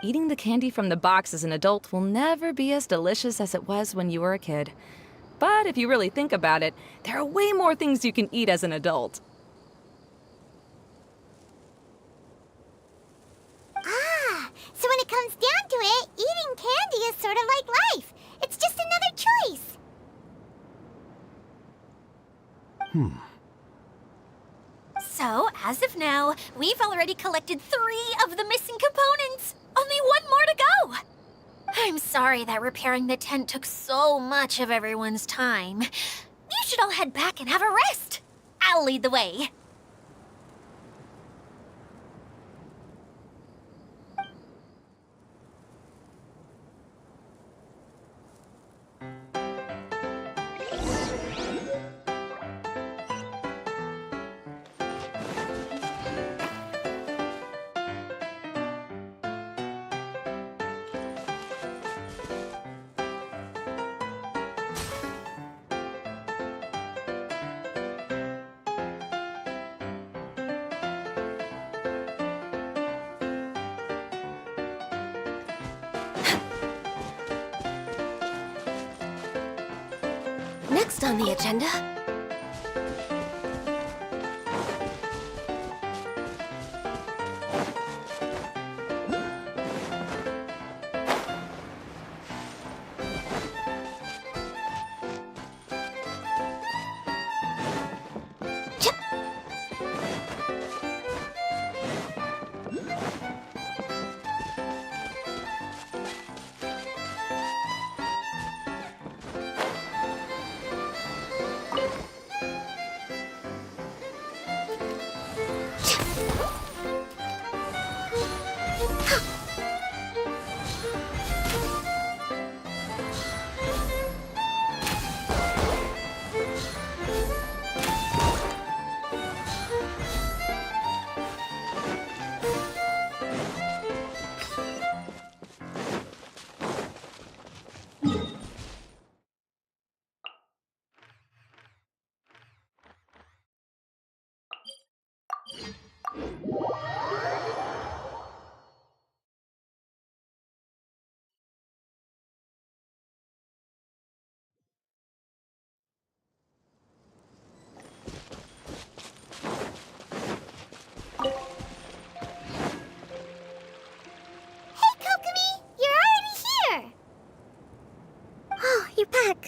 Eating the candy from the box as an adult will never be as delicious as it was when you were a kid. But if you really think about it, there are way more things you can eat as an adult. So when it comes down to it, eating candy is sort of like life. It's just another choice. So, as of now, we've already collected 3 of the missing components. Only 1 more to go. I'm sorry that repairing the tent took so much of everyone's time. You should all head back and have a rest. I'll lead the way. Next on the agenda...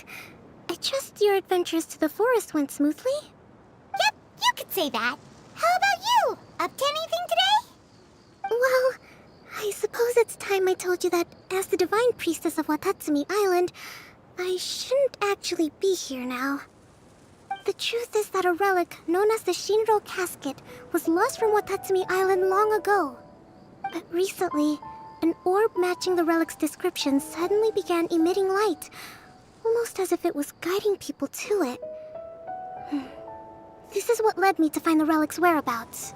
luck. I trust your adventures to the forest went smoothly? Yep, you could say that. How about you? Up to anything today? Well, I suppose it's time I told you that as the Divine Priestess of Watatsumi Island, I shouldn't actually be here now. The truth is that a relic known as the Shinro Casket was lost from Watatsumi Island long ago. But recently, an orb matching the relic's description suddenly began emitting light, almost as if it was guiding people to it. This is what led me to find the relic's whereabouts.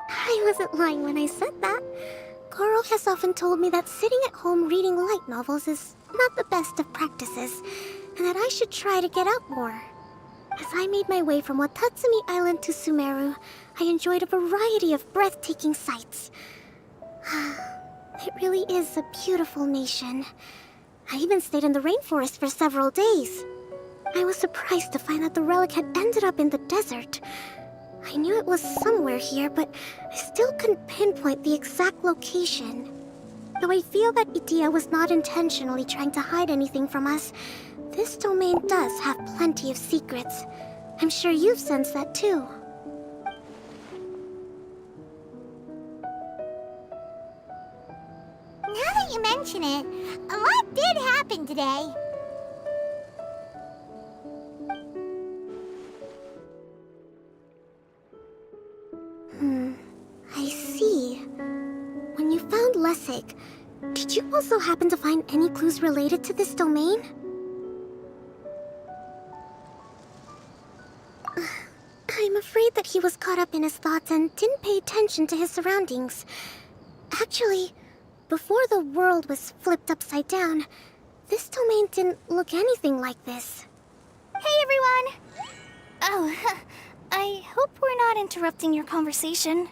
I wasn't lying when I said that. Goro has often told me that sitting at home reading light novels is not the best of practices, and that I should try to get out more. As I made my way from Watatsumi Island to Sumeru, I enjoyed a variety of breathtaking sights. It really is a beautiful nation. I even stayed in the rainforest for several days. I was surprised to find that the relic had ended up in the desert. I knew it was somewhere here, but I still couldn't pinpoint the exact location. Though I feel that Itia was not intentionally trying to hide anything from us, this domain does have plenty of secrets. I'm sure you've sensed that too. Now that you mention it, a lot did happen today. I see. When you found Lessig, did you also happen to find any clues related to this domain? I'm afraid that he was caught up in his thoughts and didn't pay attention to his surroundings. Actually, before the world was flipped upside down, this domain didn't look anything like this. Hey, everyone! Oh, I hope we're not interrupting your conversation.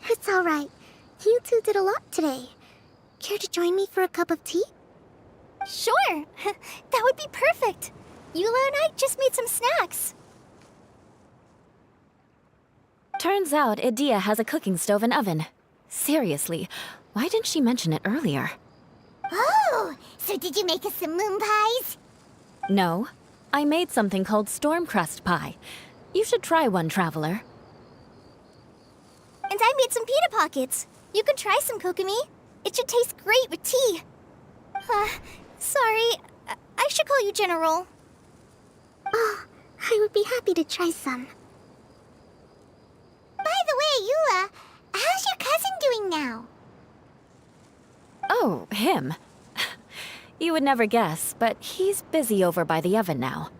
It's alright. You two did a lot today. Care to join me for a cup of tea? Sure! That would be perfect! Eula and I just made some snacks. Turns out Idia has a cooking stove and oven. Seriously, why didn't she mention it earlier? Oh, so did you make us some moon pies? No, I made something called storm crust pie. You should try one, Traveler. And I made some pita pockets. You could try some, Kokomi. It should taste great with tea. Sorry, I should call you General. Oh, I would be happy to try some. By the way, Eula, how's your cousin doing now? Oh, him. You would never guess, but he's busy over by the oven now.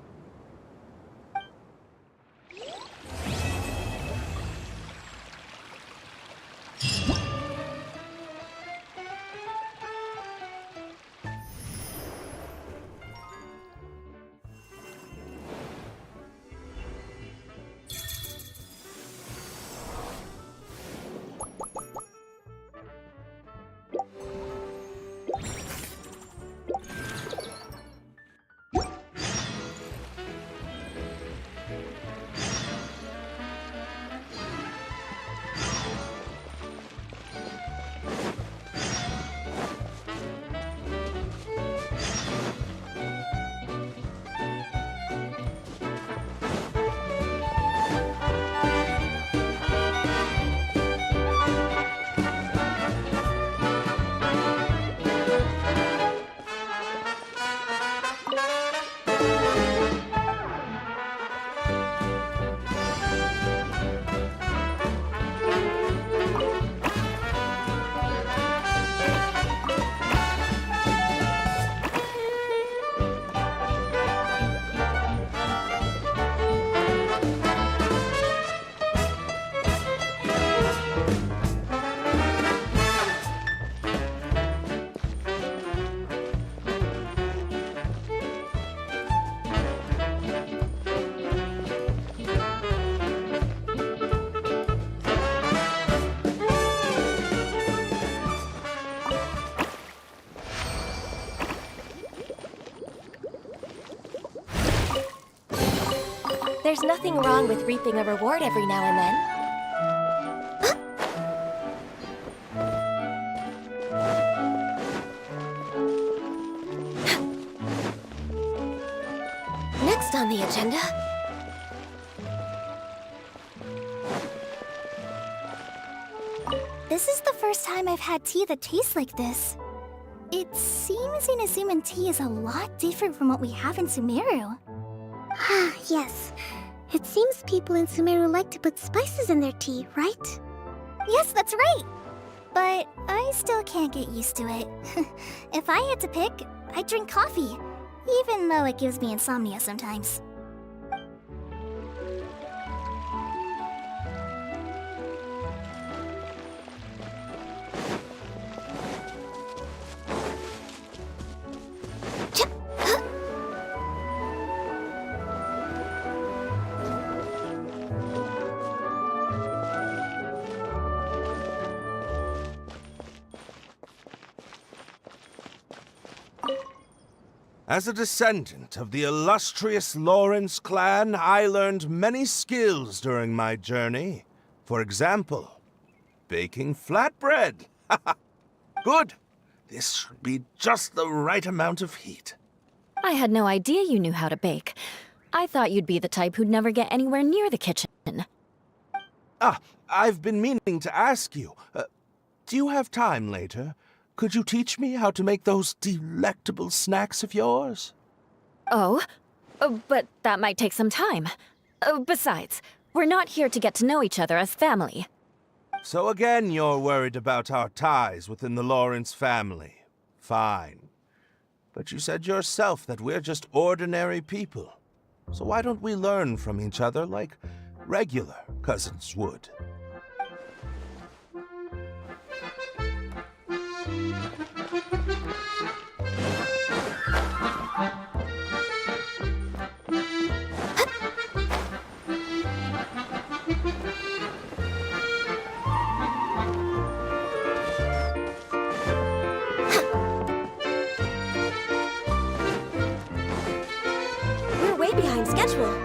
There's nothing wrong with reaping a reward every now and then. on the agenda? This is the first time I've had tea that tastes like this. It seems Inazuman tea is a lot different from what we have in Sumeru. Ah, yes. It seems people in Sumeru like to put spices in their tea, right? Yes, that's right. But I still can't get used to it. If I had to pick, I'd drink coffee, even though it gives me insomnia sometimes. As a descendant of the illustrious Lawrence clan, I learned many skills during my journey. For example, baking flatbread. Good. This should be just the right amount of heat. I had no idea you knew how to bake. I thought you'd be the type who'd never get anywhere near the kitchen. Ah, I've been meaning to ask you. Do you have time later? Could you teach me how to make those delectable snacks of yours? Oh? But that might take some time. Besides, we're not here to get to know each other as family. So again, you're worried about our ties within the Lawrence family. Fine. But you said yourself that we're just ordinary people. So why don't we learn from each other like regular cousins would? We're way behind schedule.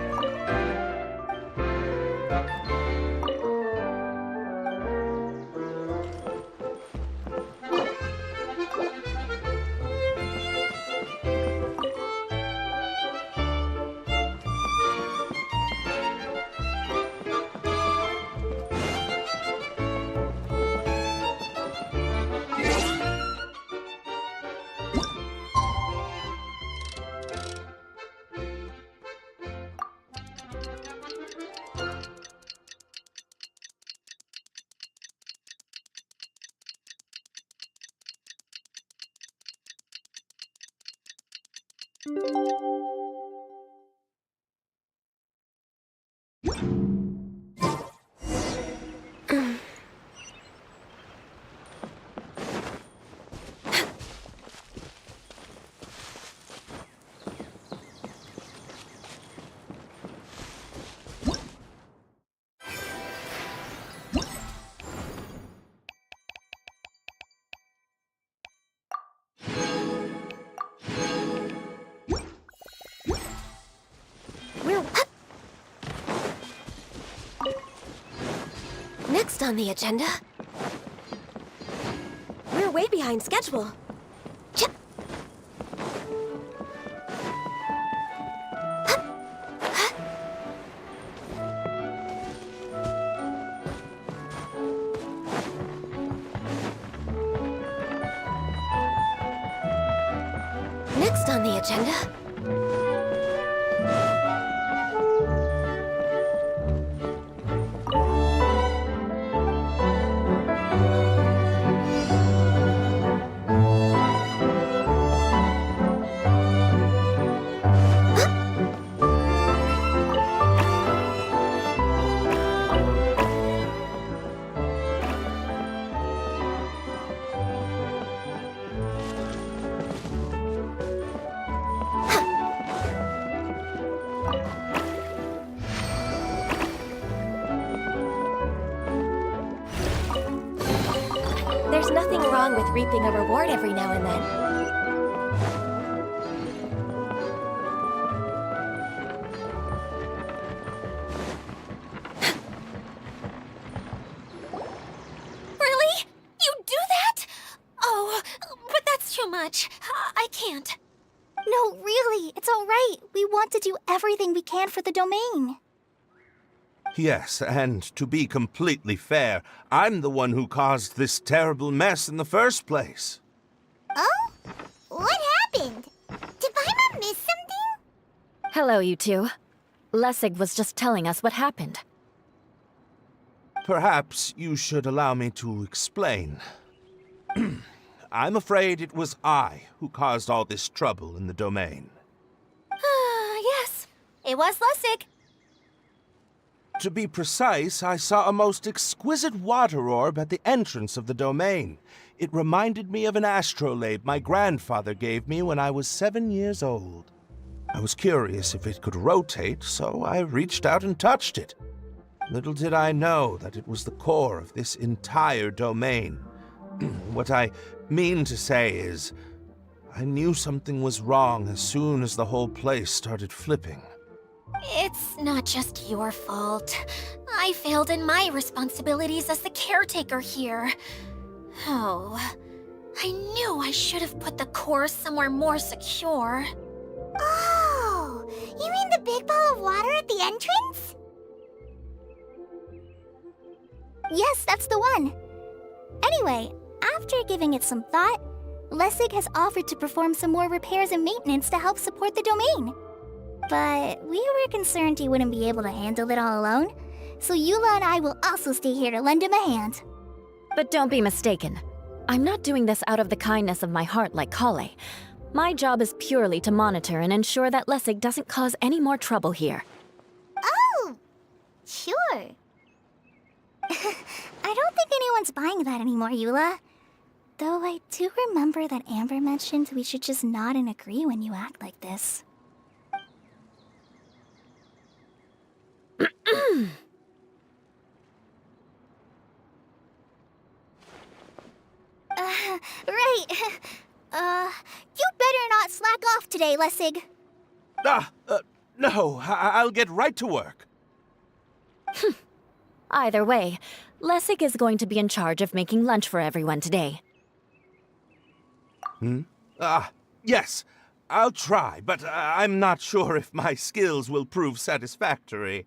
Next on the agenda... We're way behind schedule. Next on the agenda... There's nothing wrong with reaping a reward every now and then. Really? You do that? Oh, but that's too much. I can't. No, really, it's all right. We want to do everything we can for the domain. Yes, and to be completely fair, I'm the one who caused this terrible mess in the first place. Oh? What happened? Did Paimon miss something? Hello, you two. Lessig was just telling us what happened. Perhaps you should allow me to explain. I'm afraid it was I who caused all this trouble in the domain. Yes, it was Lessig. To be precise, I saw a most exquisite water orb at the entrance of the domain. It reminded me of an astrolabe my grandfather gave me when I was 7 years old. I was curious if it could rotate, so I reached out and touched it. Little did I know that it was the core of this entire domain. What I mean to say is, I knew something was wrong as soon as the whole place started flipping. It's not just your fault. I failed in my responsibilities as the caretaker here. Oh, I knew I should have put the core somewhere more secure. Oh, you mean the big ball of water at the entrance? Yes, that's the one. Anyway, after giving it some thought, Lessig has offered to perform some more repairs and maintenance to help support the domain. But we were concerned he wouldn't be able to handle it all alone, so Eula and I will also stay here to lend him a hand. But don't be mistaken. I'm not doing this out of the kindness of my heart like Kale. My job is purely to monitor and ensure that Lessig doesn't cause any more trouble here. Oh, sure. I don't think anyone's buying that anymore, Eula. Though I do remember that Amber mentioned we should just nod and agree when you act like this. Right. You better not slack off today, Lessig. No, I'll get right to work. Either way, Lessig is going to be in charge of making lunch for everyone today. Yes, I'll try, but I'm not sure if my skills will prove satisfactory.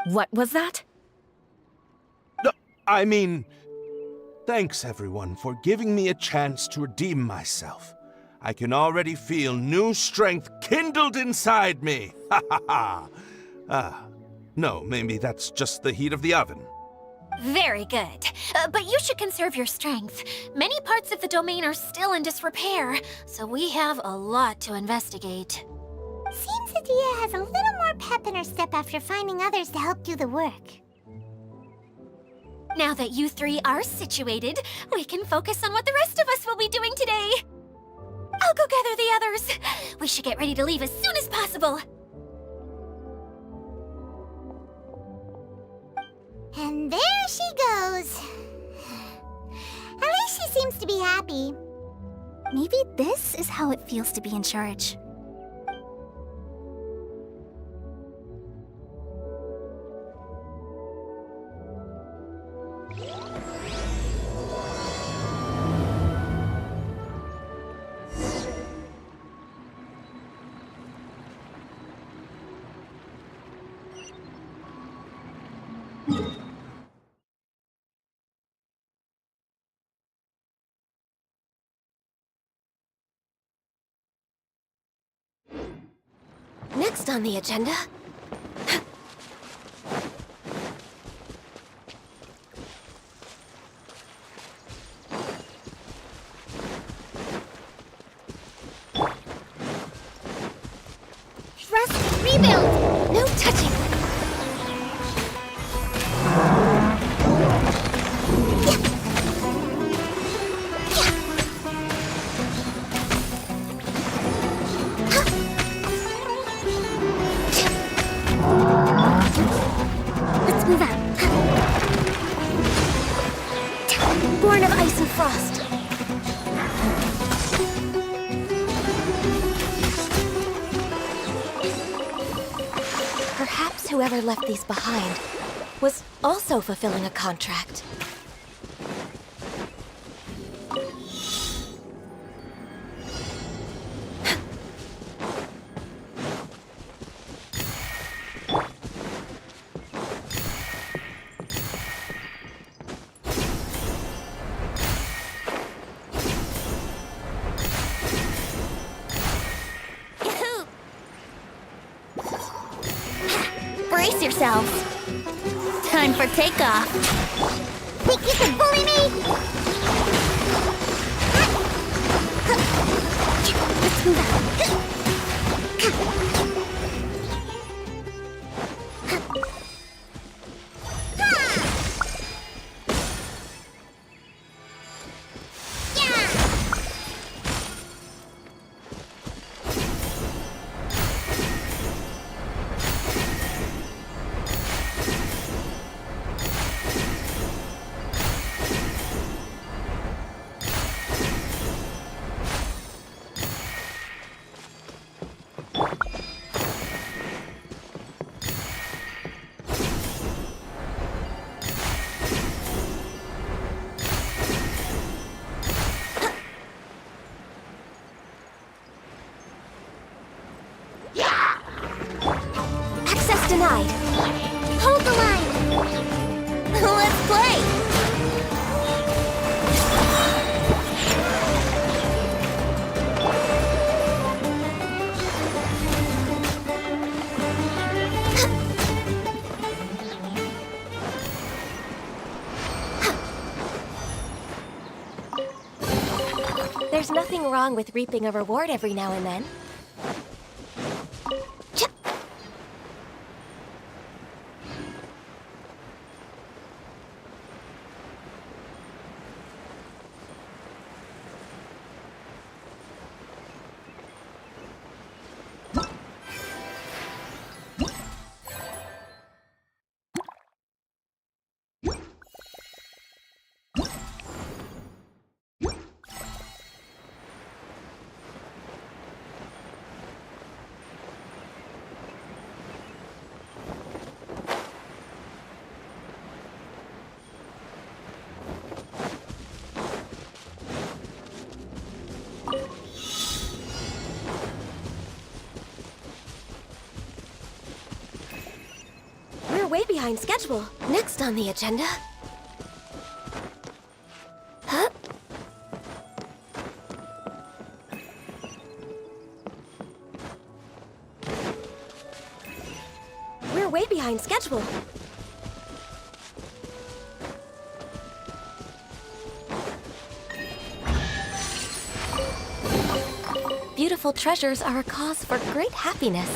What was that? No, I mean, thanks everyone for giving me a chance to redeem myself. I can already feel new strength kindled inside me. Ha ha ha. No, maybe that's just the heat of the oven. Very good. But you should conserve your strength. Many parts of the domain are still in disrepair, so we have a lot to investigate. Seems Adia has a little more pep in her step after finding others to help do the work. Now that you three are situated, we can focus on what the rest of us will be doing today. I'll go gather the others. We should get ready to leave as soon as possible. And there she goes. At least she seems to be happy. Maybe this is how it feels to be in charge. Next on the agenda... Rest, rebuild! No touching! Let's move out. Born of ice and frost. Perhaps whoever left these behind was also fulfilling a contract. Brace yourselves. Time for takeoff. Think you can bully me? Let's move out. Access denied. Hold the line. Let's play. There's nothing wrong with reaping a reward every now and then. We're way behind schedule. Next on the agenda. Huh? We're way behind schedule. Beautiful treasures are a cause for great happiness.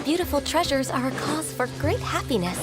Beautiful treasures are a cause for great happiness.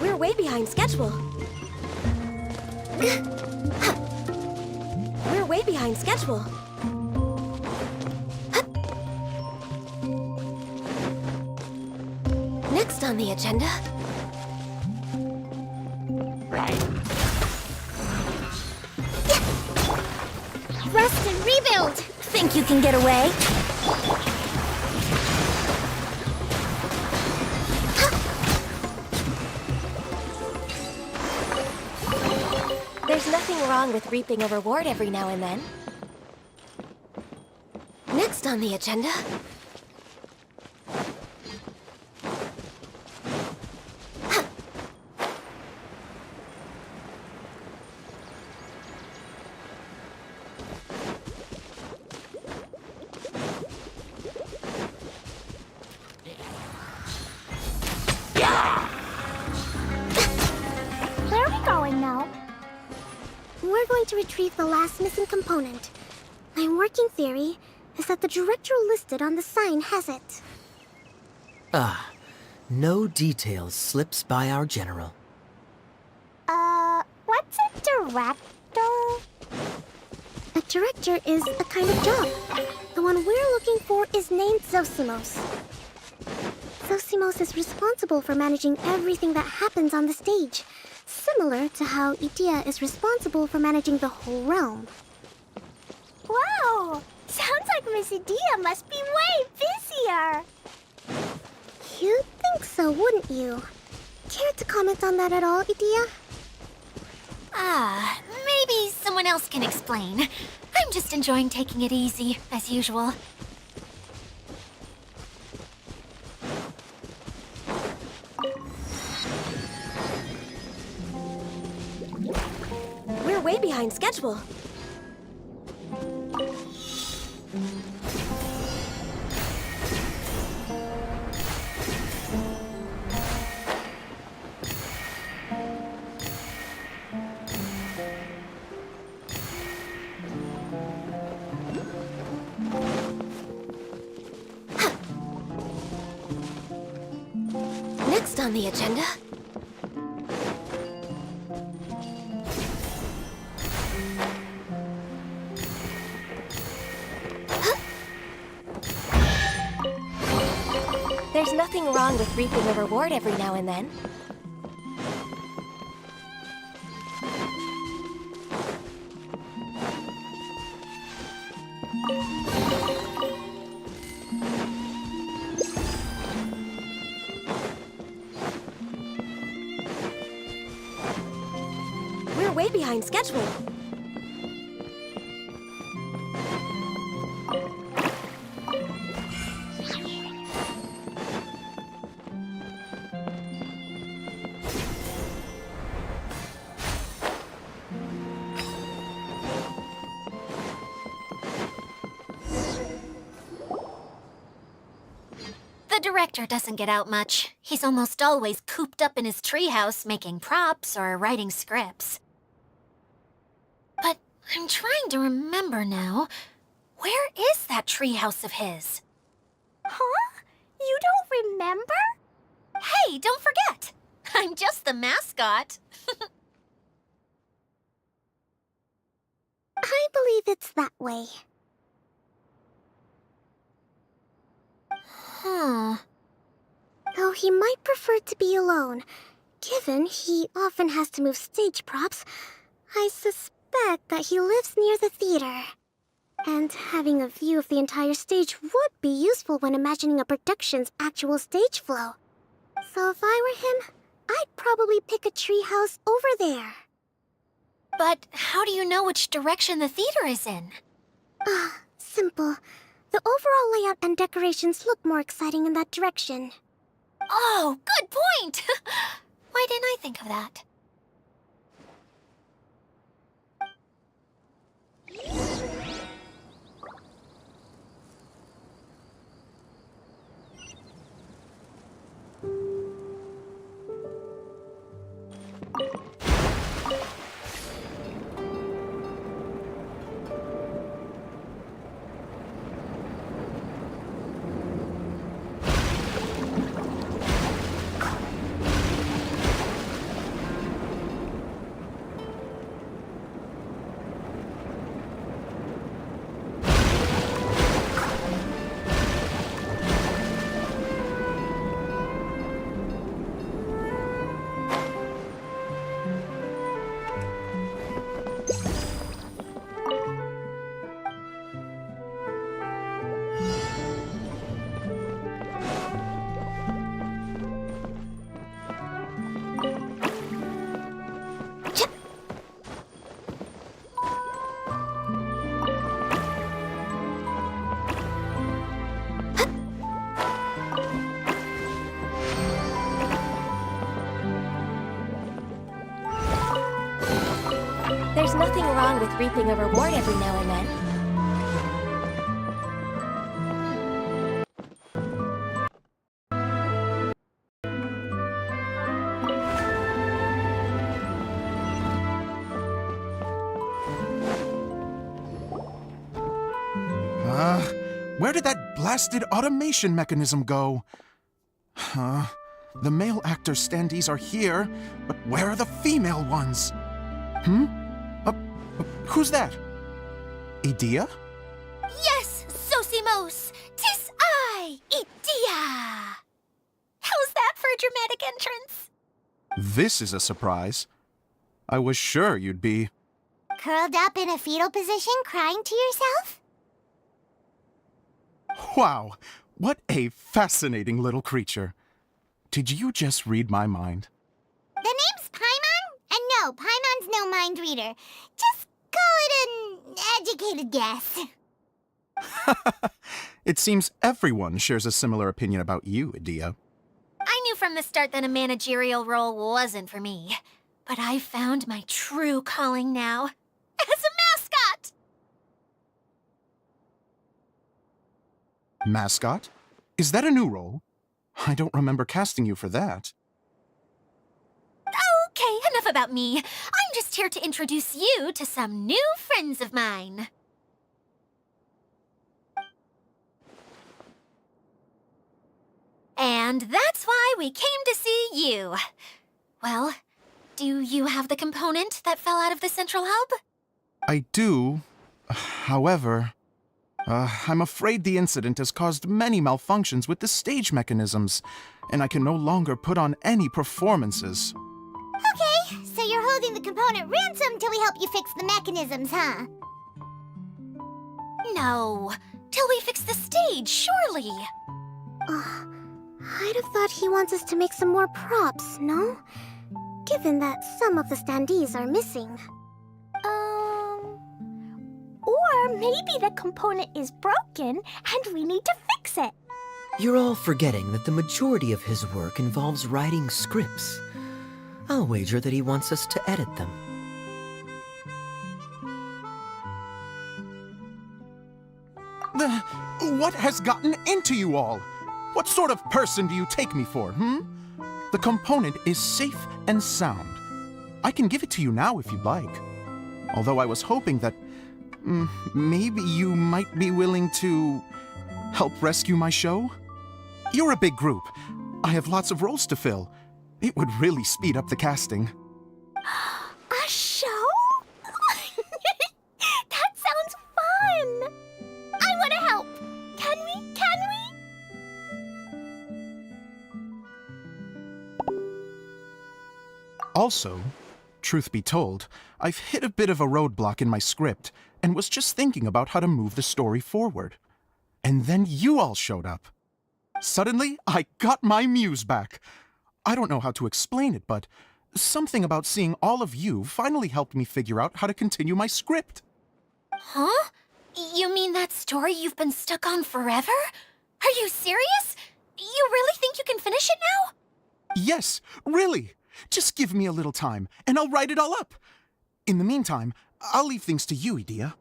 We're way behind schedule. We're way behind. behind schedule. Next on the agenda... Rest and rebuild! Think you can get away? There's nothing wrong with reaping a reward every now and then. Next on the agenda... Where are we going now? We're going to retrieve the last missing component. My working theory is that the director listed on the sign has it. No details slips by our general. What's a director? A director is a kind of job. The one we're looking for is named Zosimos. Zosimos is responsible for managing everything that happens on the stage, similar to how Idea is responsible for managing the whole realm. Wow! Sounds like Miss Idea must be way busier. You'd think so, wouldn't you? Care to comment on that at all, Idea? Maybe someone else can explain. I'm just enjoying taking it easy, as usual. We're way behind schedule. Next on the agenda... There's nothing wrong with reaping a reward every now and then. We're way behind schedule. The director doesn't get out much. He's almost always cooped up in his treehouse making props or writing scripts. But I'm trying to remember now. Where is that treehouse of his? Huh? You don't remember? Hey, don't forget! I'm just the mascot. I believe it's that way. Though he might prefer to be alone, given he often has to move stage props, I suspect that he lives near the theater. And having a view of the entire stage would be useful when imagining a production's actual stage flow. So if I were him, I'd probably pick a treehouse over there. But how do you know which direction the theater is in? Simple. The overall layout and decorations look more exciting in that direction. Oh, good point! Why didn't I think of that? wrong with reaping a reward every now and then. Where did that blasted automation mechanism go? The male actor standees are here, but where are the female ones? Who's that? Idea? Yes, Sosimos! 'Tis I, Idea! How's that for a dramatic entrance? This is a surprise. I was sure you'd be... Curled up in a fetal position, crying to yourself? Wow, what a fascinating little creature. Did you just read my mind? The name's Paimon? And no, Paimon's no mind reader. Just call it an educated guess. It seems everyone shares a similar opinion about you, Idea. I knew from the start that a managerial role wasn't for me. But I found my true calling now. As a mascot! Mascot? Is that a new role? I don't remember casting you for that. Okay, enough about me. I'm just here to introduce you to some new friends of mine. And that's why we came to see you. Well, do you have the component that fell out of the central hub? I do. However, I'm afraid the incident has caused many malfunctions with the stage mechanisms, and I can no longer put on any performances. Okay, so you're holding the component ransom till we help you fix the mechanisms, huh? No, till we fix the stage, surely. I'd have thought he wants us to make some more props, no? Given that some of the standees are missing. Or maybe the component is broken and we need to fix it. You're all forgetting that the majority of his work involves writing scripts. I'll wager that he wants us to edit them. What has gotten into you all? What sort of person do you take me for, The component is safe and sound. I can give it to you now if you'd like. Although I was hoping that maybe you might be willing to help rescue my show? You're a big group. I have lots of roles to fill. It would really speed up the casting. A show? That sounds fun! I want to help! Can we? Can we? Also, truth be told, I've hit a bit of a roadblock in my script and was just thinking about how to move the story forward. And then you all showed up. Suddenly, I got my muse back. I don't know how to explain it, but something about seeing all of you finally helped me figure out how to continue my script. Huh? You mean that story you've been stuck on forever? Are you serious? You really think you can finish it now? Yes, really. Just give me a little time, and I'll write it all up. In the meantime, I'll leave things to you, Idea.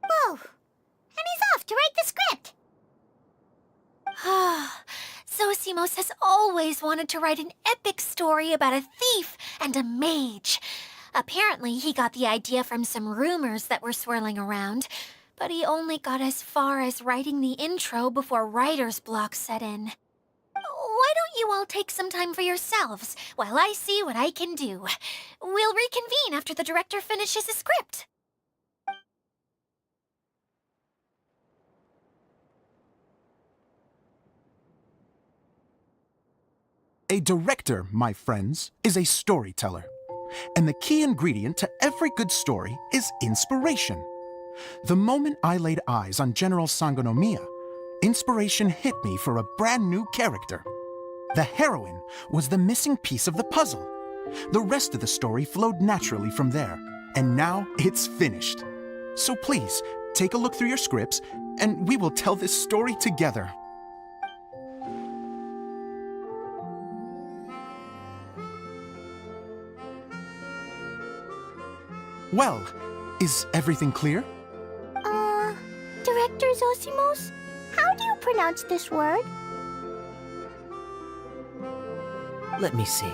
Whoa! And he's off to write the script! Zosimos has always wanted to write an epic story about a thief and a mage. Apparently, he got the idea from some rumors that were swirling around, but he only got as far as writing the intro before writer's block set in. Why don't you all take some time for yourselves while I see what I can do? We'll reconvene after the director finishes his script. A director, my friends, is a storyteller. And the key ingredient to every good story is inspiration. The moment I laid eyes on General Sangonomiya, inspiration hit me for a brand new character. The heroine was the missing piece of the puzzle. The rest of the story flowed naturally from there, and now it's finished. So please, take a look through your scripts, and we will tell this story together. Well, is everything clear? Director Zosimos, how do you pronounce this word? Let me see.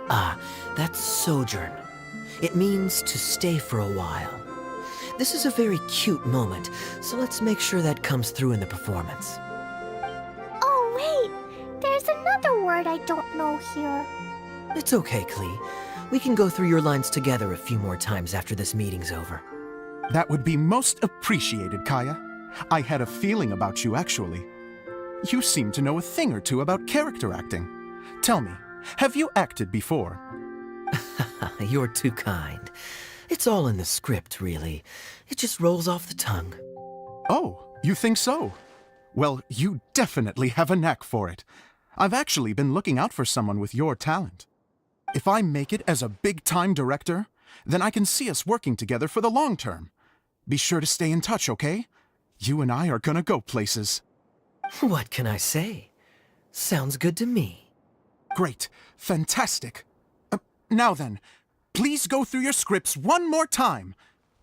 Ah, that's sojourn. It means to stay for a while. This is a very cute moment, so let's make sure that comes through in the performance. Oh, wait. There's another word I don't know here. It's okay, Klee. We can go through your lines together a few more times after this meeting's over. That would be most appreciated, Kaya. I had a feeling about you, actually. You seem to know a thing or two about character acting. Tell me, have you acted before? You're too kind. It's all in the script, really. It just rolls off the tongue. Oh, you think so? Well, you definitely have a knack for it. I've actually been looking out for someone with your talent. If I make it as a big-time director, then I can see us working together for the long term. Be sure to stay in touch, okay? You and I are gonna go places. What can I say? Sounds good to me. Great. Fantastic. Now then, please go through your scripts one more time.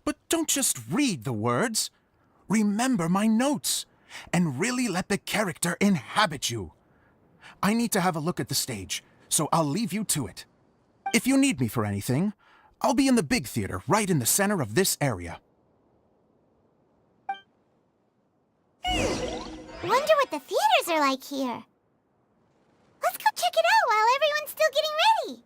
But don't just read the words. Remember my notes, and really let the character inhabit you. I need to have a look at the stage, so I'll leave you to it. If you need me for anything, I'll be in the big theater right in the center of this area. Wonder what the theaters are like here. Let's go check it out while everyone's still getting ready.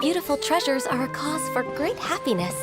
Beautiful treasures are a cause for great happiness.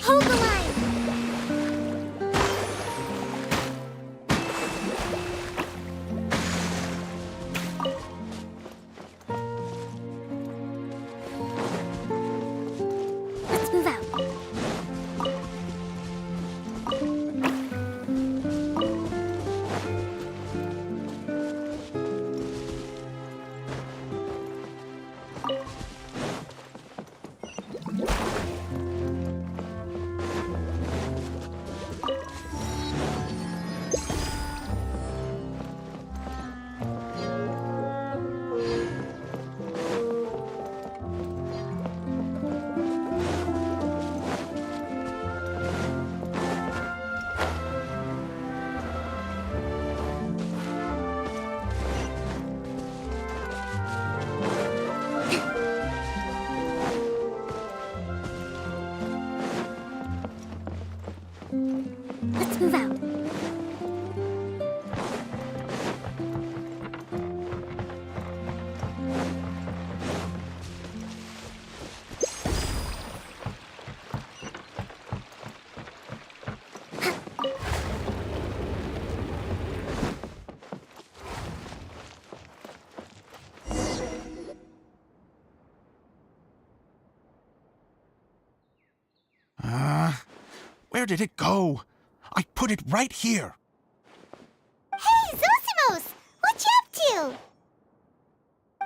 Hold the line. Let's move out. Let's move out. Where did it go? I put it right here. Hey, Zosimos! What you up to?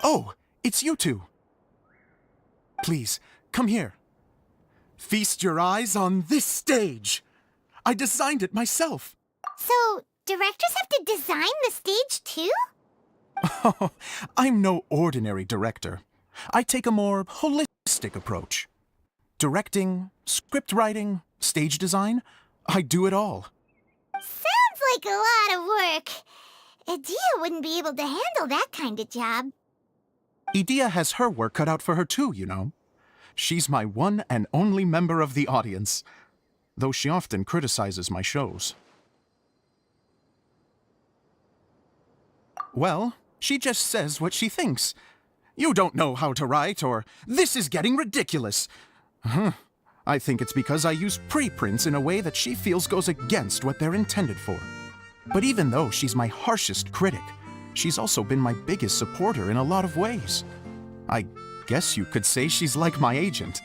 Oh, it's you two. Please, come here. Feast your eyes on this stage. I designed it myself. So, directors have to design the stage too? Oh, I'm no ordinary director. I take a more holistic approach. Directing, script writing, stage design, I do it all. Sounds like a lot of work. Idea wouldn't be able to handle that kind of job. Idea has her work cut out for her too, you know. She's my one and only member of the audience, though she often criticizes my shows. Well, she just says what she thinks. You don't know how to write, or this is getting ridiculous. I think it's because I use preprints in a way that she feels goes against what they're intended for. But even though she's my harshest critic, she's also been my biggest supporter in a lot of ways. I guess you could say she's like my agent.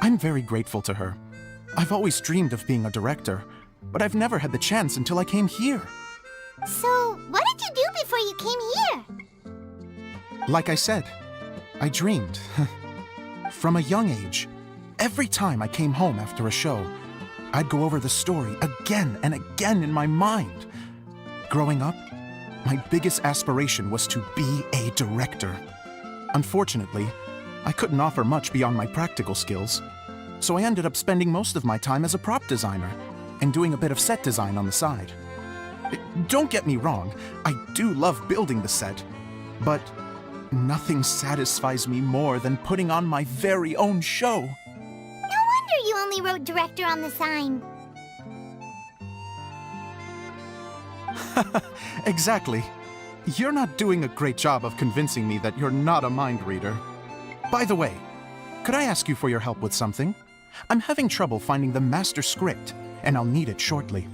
I'm very grateful to her. I've always dreamed of being a director, but I've never had the chance until I came here. So, what did you do before you came here? Like I said, I dreamed. From a young age, every time I came home after a show, I'd go over the story again and again in my mind. Growing up, my biggest aspiration was to be a director. Unfortunately, I couldn't offer much beyond my practical skills, so I ended up spending most of my time as a prop designer and doing a bit of set design on the side. Don't get me wrong, I do love building the set, but nothing satisfies me more than putting on my very own show. No wonder you only wrote director on the sign. Exactly. You're not doing a great job of convincing me that you're not a mind reader. By the way, could I ask you for your help with something? I'm having trouble finding the master script, and I'll need it shortly.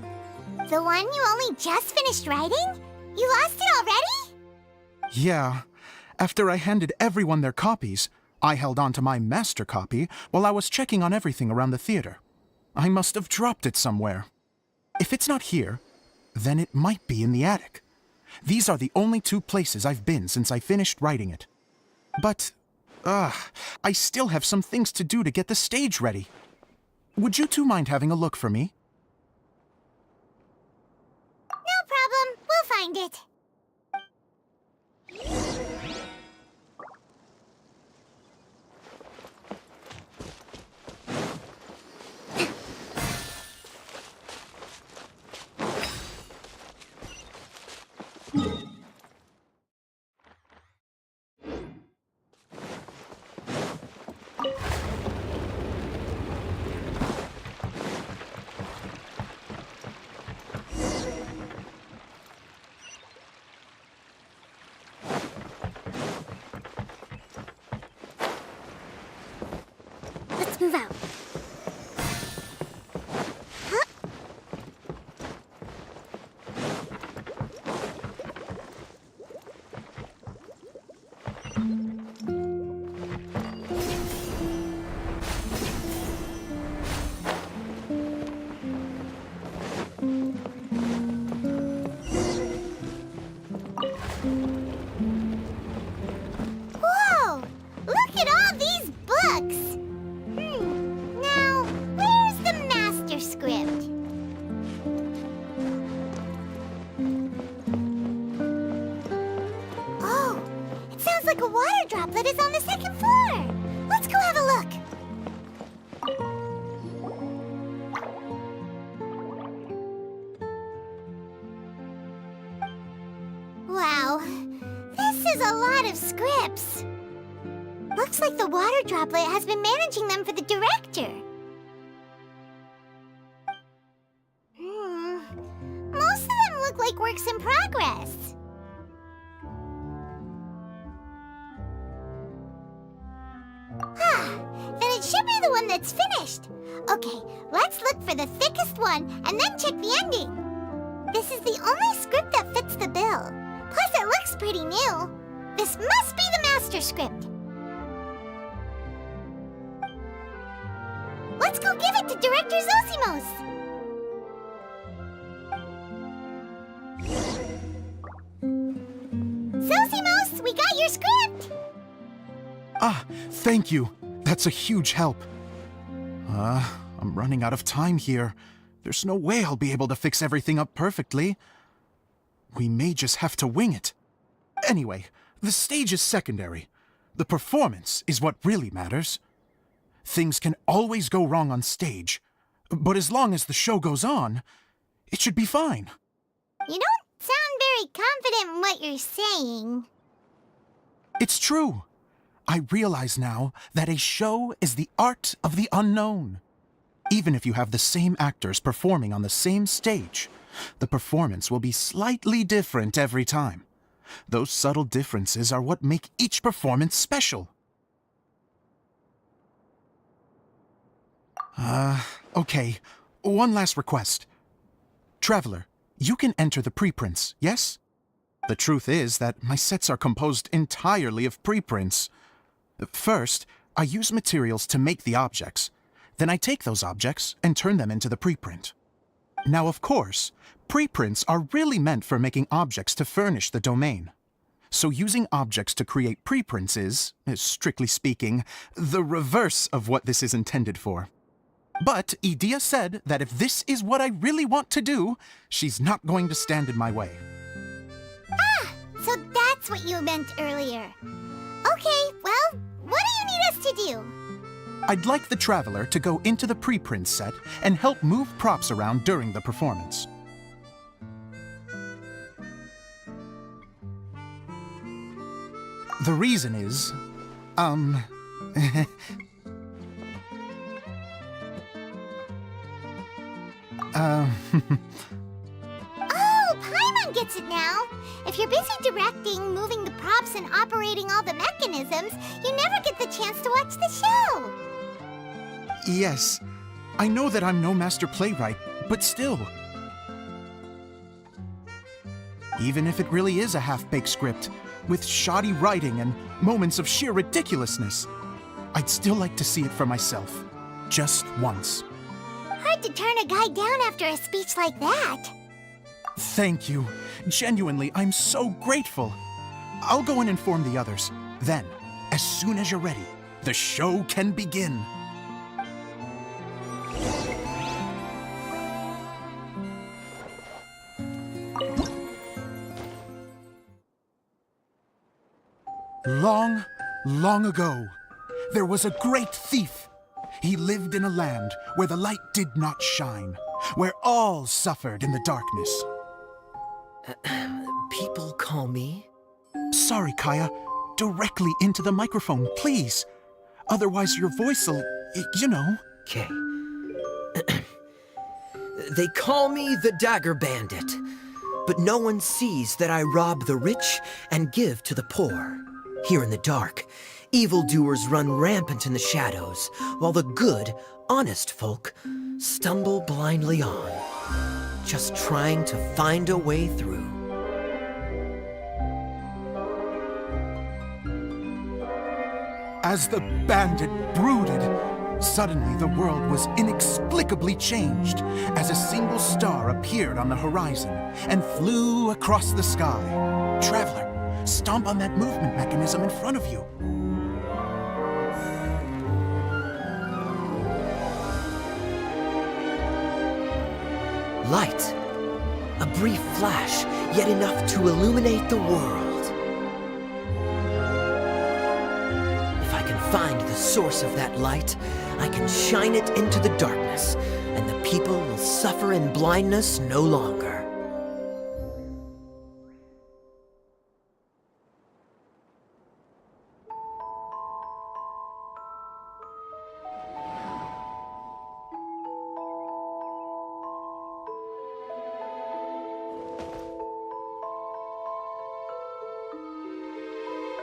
The one you only just finished writing? You lost it already? Yeah. After I handed everyone their copies, I held on to my master copy while I was checking on everything around the theater. I must have dropped it somewhere. If it's not here, then it might be in the attic. These are the only two places I've been since I finished writing it. But, I still have some things to do to get the stage ready. Would you two mind having a look for me? No problem. We'll find it. Let's move out. Whoa! Look at all these books! Now, where's the master script? Oh, it sounds like a water droplet is on the second floor. Let's go have a look. Wow, this is a lot of scripts. Looks like the water droplet has been managing them for the director. Most of them look like works in progress. Then it should be the one that's finished. Okay, let's look for the thickest one and then check the ending. This is the only script that fits the bill. Plus, it looks pretty new. This must be the master script. Let's go give it to Director Zosimos. Zosimos, we got your script. Ah, thank you. That's a huge help. I'm running out of time here. There's no way I'll be able to fix everything up perfectly. We may just have to wing it. Anyway, the stage is secondary. The performance is what really matters. Things can always go wrong on stage, but as long as the show goes on, it should be fine. You don't sound very confident in what you're saying. It's true. I realize now that a show is the art of the unknown. Even if you have the same actors performing on the same stage, the performance will be slightly different every time. Those subtle differences are what make each performance special. Okay. One last request. Traveler, you can enter the preprints, yes? The truth is that my sets are composed entirely of preprints. First, I use materials to make the objects. Then I take those objects and turn them into the preprint. Now, of course, preprints are really meant for making objects to furnish the domain. So using objects to create preprints is, strictly speaking, the reverse of what this is intended for. But Edea said that if this is what I really want to do, she's not going to stand in my way. Ah, so that's what you meant earlier. Okay, well, what do you need us to do? I'd like the Traveler to go into the preprint set and help move props around during the performance. The reason is, Oh, Paimon gets it now. If you're busy directing, moving the props, and operating all the mechanisms, you never get the chance to watch the show. Yes, I know that I'm no master playwright, but still. Even if it really is a half-baked script, with shoddy writing and moments of sheer ridiculousness, I'd still like to see it for myself, just once. Hard to turn a guy down after a speech like that. Thank you. Genuinely, I'm so grateful. I'll go and inform the others. Then, as soon as you're ready, the show can begin. Long, long ago, there was a great thief. He lived in a land where the light did not shine, where all suffered in the darkness. People call me? Sorry, Kaya. Directly into the microphone, please. Otherwise your voice'll, you know. Okay. They call me the Dagger Bandit, but no one sees that I rob the rich and give to the poor. Here in the dark, evildoers run rampant in the shadows, while the good, honest folk stumble blindly on, just trying to find a way through. As the bandit brooded, suddenly the world was inexplicably changed as a single star appeared on the horizon and flew across the sky. Traveler, stomp on that movement mechanism in front of you. Light. A brief flash, yet enough to illuminate the world. If I can find the source of that light, I can shine it into the darkness, and the people will suffer in blindness no longer.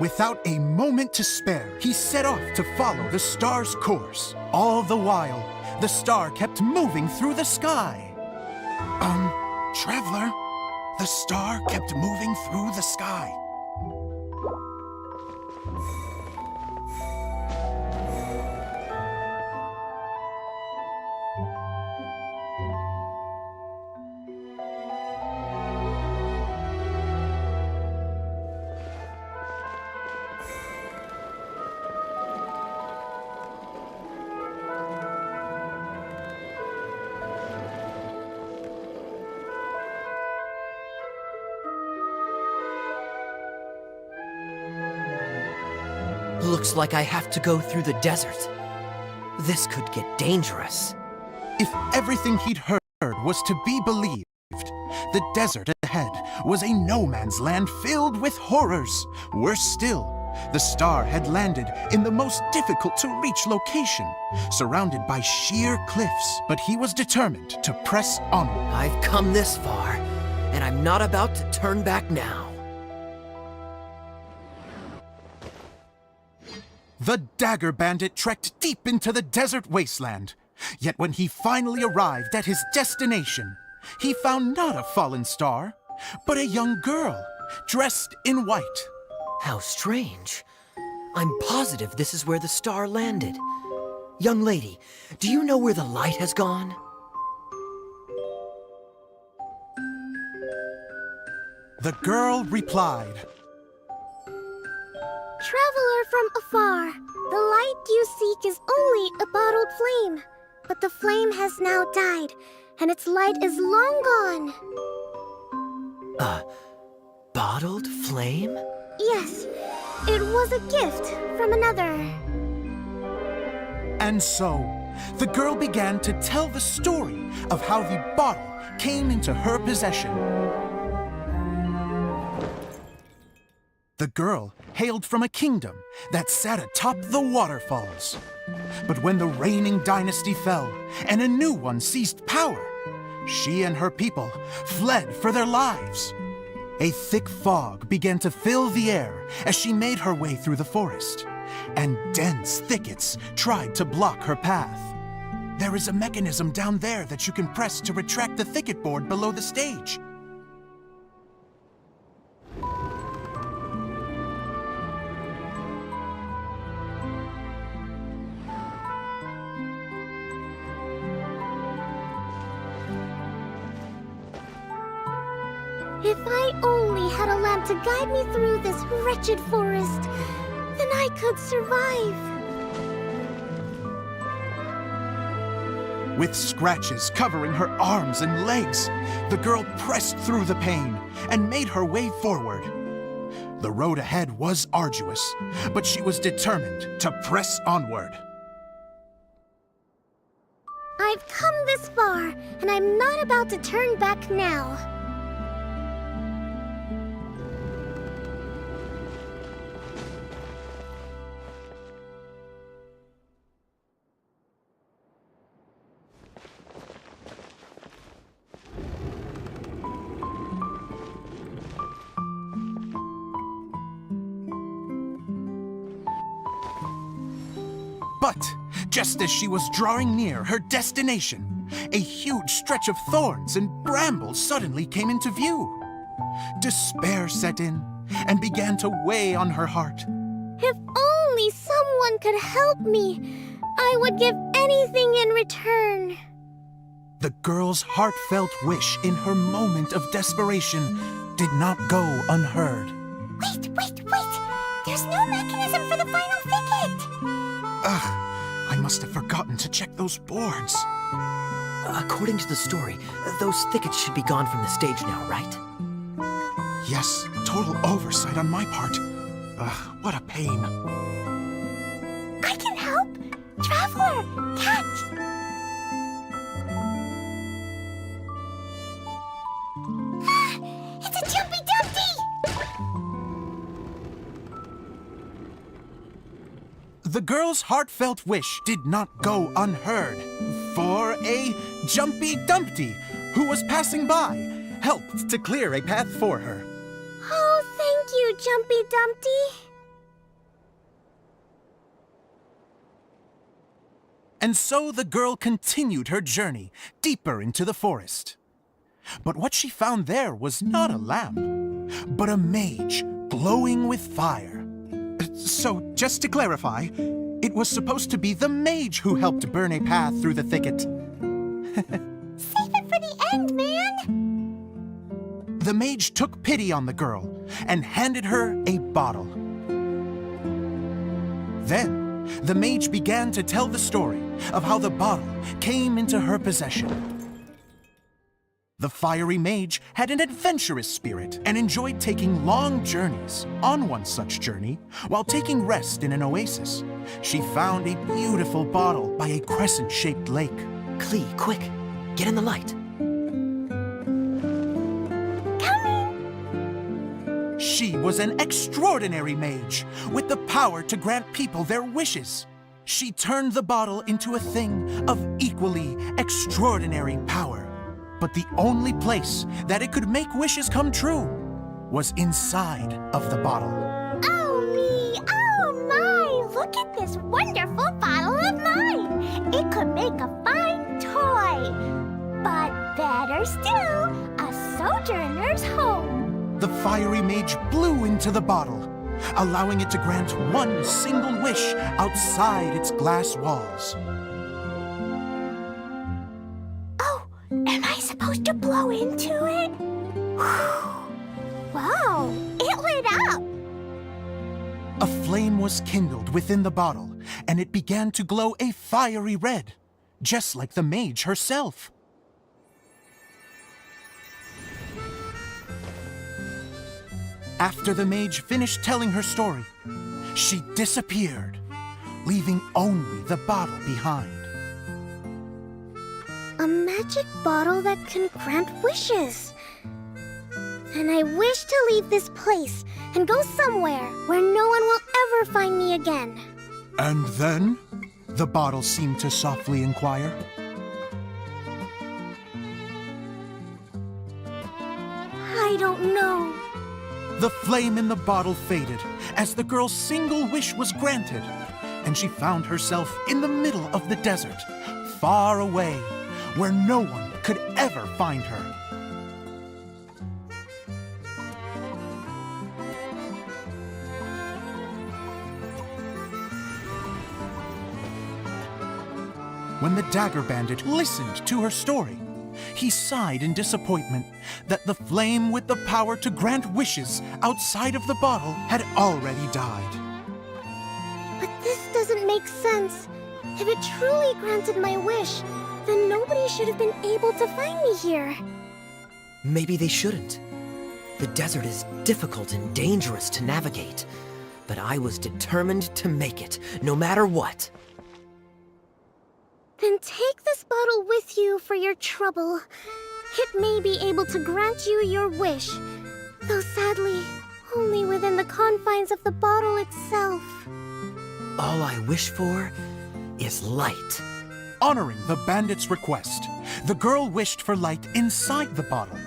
Without a moment to spare, he set off to follow the star's course. All the while, the star kept moving through the sky. Traveler, the star kept moving through the sky. Looks like I have to go through the desert. This could get dangerous. If everything he'd heard was to be believed, the desert ahead was a no-man's land filled with horrors. Worse still, the star had landed in the most difficult-to-reach location, surrounded by sheer cliffs. But he was determined to press onward. I've come this far, and I'm not about to turn back now. The Dagger Bandit trekked deep into the desert wasteland. Yet when he finally arrived at his destination, he found not a fallen star, but a young girl, dressed in white. How strange. I'm positive this is where the star landed. Young lady, do you know where the light has gone? The girl replied, Traveler from afar, the light you seek is only a bottled flame. But the flame has now died, and its light is long gone. A bottled flame? Yes, it was a gift from another. And so, the girl began to tell the story of how the bottle came into her possession. The girl hailed from a kingdom that sat atop the waterfalls. But when the reigning dynasty fell and a new one seized power, she and her people fled for their lives. A thick fog began to fill the air as she made her way through the forest, and dense thickets tried to block her path. There is a mechanism down there that you can press to retract the thicket board below the stage. If I only had a lamp to guide me through this wretched forest, then I could survive. With scratches covering her arms and legs, the girl pressed through the pain and made her way forward. The road ahead was arduous, but she was determined to press onward. I've come this far, and I'm not about to turn back now. But just as she was drawing near her destination, a huge stretch of thorns and brambles suddenly came into view. Despair set in and began to weigh on her heart. If only someone could help me, I would give anything in return. The girl's heartfelt wish in her moment of desperation did not go unheard. Wait! There's no mechanism for the final thicket! Ugh, I must have forgotten to check those boards. According to the story, those thickets should be gone from the stage now, right? Yes, total oversight on my part. Ugh, what a pain. I can help! Traveler, catch! It's a Jumpy Dumpty! The girl's heartfelt wish did not go unheard, for a Jumpy Dumpty, who was passing by, helped to clear a path for her. Oh, thank you, Jumpy Dumpty. And so the girl continued her journey deeper into the forest. But what she found there was not a lamp, but a mage glowing with fire. So, just to clarify, it was supposed to be the mage who helped burn a path through the thicket. Save it for the end, man! The mage took pity on the girl and handed her a bottle. Then, the mage began to tell the story of how the bottle came into her possession. The fiery mage had an adventurous spirit and enjoyed taking long journeys. On one such journey, while taking rest in an oasis, she found a beautiful bottle by a crescent-shaped lake. Klee, quick, get in the light. She was an extraordinary mage with the power to grant people their wishes. She turned the bottle into a thing of equally extraordinary power. But the only place that it could make wishes come true was inside of the bottle. Oh me, oh my! Look at this wonderful bottle of mine! It could make a fine toy. But better still, a sojourner's home. The fiery mage blew into the bottle, allowing it to grant one single wish outside its glass walls. Am I supposed to blow into it? Wow, it lit up! A flame was kindled within the bottle, and it began to glow a fiery red, just like the mage herself. After the mage finished telling her story, she disappeared, leaving only the bottle behind. A magic bottle that can grant wishes. And I wish to leave this place and go somewhere where no one will ever find me again. And then, the bottle seemed to softly inquire. I don't know. The flame in the bottle faded as the girl's single wish was granted, and she found herself in the middle of the desert, far away, where no one could ever find her. When the Dagger Bandit listened to her story, he sighed in disappointment that the flame with the power to grant wishes outside of the bottle had already died. But this doesn't make sense. If it truly granted my wish, then nobody should have been able to find me here. Maybe they shouldn't. The desert is difficult and dangerous to navigate, but I was determined to make it, no matter what. Then take this bottle with you for your trouble. It may be able to grant you your wish, though sadly, only within the confines of the bottle itself. All I wish for is light. Honoring the bandit's request, the girl wished for light inside the bottle,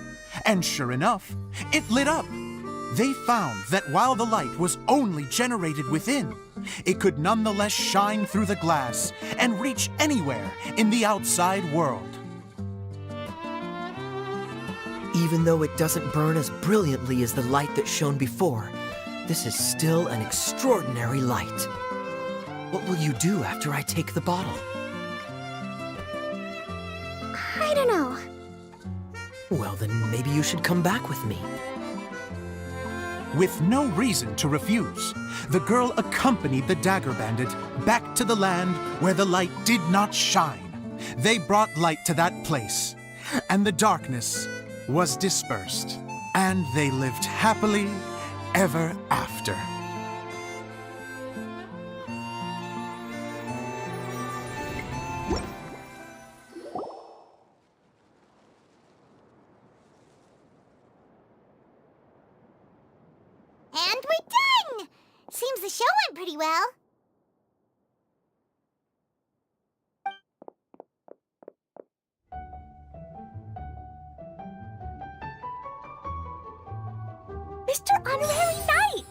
and sure enough, it lit up. They found that while the light was only generated within, it could nonetheless shine through the glass and reach anywhere in the outside world. Even though it doesn't burn as brilliantly as the light that shone before, this is still an extraordinary light. What will you do after I take the bottle? I don't know. Well, then maybe you should come back with me. With no reason to refuse, the girl accompanied the Dagger Bandit back to the land where the light did not shine. They brought light to that place, and the darkness was dispersed, and they lived happily ever after. And we're done! Seems the show went pretty well. Mr. Honorary Knight!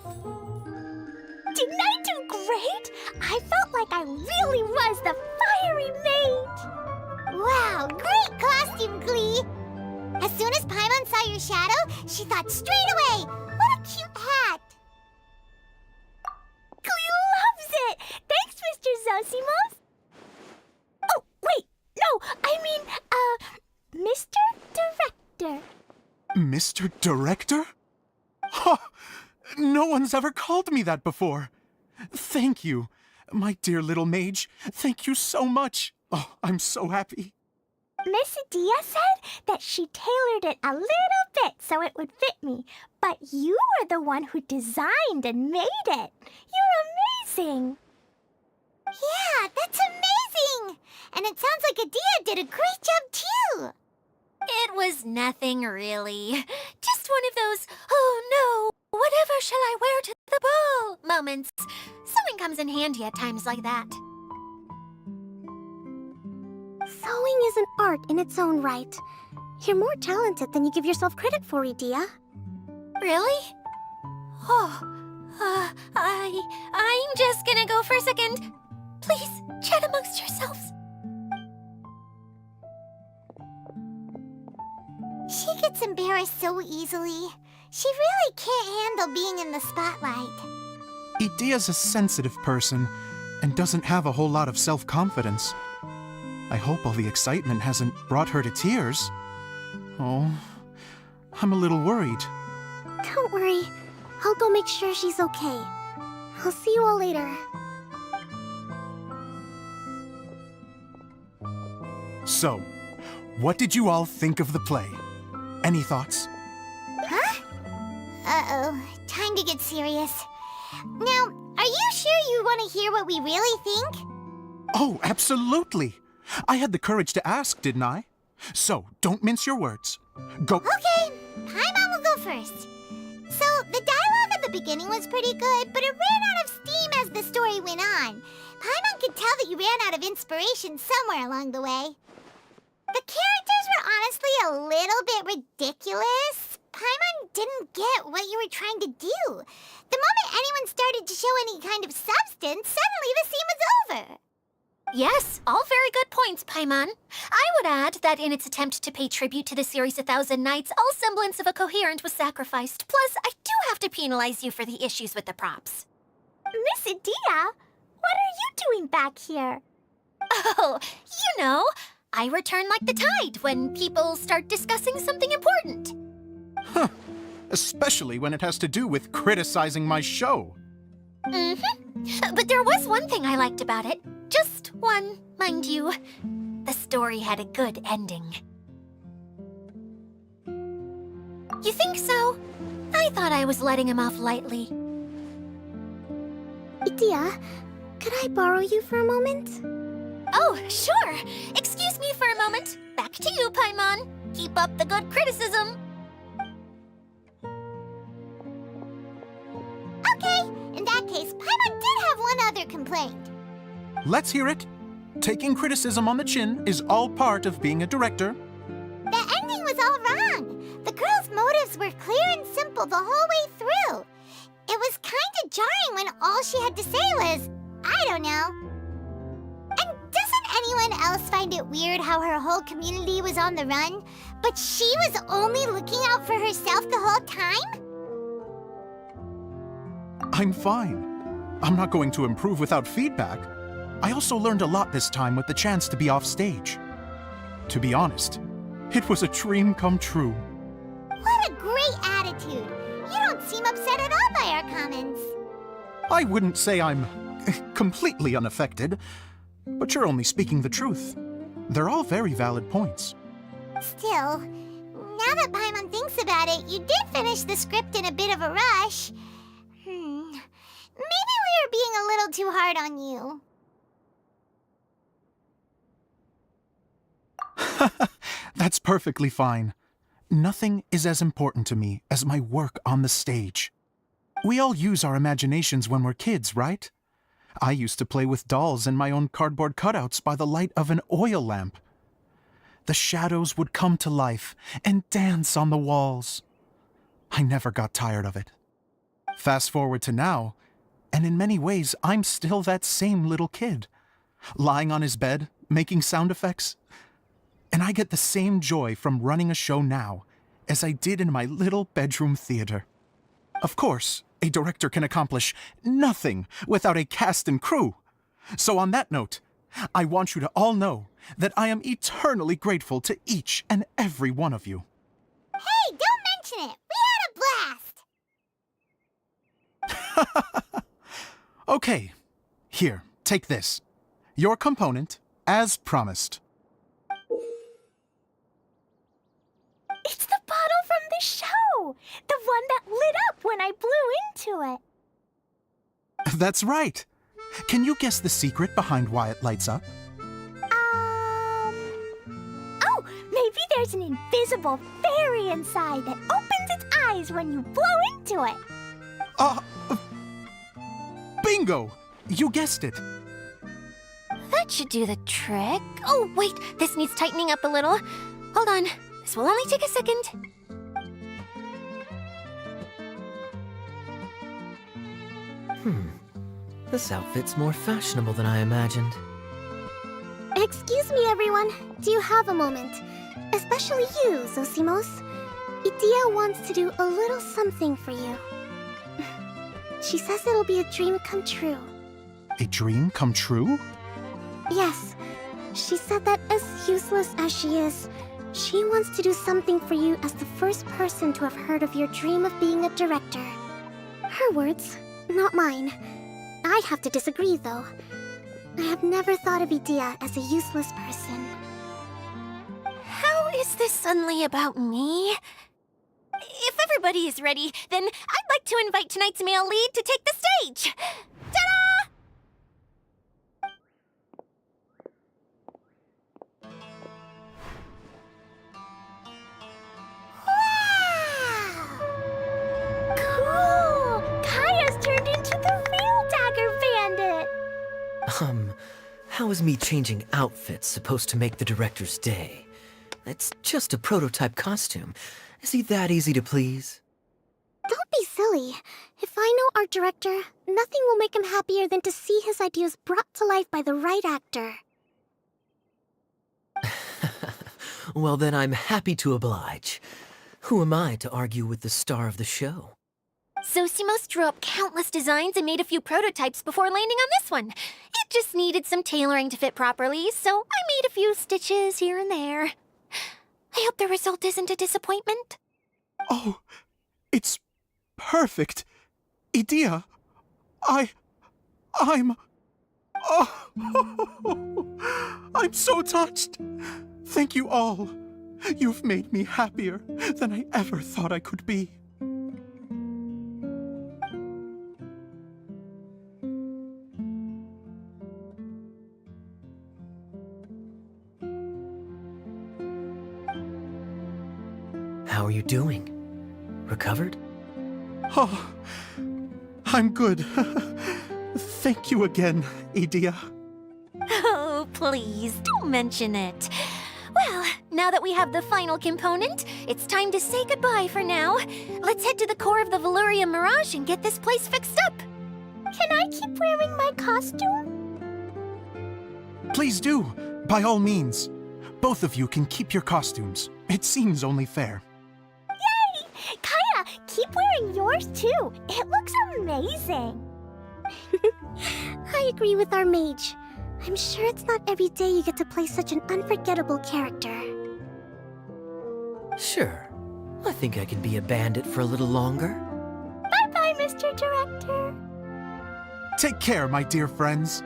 Didn't I do great? I felt like I really was the fiery mage! Wow, great costume, Klee! As soon as Paimon saw your shadow, she thought straight away, what a cute hat! Klee loves it! Thanks, Mr. Zosimos! Oh, wait, no, I mean, Mr. Director. Mr. Director? Ha! No one's ever called me that before. Thank you, my dear little mage. Thank you so much. Oh, I'm so happy. Miss Dia said that she tailored it a little bit so it would fit me, but you were the one who designed and made it. You're amazing. Yeah, that's amazing! And it sounds like Adia did a great job too! It was nothing really. Just one of those, oh no, whatever shall I wear to the ball moments. Sewing comes in handy at times like that. Sewing is an art in its own right. You're more talented than you give yourself credit for, Adia. Really? Oh, I'm just gonna go for a second. Please, chat amongst yourselves. She gets embarrassed so easily. She really can't handle being in the spotlight. Idia's a sensitive person and doesn't have a whole lot of self-confidence. I hope all the excitement hasn't brought her to tears. Oh, I'm a little worried. Don't worry. I'll go make sure she's okay. I'll see you all later. So, what did you all think of the play? Any thoughts? Huh? Uh-oh. Time to get serious. Now, are you sure you want to hear what we really think? Oh, absolutely. I had the courage to ask, didn't I? So, don't mince your words. Go. Okay, Paimon will go first. So, the dialogue at the beginning was pretty good, but it ran out of steam as the story went on. Paimon could tell that you ran out of inspiration somewhere along the way. The characters were honestly a little bit ridiculous. Paimon didn't get what you were trying to do. The moment anyone started to show any kind of substance, suddenly the scene was over. Yes, all very good points, Paimon. I would add that in its attempt to pay tribute to the series 1,000 Nights, all semblance of a coherent was sacrificed. Plus, I do have to penalize you for the issues with the props. Miss Dia, what are you doing back here? Oh, you know, I return like the tide when people start discussing something important. Huh. Especially when it has to do with criticizing my show. Mm-hmm. But there was one thing I liked about it. Just one, mind you. The story had a good ending. You think so? I thought I was letting him off lightly. Idia, could I borrow you for a moment? Oh, sure. Excuse me for a moment. Back to you, Paimon. Keep up the good criticism. Okay, in that case, Paimon did have one other complaint. Let's hear it. Taking criticism on the chin is all part of being a director. The ending was all wrong. The girl's motives were clear and simple the whole way through. It was kinda jarring when all she had to say was, I don't know. And doesn't anyone else find it weird how her whole community was on the run, but she was only looking out for herself the whole time? I'm fine. I'm not going to improve without feedback. I also learned a lot this time with the chance to be off stage. To be honest, it was a dream come true. What a great attitude. You don't seem upset at all by our comments. I wouldn't say I'm completely unaffected, but you're only speaking the truth. They're all very valid points. Still, now that Paimon thinks about it, you did finish the script in a bit of a rush. Maybe we were being a little too hard on you. That's perfectly fine. Nothing is as important to me as my work on the stage. We all use our imaginations when we're kids, right? I used to play with dolls and my own cardboard cutouts by the light of an oil lamp. The shadows would come to life and dance on the walls. I never got tired of it. Fast forward to now, and in many ways, I'm still that same little kid, lying on his bed, making sound effects. And I get the same joy from running a show now as I did in my little bedroom theater. Of course, a director can accomplish nothing without a cast and crew. So on that note, I want you to all know that I am eternally grateful to each and every one of you. Hey, don't mention it. We had a blast. Okay, here, take this. Your component, as promised. too! The one that lit up when I blew into it. That's right. Can you guess the secret behind why it lights up? Oh, maybe there's an invisible fairy inside that opens its eyes when you blow into it. Bingo! You guessed it. That should do the trick. Oh, wait, this needs tightening up a little. Hold on, this will only take a second. This outfit's more fashionable than I imagined. Excuse me, everyone. Do you have a moment? Especially you, Zosimos. Itia wants to do a little something for you. She says it'll be a dream come true. A dream come true? Yes. She said that as useless as she is, she wants to do something for you as the first person to have heard of your dream of being a director. Her words, not mine. I have to disagree, though. I have never thought of Idia as a useless person. How is this suddenly about me? If everybody is ready, then I'd like to invite tonight's male lead to take the stage. Ta-da! Cool! Kaia's turned into the real Dagger Bandit! How is me changing outfits supposed to make the director's day? It's just a prototype costume. Is he that easy to please? Don't be silly. If I know our director, nothing will make him happier than to see his ideas brought to life by the right actor. Well, then I'm happy to oblige. Who am I to argue with the star of the show? Zosimos drew up countless designs and made a few prototypes before landing on this one. It just needed some tailoring to fit properly, so I made a few stitches here and there. I hope the result isn't a disappointment. Oh, it's perfect. Idia, I'm... Oh, I'm so touched. Thank you all. You've made me happier than I ever thought I could be. How are you doing? Recovered? Oh, I'm good. Thank you again, Idia. Oh, please, don't mention it. Well, now that we have the final component, it's time to say goodbye for now. Let's head to the core of the Veluria Mirage and get this place fixed up. Can I keep wearing my costume? Please do, by all means. Both of you can keep your costumes. It seems only fair. Yay! Kaia, keep wearing yours too. It looks amazing. I agree with our mage. I'm sure it's not every day you get to play such an unforgettable character. Sure. I think I can be a bandit for a little longer. Bye-bye, Mr. Director. Take care, my dear friends.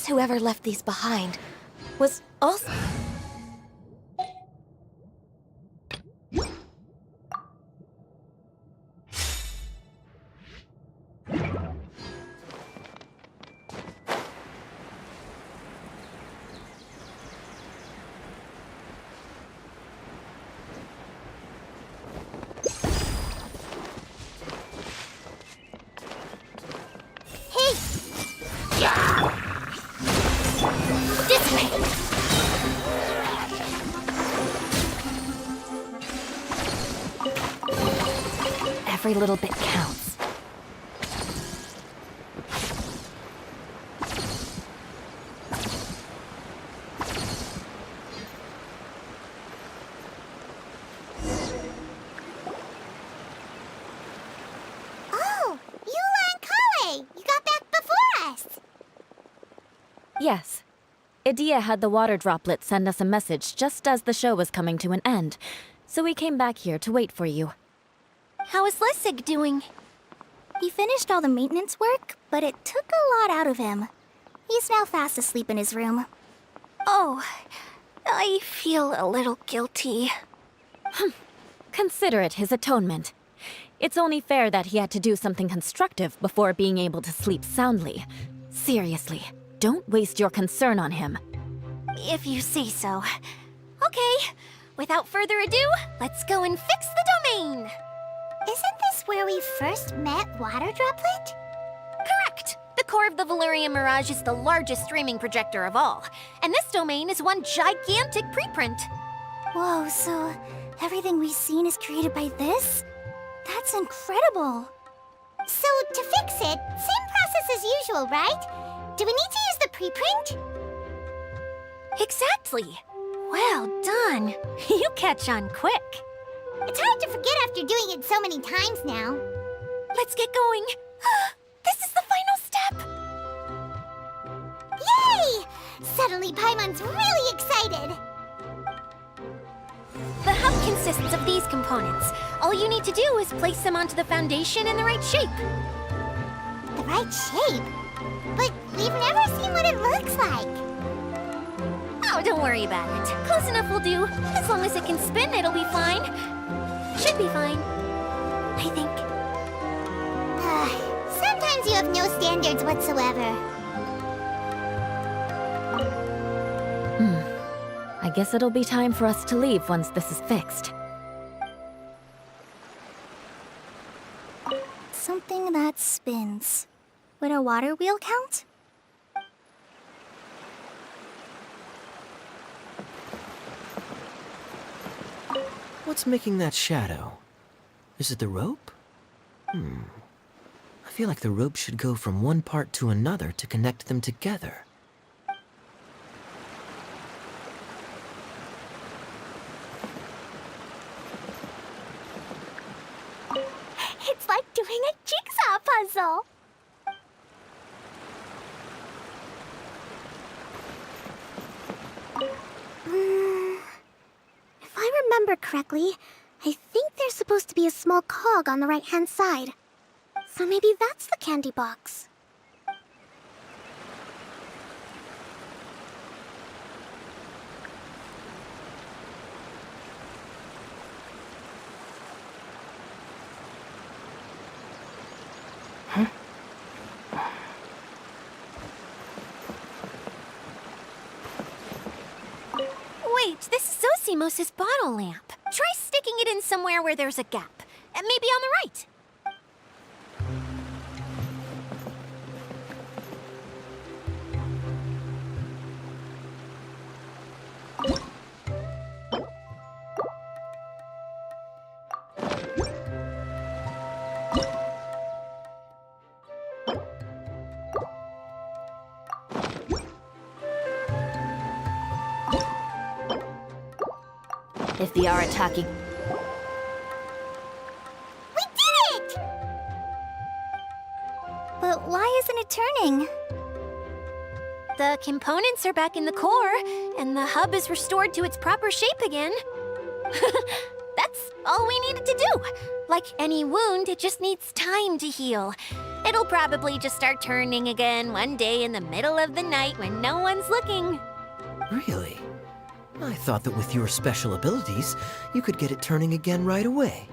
guess whoever left these behind was also... This way! Every little bit counts. Oh, Eula and Kale! You got back before us! Yes. Idea had the water droplet send us a message just as the show was coming to an end, so we came back here to wait for you. How is Lessig doing? He finished all the maintenance work, but it took a lot out of him. He's now fast asleep in his room. Oh, I feel a little guilty. Consider it his atonement. It's only fair that he had to do something constructive before being able to sleep soundly. Seriously, don't waste your concern on him. If you say so. Okay, without further ado, let's go and fix the domain! Isn't this where we first met Water Droplet? Correct! The core of the Valerian Mirage is the largest streaming projector of all, and this domain is one gigantic preprint. Whoa, so everything we've seen is created by this? That's incredible. So, to fix it, same process as usual, right? Do we need to use the preprint? Exactly! Well done! You catch on quick. It's hard to forget after doing it so many times now. Let's get going. This is the final step! Yay! Suddenly Paimon's really excited. The hub consists of these components. All you need to do is place them onto the foundation in the right shape. The right shape? But we've never seen what it looks like. Oh, don't worry about it. Close enough will do. As long as it can spin, it'll be fine. Should be fine. I think. Sometimes you have no standards whatsoever. I guess it'll be time for us to leave once this is fixed. Something that spins. Would a water wheel count? What's making that shadow? Is it the rope? I feel like the rope should go from one part to another to connect them together. It's like doing a jigsaw puzzle. If I remember correctly, I think there's supposed to be a small cog on the right-hand side. So maybe that's the candy box. Wait, this is Zosimos' bottle lamp. Try sticking it in somewhere where there's a gap. And maybe on the right. If the Arataki... We did it! But why isn't it turning? The components are back in the core, and the hub is restored to its proper shape again. That's all we needed to do. Like any wound, it just needs time to heal. It'll probably just start turning again one day in the middle of the night when no one's looking. Really? I thought that with your special abilities, you could get it turning again right away.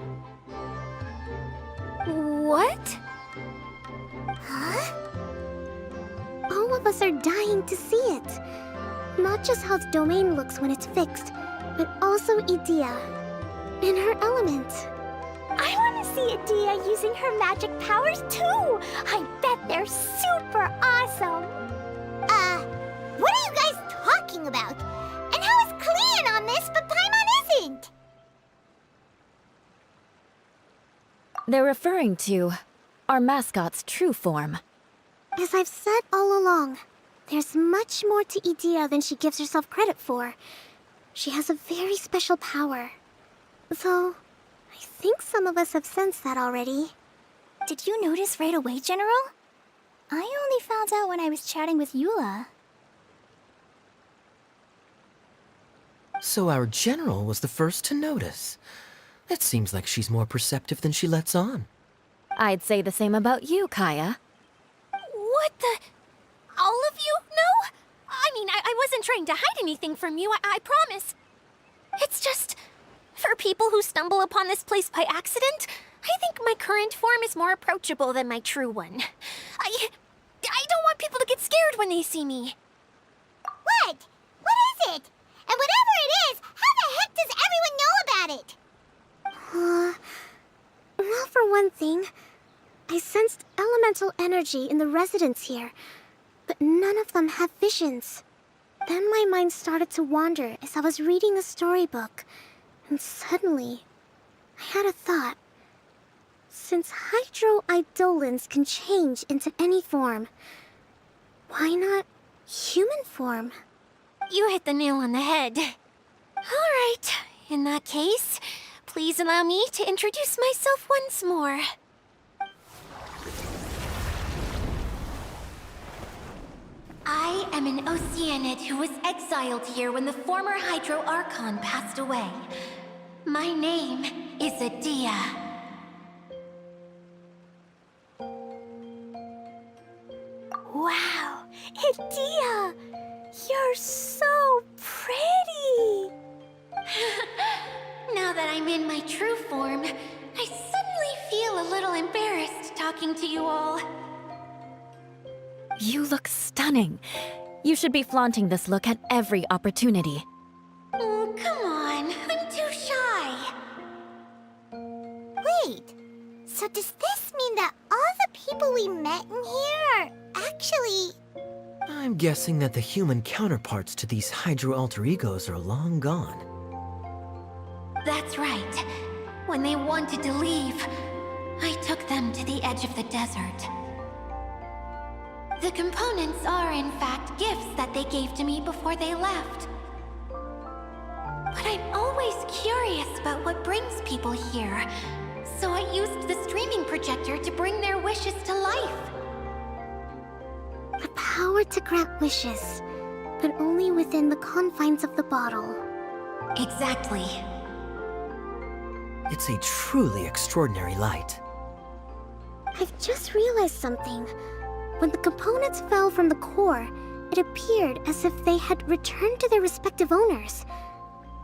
What? Huh? All of us are dying to see it. Not just how the domain looks when it's fixed, but also Edea. In her element. I want to see Edea using her magic powers too! I bet they're super awesome! What are you guys talking about? And how is Clean on this, but Paimon isn't? They're referring to our mascot's true form. As I've said all along, there's much more to Edea than she gives herself credit for. She has a very special power. Though, I think some of us have sensed that already. Did you notice right away, General? I only found out when I was chatting with Eula. So our general was the first to notice. It seems like she's more perceptive than she lets on. I'd say the same about you, Kaya. What the? All of you know? I mean, I wasn't trying to hide anything from you, I promise. It's just, for people who stumble upon this place by accident, I think my current form is more approachable than my true one. I don't want people to get scared when they see me. What? What is it? And whatever it is, how the heck does everyone know about it? Well, for one thing, I sensed elemental energy in the residents here, but none of them have visions. Then my mind started to wander as I was reading a storybook, and suddenly, I had a thought. Since hydro-eidolons can change into any form, why not human form? You hit the nail on the head. All right, in that case, please allow me to introduce myself once more. I am an Oceanid who was exiled here when the former Hydro Archon passed away. My name is Edea. Wow, Edea! You're so pretty! Now that I'm in my true form, I suddenly feel a little embarrassed talking to you all. You look stunning. You should be flaunting this look at every opportunity. Oh, come on. I'm too shy. Wait, so does this mean that all the people we met in here are actually... I'm guessing that the human counterparts to these hydro alter egos are long gone. That's right. When they wanted to leave, I took them to the edge of the desert. The components are, in fact, gifts that they gave to me before they left. But I'm always curious about what brings people here, so I used the streaming projector to bring their wishes to life. The power to grant wishes, but only within the confines of the bottle. Exactly. It's a truly extraordinary light. I've just realized something. When the components fell from the core, it appeared as if they had returned to their respective owners.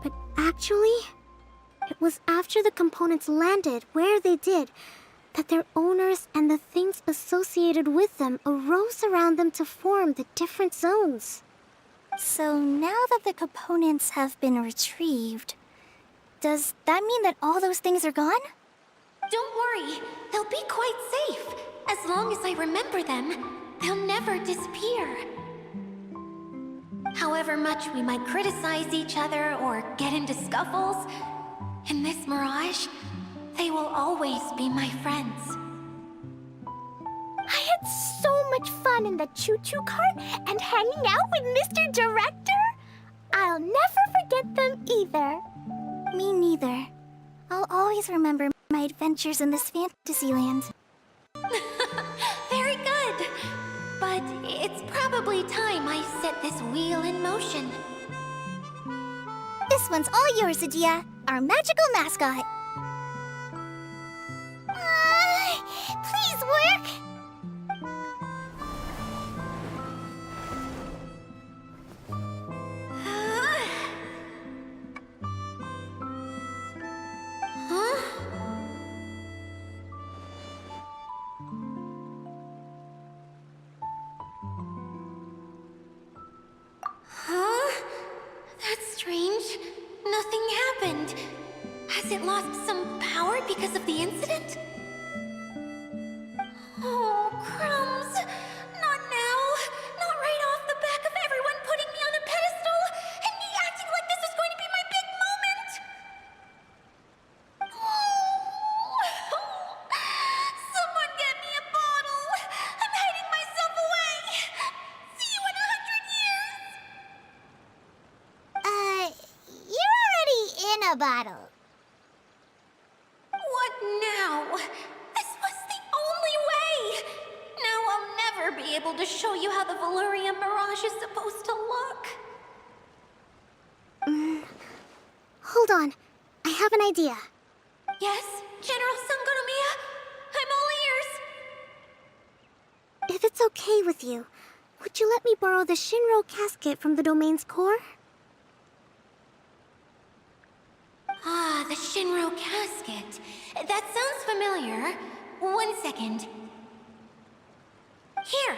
But actually, it was after the components landed where they did that their owners and the things associated with them arose around them to form the different zones. So now that the components have been retrieved, does that mean that all those things are gone? Don't worry, they'll be quite safe. As long as I remember them, they'll never disappear. However much we might criticize each other or get into scuffles, in this mirage, they will always be my friends. I had so much fun in the choo-choo cart and hanging out with Mr. Director. I'll never forget them either. Me neither. I'll always remember my adventures in this fantasy land. Very good. But it's probably time I set this wheel in motion. This one's all yours, Edea, our magical mascot. Please work! Has it lost some power because of the incident? Oh, crumbs. Not now. Not right off the back of everyone putting me on a pedestal and me acting like this is going to be my big moment. Someone get me a bottle. I'm hiding myself away. See you in 100 years. You're already in a bottle. What now? This was the only way. Now I'll never be able to show you how the Valurian Mirage is supposed to look. Hold on. I have an idea. Yes, General Sangonomiya? I'm all ears. If it's okay with you, would you let me borrow the Shinro casket from the domain's core? Ah, the Shinro casket. That sounds familiar. 1 second. Here.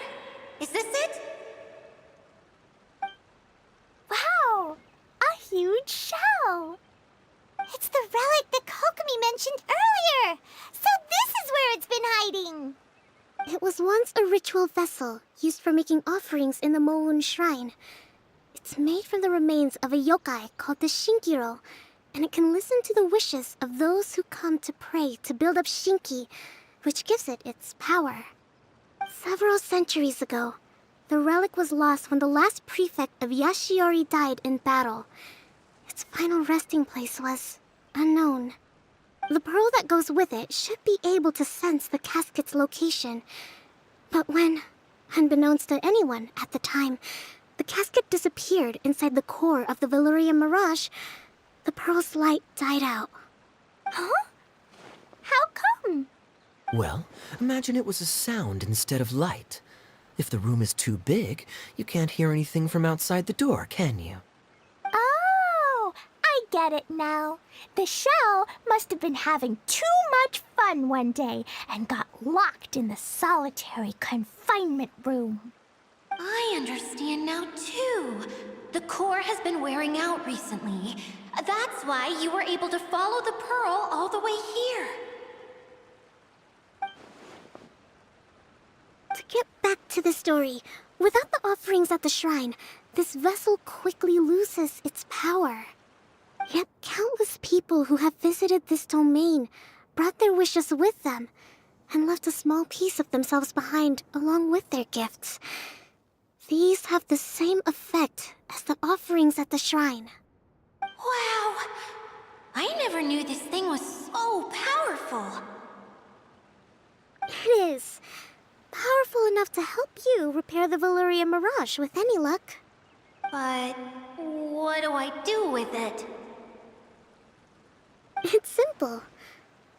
Is this it? Wow! A huge shell! It's the relic that Kokomi mentioned earlier! So this is where it's been hiding! It was once a ritual vessel used for making offerings in the Moon Shrine. It's made from the remains of a yokai called the Shinkiro, and it can listen to the wishes of those who come to pray to build up Shinki, which gives it its power. Several centuries ago, the relic was lost when the last prefect of Yashiori died in battle. Its final resting place was unknown. The pearl that goes with it should be able to sense the casket's location. But when, unbeknownst to anyone at the time, the casket disappeared inside the core of the Valurian Mirage, the pearl's light died out. Huh? How come? Well, imagine it was a sound instead of light. If the room is too big, you can't hear anything from outside the door, can you? Oh, I get it now. The shell must have been having too much fun one day and got locked in the solitary confinement room. I understand now, too. The core has been wearing out recently. That's why you were able to follow the pearl all the way here. To get back to the story, without the offerings at the shrine, this vessel quickly loses its power. Yet countless people who have visited this domain brought their wishes with them and left a small piece of themselves behind along with their gifts. These have the same effect as the offerings at the shrine. Wow! I never knew this thing was so powerful. It is. Powerful enough to help you repair the Valurian Mirage with any luck. But what do I do with it? It's simple.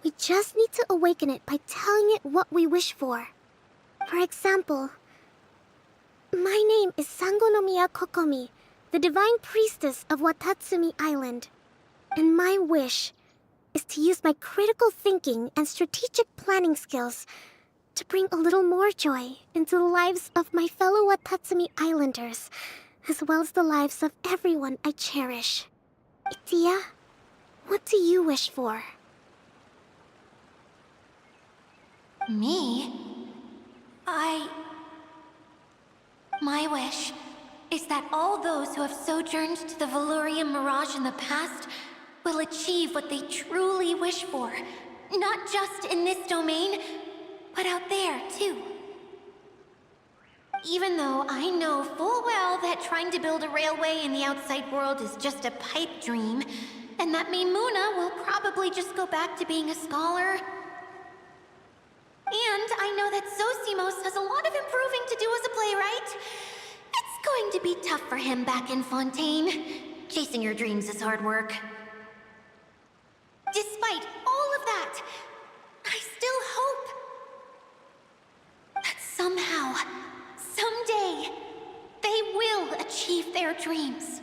We just need to awaken it by telling it what we wish for. For example, my name is Sangonomiya Kokomi, the divine priestess of Watatsumi Island. And my wish is to use my critical thinking and strategic planning skills to bring a little more joy into the lives of my fellow Watatsumi Islanders, as well as the lives of everyone I cherish. Itia, what do you wish for? Me? My wish is that all those who have sojourned to the Valurian Mirage in the past will achieve what they truly wish for. Not just in this domain, but out there, too. Even though I know full well that trying to build a railway in the outside world is just a pipe dream, and that Maimuna will probably just go back to being a scholar. And I know that Zosimos has a lot of improving to do as a playwright. It's going to be tough for him back in Fontaine. Chasing your dreams is hard work. Despite all of that, I still hope that somehow, someday, they will achieve their dreams.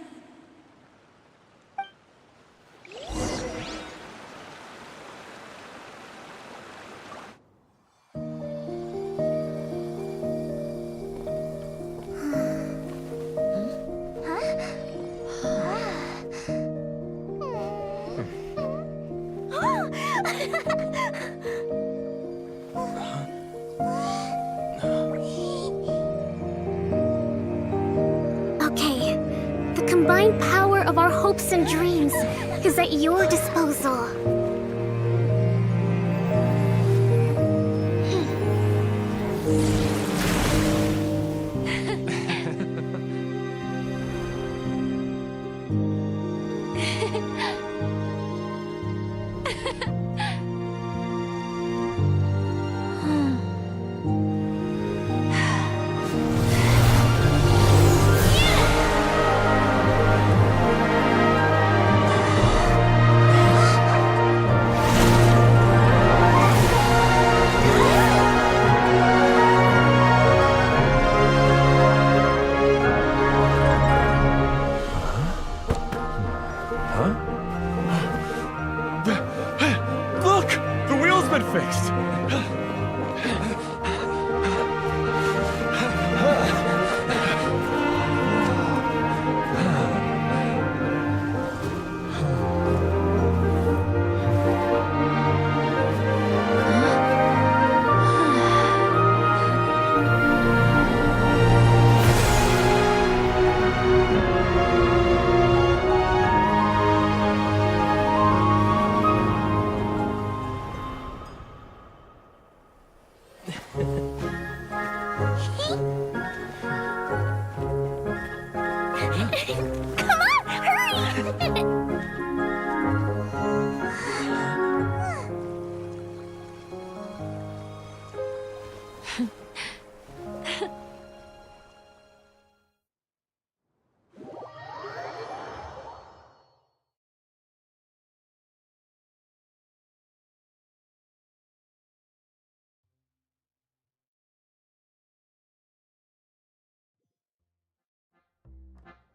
divine power of our hopes and dreams is at your disposal. Look! The wheel's been fixed! Come on, hurry!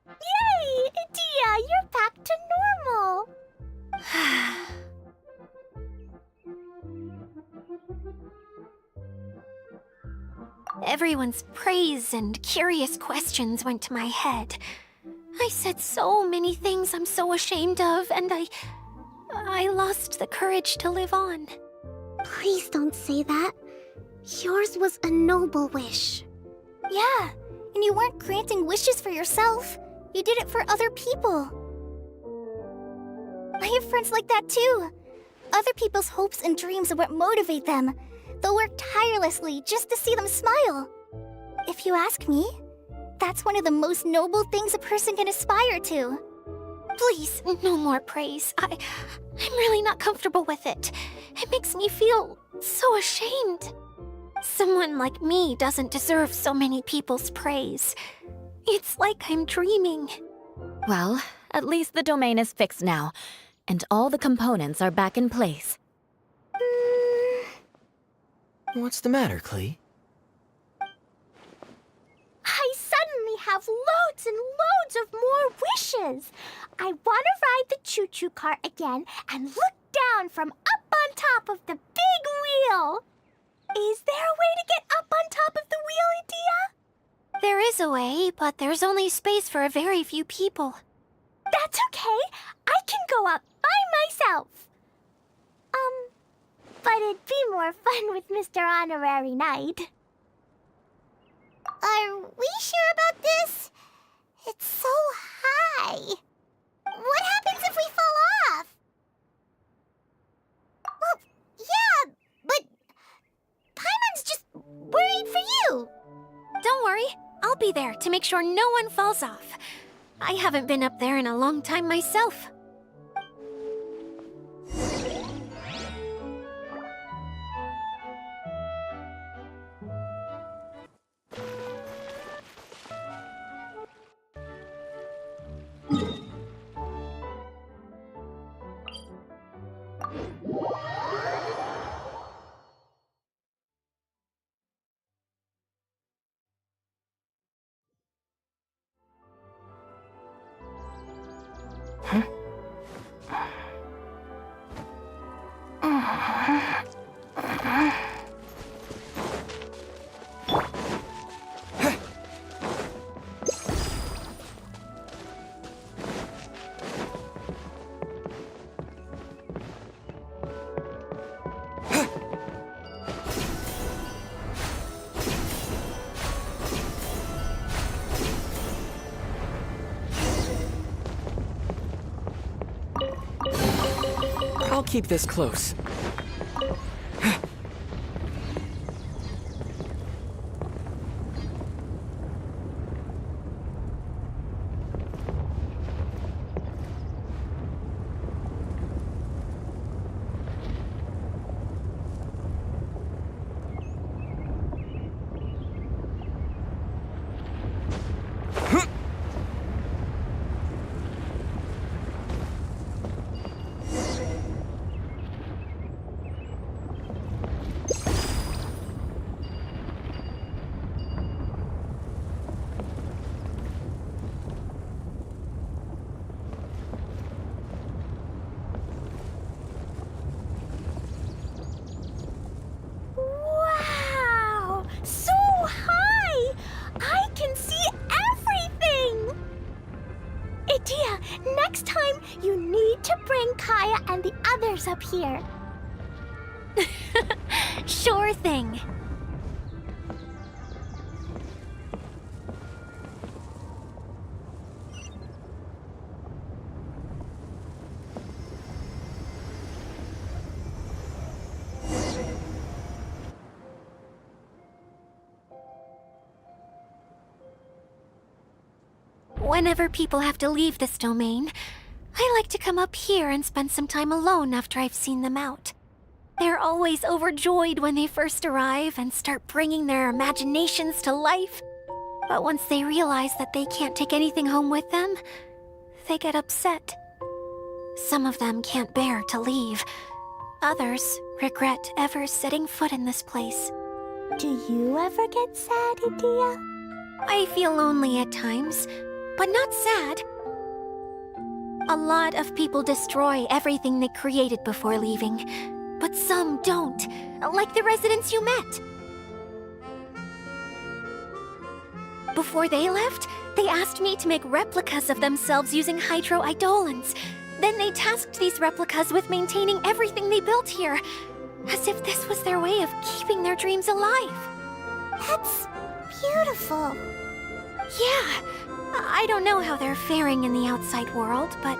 Yay! Dia, you're back to normal! Everyone's praise and curious questions went to my head. I said so many things I'm so ashamed of, and I lost the courage to live on. Please don't say that. Yours was a noble wish. Yeah, and you weren't granting wishes for yourself. You did it for other people. I have friends like that too. Other people's hopes and dreams are what motivate them. They'll work tirelessly just to see them smile. If you ask me, that's one of the most noble things a person can aspire to. Please, no more praise. I'm really not comfortable with it. It makes me feel so ashamed. Someone like me doesn't deserve so many people's praise. It's like I'm dreaming. Well, at least the domain is fixed now, and all the components are back in place. What's the matter, Klee? I suddenly have loads and loads of more wishes. I want to ride the choo-choo cart again and look down from up on top of the big wheel. Is there a way to get up on top of the wheel, Adia? There is a way, but there's only space for a very few people. That's okay. I can go up by myself. But it'd be more fun with Mr. Honorary Knight. Are we sure about this? It's so high. What happens if we fall off? Well, yeah, but Paimon's just worried for you. Don't worry, I'll be there to make sure no one falls off. I haven't been up there in a long time myself. keep this close. Wow! So high! I can see everything! Idia, next time you need to bring Kaya and the others up here. Sure thing. Whenever people have to leave this domain, I like to come up here and spend some time alone after I've seen them out. They're always overjoyed when they first arrive and start bringing their imaginations to life. But once they realize that they can't take anything home with them, they get upset. Some of them can't bear to leave. Others regret ever setting foot in this place. Do you ever get sad, Idia? I feel lonely at times, but not sad. A lot of people destroy everything they created before leaving, but some don't, like the residents you met. Before they left, they asked me to make replicas of themselves using hydro-eidolons. Then they tasked these replicas with maintaining everything they built here, as if this was their way of keeping their dreams alive. That's beautiful. Yeah, I don't know how they're faring in the outside world, but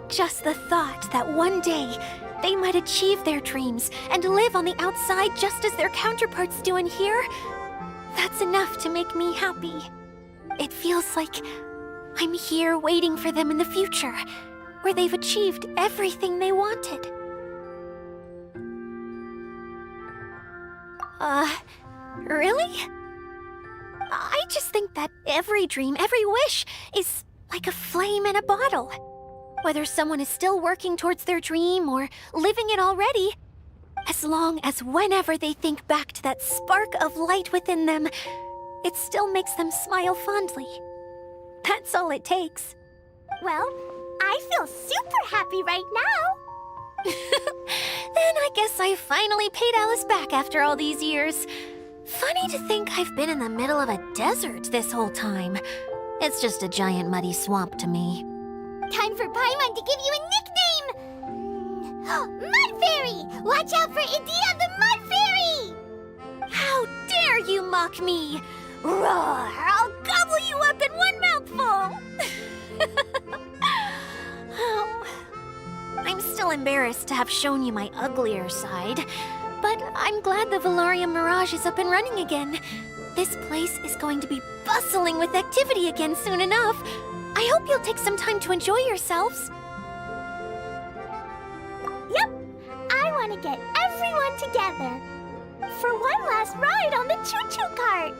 just the thought that one day they might achieve their dreams and live on the outside just as their counterparts do in here, that's enough to make me happy. It feels like I'm here waiting for them in the future, where they've achieved everything they wanted. Really? I just think that every dream, every wish, is like a flame in a bottle. Whether someone is still working towards their dream or living it already, as long as whenever they think back to that spark of light within them, it still makes them smile fondly. That's all it takes. Well, I feel super happy right now. Then I guess I finally paid Alice back after all these years. Funny to think I've been in the middle of a desert this whole time. It's just a giant muddy swamp to me. Time for Paimon to give you a nickname! Mud Fairy! Watch out for Idia the Mud Fairy! How dare you mock me! Roar! I'll gobble you up in one mouthful! Oh. I'm still embarrassed to have shown you my uglier side, but I'm glad the Valorium Mirage is up and running again. This place is going to be bustling with activity again soon enough. I hope you'll take some time to enjoy yourselves. Yep, I want to get everyone together for one last ride on the choo-choo cart.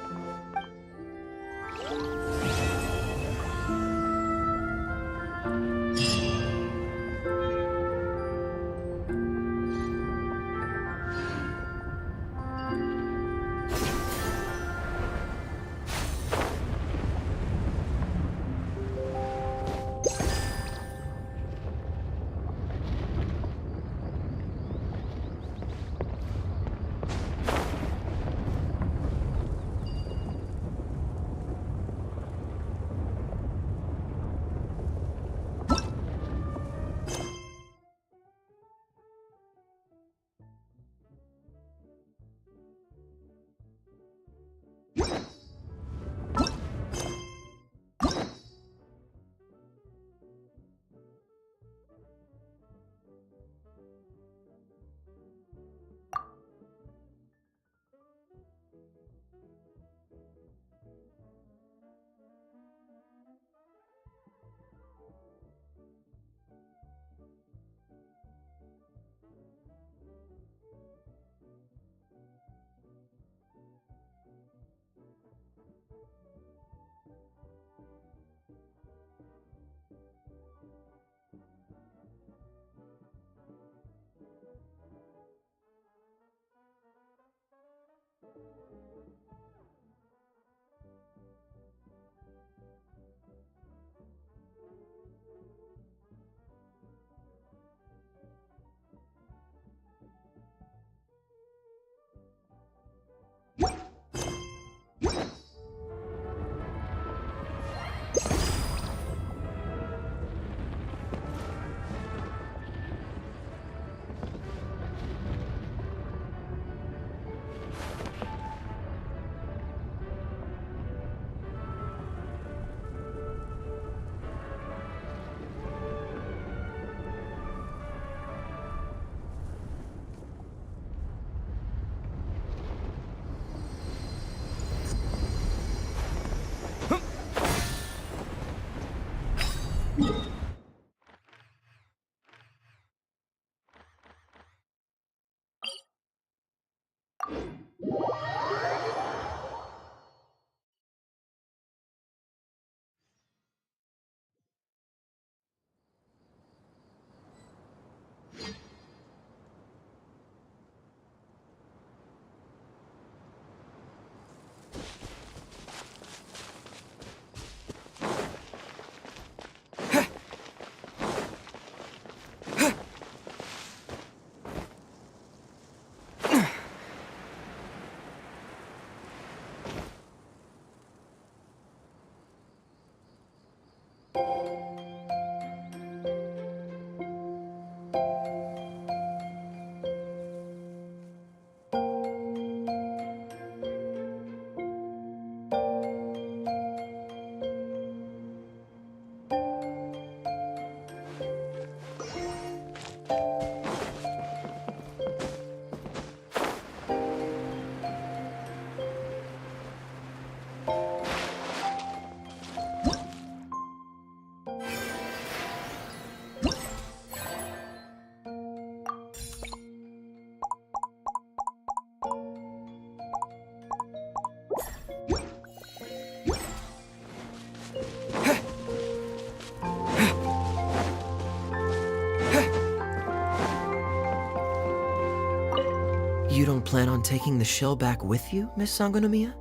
You don't plan on taking the shell back with you, Miss Sangonomiya?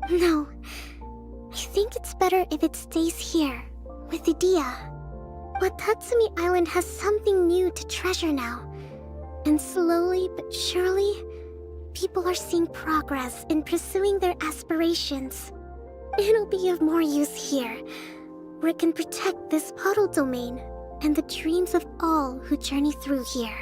No. I think it's better if it stays here, with Idia. Watatsumi Island has something new to treasure now. And slowly but surely, people are seeing progress in pursuing their aspirations. It'll be of more use here, where it can protect this puddle domain and the dreams of all who journey through here.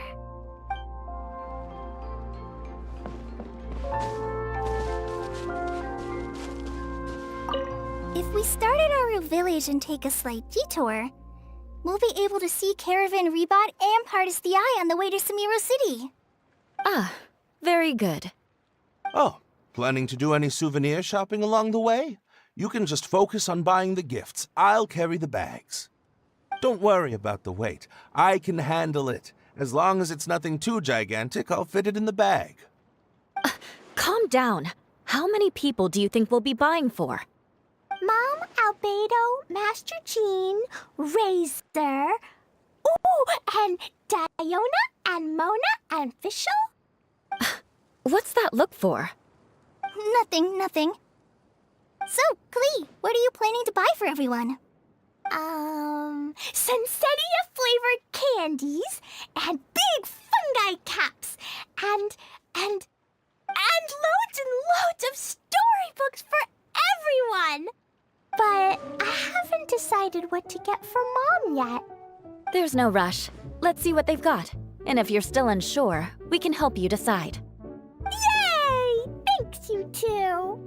If we start at our village and take a slight detour, we'll be able to see Caravan Rebot and Pardis the Eye on the way to Samiro City. Ah, very good. Oh, planning to do any souvenir shopping along the way? You can just focus on buying the gifts. I'll carry the bags. Don't worry about the weight. I can handle it. As long as it's nothing too gigantic, I'll fit it in the bag. Calm down. How many people do you think we'll be buying for? Mom, Albedo, Master Jean, Razor, and Diona, and Mona, and Fischl? What's that look for? Nothing. So, Klee, what are you planning to buy for everyone? Sensetia-flavored candies, and big fungi caps, and loads and loads of storybooks for everyone! But I haven't decided what to get for Mom yet. There's no rush. Let's see what they've got. And if you're still unsure, we can help you decide. Yay! Thanks, you two!